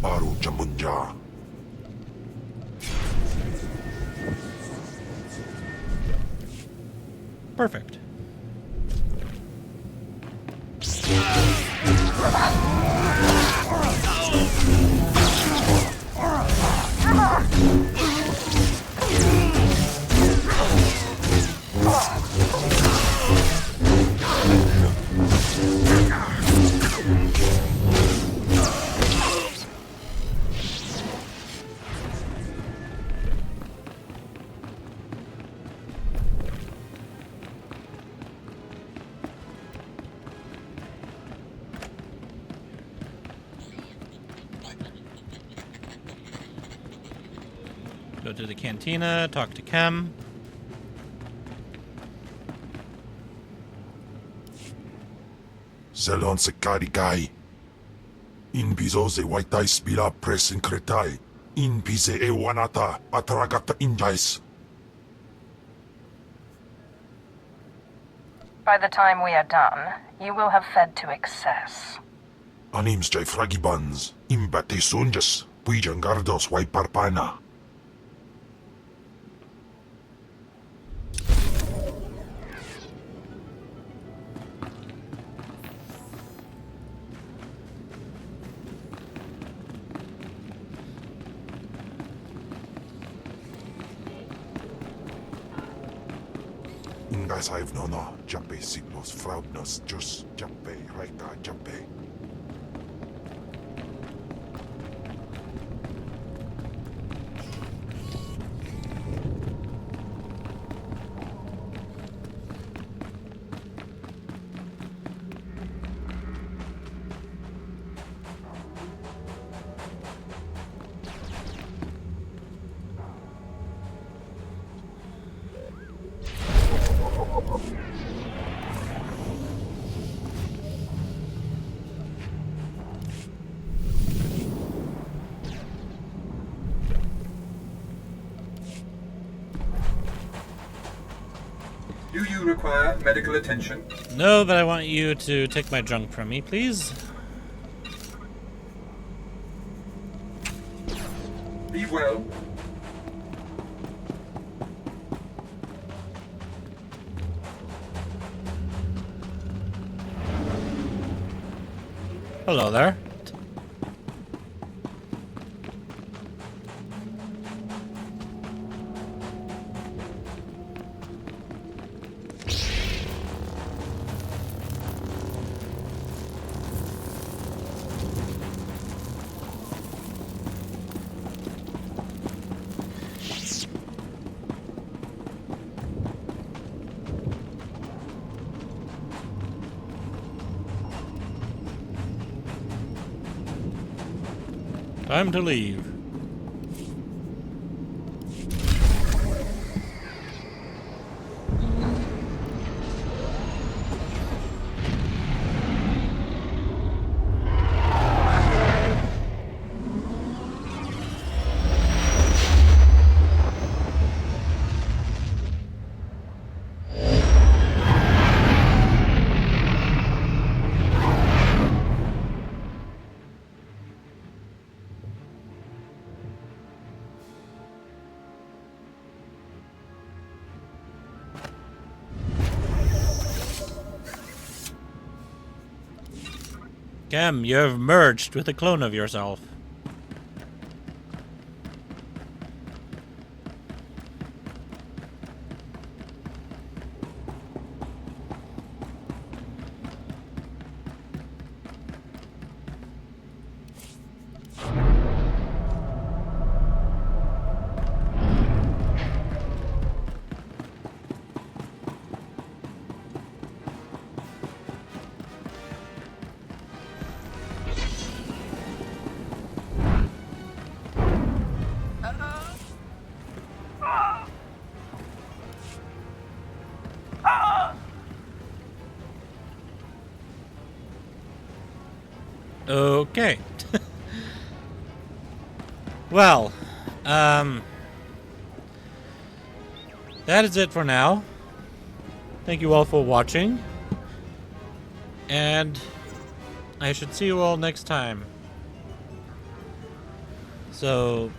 I: Baru Jamunja.
A: Perfect. Go to the cantina, talk to Kem.
I: Selon se carigai. In piso se waitai spila press in cretai. In pise e wanata atragata injais.
T: By the time we are done, you will have fed to excess.
I: Anims jai fragibans. Imbate sunjas. Puijangardos wai parpana. Ingas I've no Jape signos fraudnos just Jape Raika Jape.
J: Do you require medical attention?
A: No, but I want you to take my junk from me, please.
J: Be well.
A: Hello there. Time to leave. Cam, you have merged with a clone of yourself. Okay. Well, that is it for now. Thank you all for watching. And I should see you all next time. So,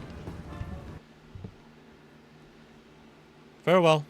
A: farewell.